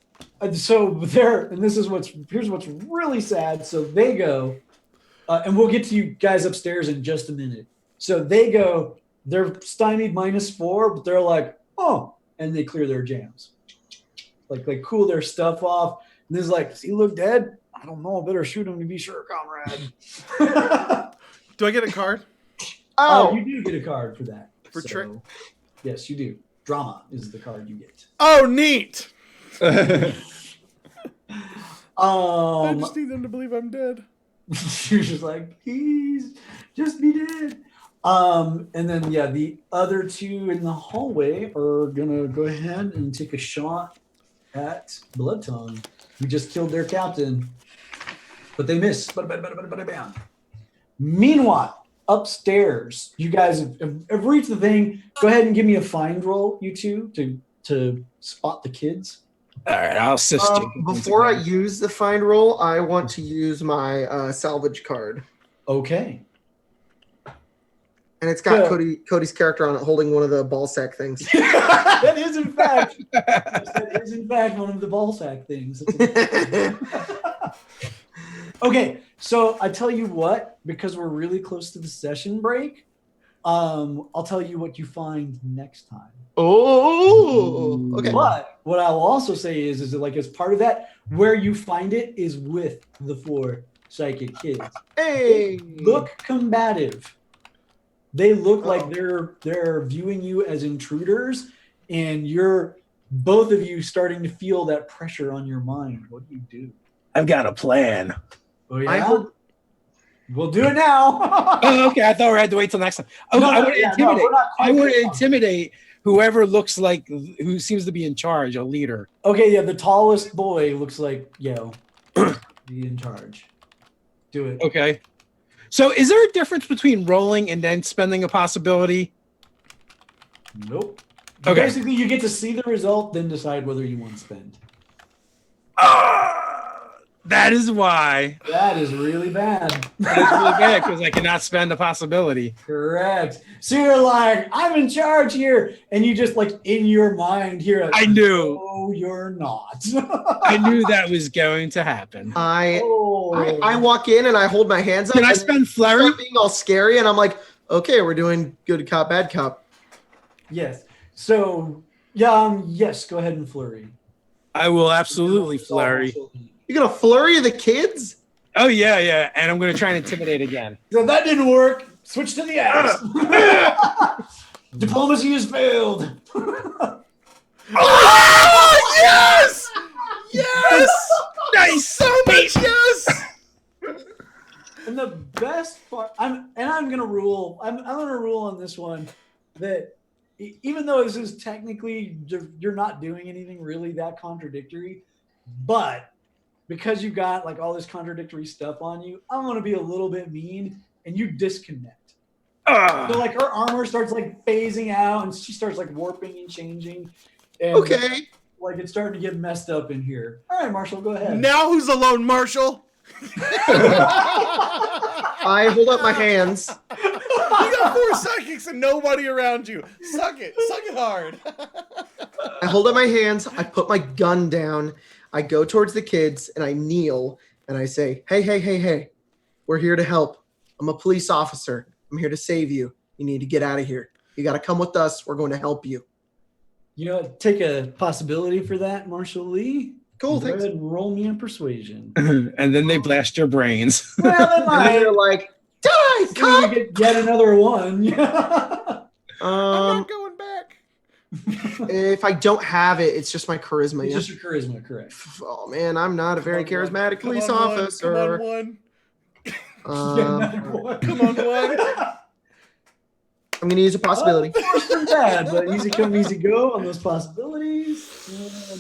they're, and this is here's what's really sad. So they go, and we'll get to you guys upstairs in just a minute. So they go, they're stymied -4, but they're like, oh, and they clear their jams, like they cool their stuff off. And this is like, does he look dead? I don't know. I better shoot him to be sure, comrade. Do I get a card? Oh, You do get a card for that. For trick? Yes, you do. Drama is the card you get. Oh, neat. I Um, just need them to believe I'm dead. you're just like, please, just be dead. And then the other two in the hallway are gonna go ahead and take a shot at Blood Tongue, who just killed their captain, but they miss. Bam. Meanwhile, upstairs, you guys have reached the thing. Go ahead and give me a find roll, you two, to spot the kids. All right, I'll assist you. before I use the find roll, I want to use my salvage card. Okay. And it's got Yeah. Cody's character on it holding one of the ball sack things. That is in fact one of the ball sack things. Okay, so I tell you what, because we're really close to the session break, I'll tell you what you find next time. Oh, okay. But what I will also say is that, like, as part of that, where you find it is with the 4 psychic kids. Hey, Look combative. They look like they're viewing you as intruders, and you're both of you starting to feel that pressure on your mind. What do you do? I've got a plan. Oh yeah. I hope We'll do it now. Oh, okay. I thought we had to wait till next time. Oh, I want to intimidate. I want to intimidate whoever looks like who seems to be in charge, a leader. Okay, yeah, the tallest boy looks like be in charge. Do it. Okay. So, is there a difference between rolling and then spending a possibility? Nope. Okay. Basically, you get to see the result, then decide whether you want to spend. That is why. That is really bad. That's really bad because I cannot spend a possibility. Correct. So you're like, I'm in charge here, and you just like in your mind hear it. I knew. No, you're not. I knew that was going to happen. I walk in and I hold my hands up. Can I spend flurry? Start being all scary, and I'm like, okay, we're doing good cop, bad cop. Yes. So yes, go ahead and flurry. I will absolutely flurry. You're gonna flurry the kids? Oh yeah, and I'm going to try and intimidate again. So that didn't work. Switch to the axe. Diplomacy has failed. Oh, yes! Yes! Nice. So much yes! And the best part, I'm gonna rule on this one that even though this is technically you're not doing anything really that contradictory, but because you got like all this contradictory stuff on you, I'm gonna be a little bit mean and you disconnect. So like her armor starts like phasing out and she starts like warping and changing. And Okay. like it's starting to get messed up in here. All right, Marshall, go ahead. Now who's alone, Marshall? I hold up my hands. You got 4 psychics and nobody around you. Suck it hard. I hold up my hands. I put my gun down. I go towards the kids and I kneel and I say, hey, we're here to help. I'm a police officer. I'm here to save you. You need to get out of here. You got to come with us. We're going to help you. You know, take a possibility for that, Marshall Lee. Cool, Go thanks. ahead and roll me in persuasion. And then they blast your brains. Well, they And might. they're like, die, So cop! you get yet another one. I'm not going back. If I don't have it, it's just my charisma. It's Yeah? just your charisma, correct? Oh man, I'm not a very charismatic police Come on, officer. one. Um, Come on, one. I'm gonna use a possibility. Worse than bad, but easy come, easy go on those possibilities.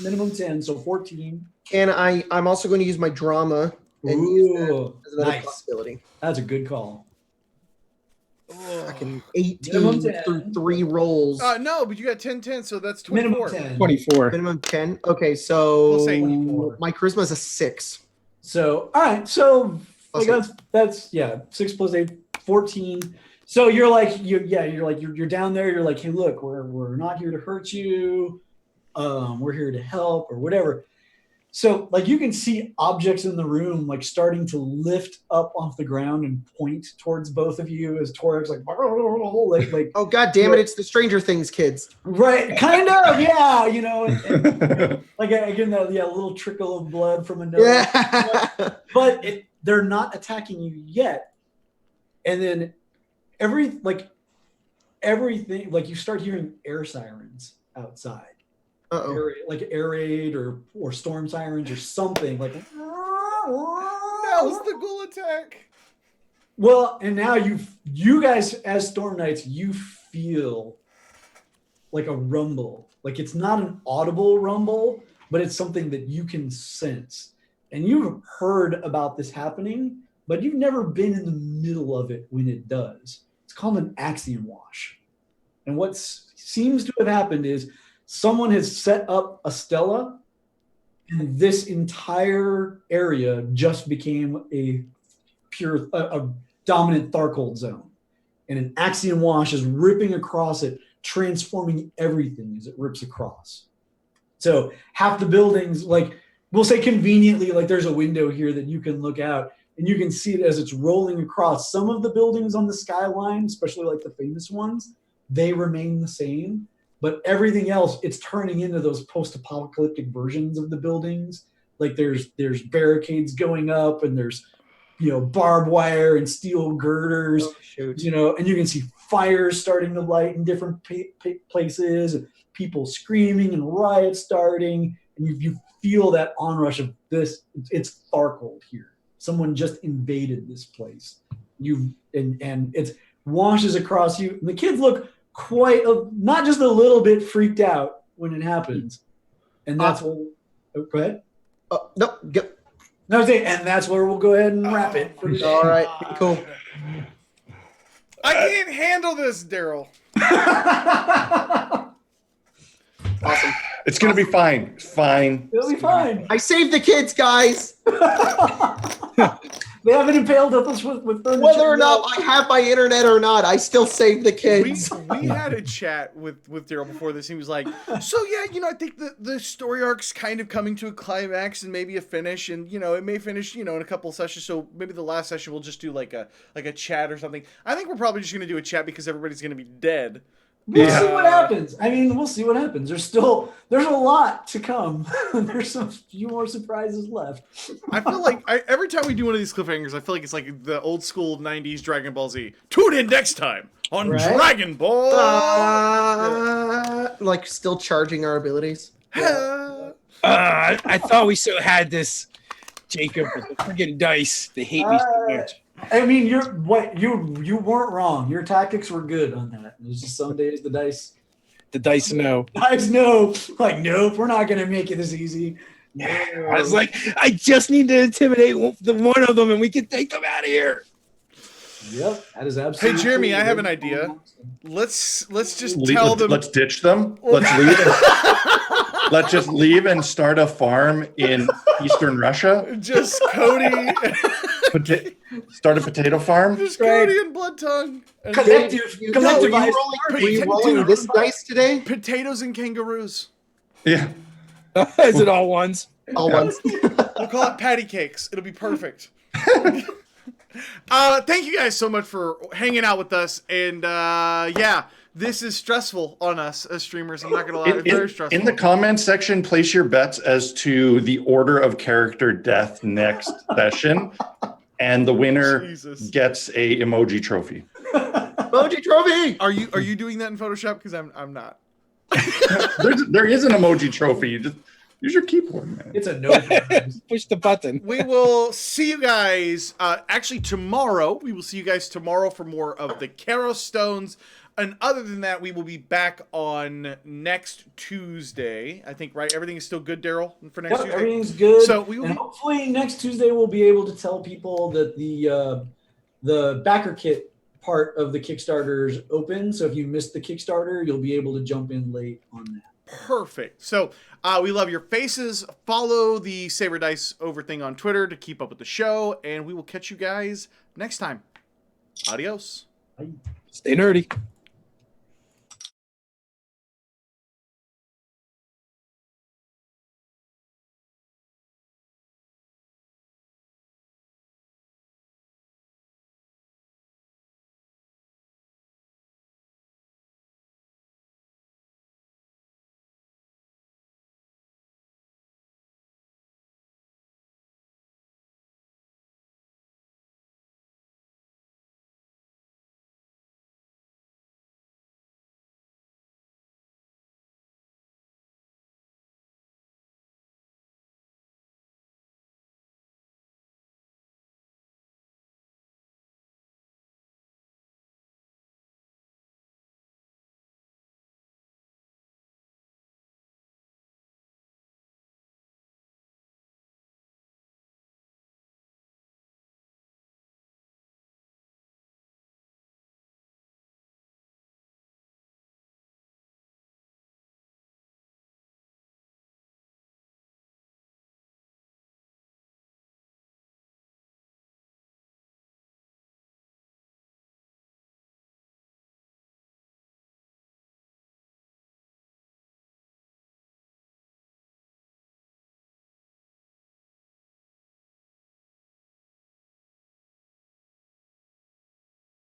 Minimum 10, so 14. And I'm also going to use my drama and use that Ooh, as another nice. possibility. That's a good call. Fucking Minimum 18 10. through 3 rolls. No, but you got 10, so that's 24. Minimum 10. 24. Minimum 10. Okay, so We'll say 24. my charisma is a 6. So, all right. So, like Plus that's 6 plus 8, 14. So you're you're down there. You're like, hey, look, we're not here to hurt you. We're here to help or whatever. So like you can see objects in the room like starting to lift up off the ground and point towards both of you as Torg's like Oh god damn it! It's the Stranger Things kids. right, kind of, yeah, you know, and like again, a little trickle of blood from a nose. Yeah. But they're not attacking you yet, and then everything, like you start hearing air sirens outside. Uh-oh. Like air raid or storm sirens or something like. That was the ghoul attack. Well, and now you guys as Storm Knights, you feel like a rumble. Like it's not an audible rumble, but it's something that you can sense. And you've heard about this happening, but you've never been in the middle of it when it does. It's called an axiom wash. And what seems to have happened is someone has set up a Stella, and this entire area just became a dominant Tharkold zone. And an axiom wash is ripping across it, transforming everything as it rips across. So half the buildings, like we'll say conveniently, like there's a window here that you can look out and you can see it as it's rolling across. Some of the buildings on the skyline, especially like the famous ones, they remain the same. But everything else, it's turning into those post-apocalyptic versions of the buildings. Like there's barricades going up, and there's barbed wire and steel girders. Oh, shoot. And you can see fires starting to light in different places, and people screaming and riots starting. and you feel that onrush of this. It's Tharkold here. Someone just invaded this place. And it washes across you. And the kids look not just a little bit freaked out when it happens. And that's what. Oh, go ahead. No, go. No, and that's where we'll go ahead and wrap it. All right, cool. I can't handle this, Daryl. Awesome. It's gonna be fine. It's fine. It'll be fine. I saved the kids, guys. They haven't impaled us with furniture. Whether or not I have my internet or not, I still saved the kids. We had a chat with Daryl before this. He was like, so yeah, I think the story arc's kind of coming to a climax and maybe a finish, and it may finish, in a couple of sessions. So maybe the last session we'll just do like a chat or something. I think we're probably just gonna do a chat because everybody's gonna be dead. We'll see what happens. I mean, we'll see what happens. There's a lot to come. There's a few more surprises left. I feel like every time we do one of these cliffhangers, I feel like it's like the old school 90s Dragon Ball Z. Tune in next time on Dragon Ball. Like still charging our abilities. I thought we still had this, Jacob, with the friggin' dice. They hate me so much. I mean, you weren't wrong. Your tactics were good on that. There's just some days the dice know. Dice know. Like, nope, we're not gonna make it this easy. No. I was like, I just need to intimidate one of them, and we can take them out of here. Yep, that is absolutely. Hey, Jeremy, I have an idea. Let's just tell them. Let's ditch them. Let's leave. Let's just leave and start a farm in Eastern Russia. Just Cody. Start a potato farm. Just Cody and Blood Tongue. Collective. Were you rolling this dice today? Potatoes and kangaroos. Yeah. Is it all ones? All ones. We'll call it patty cakes. It'll be perfect. Thank you guys so much for hanging out with us. And this is stressful on us as streamers. I'm not going to lie. It's very stressful. In the comments section, place your bets as to the order of character death next session. And the winner gets a emoji trophy. Emoji trophy! Are you doing that in Photoshop? Because I'm not. there is an emoji trophy. You just use your keyboard, man. It's a no. Push the button. We will see you guys actually tomorrow. We will see you guys tomorrow for more of the Karo Stones. And other than that, we will be back on next Tuesday. I think, right? Everything is still good, Daryl, for next Tuesday? Everything's good. So hopefully next Tuesday we'll be able to tell people that the backer kit part of the Kickstarter is open. So if you missed the Kickstarter, you'll be able to jump in late on that. Perfect. So we love your faces. Follow the Saber Dice Over thing on Twitter to keep up with the show. And we will catch you guys next time. Adios. Stay nerdy.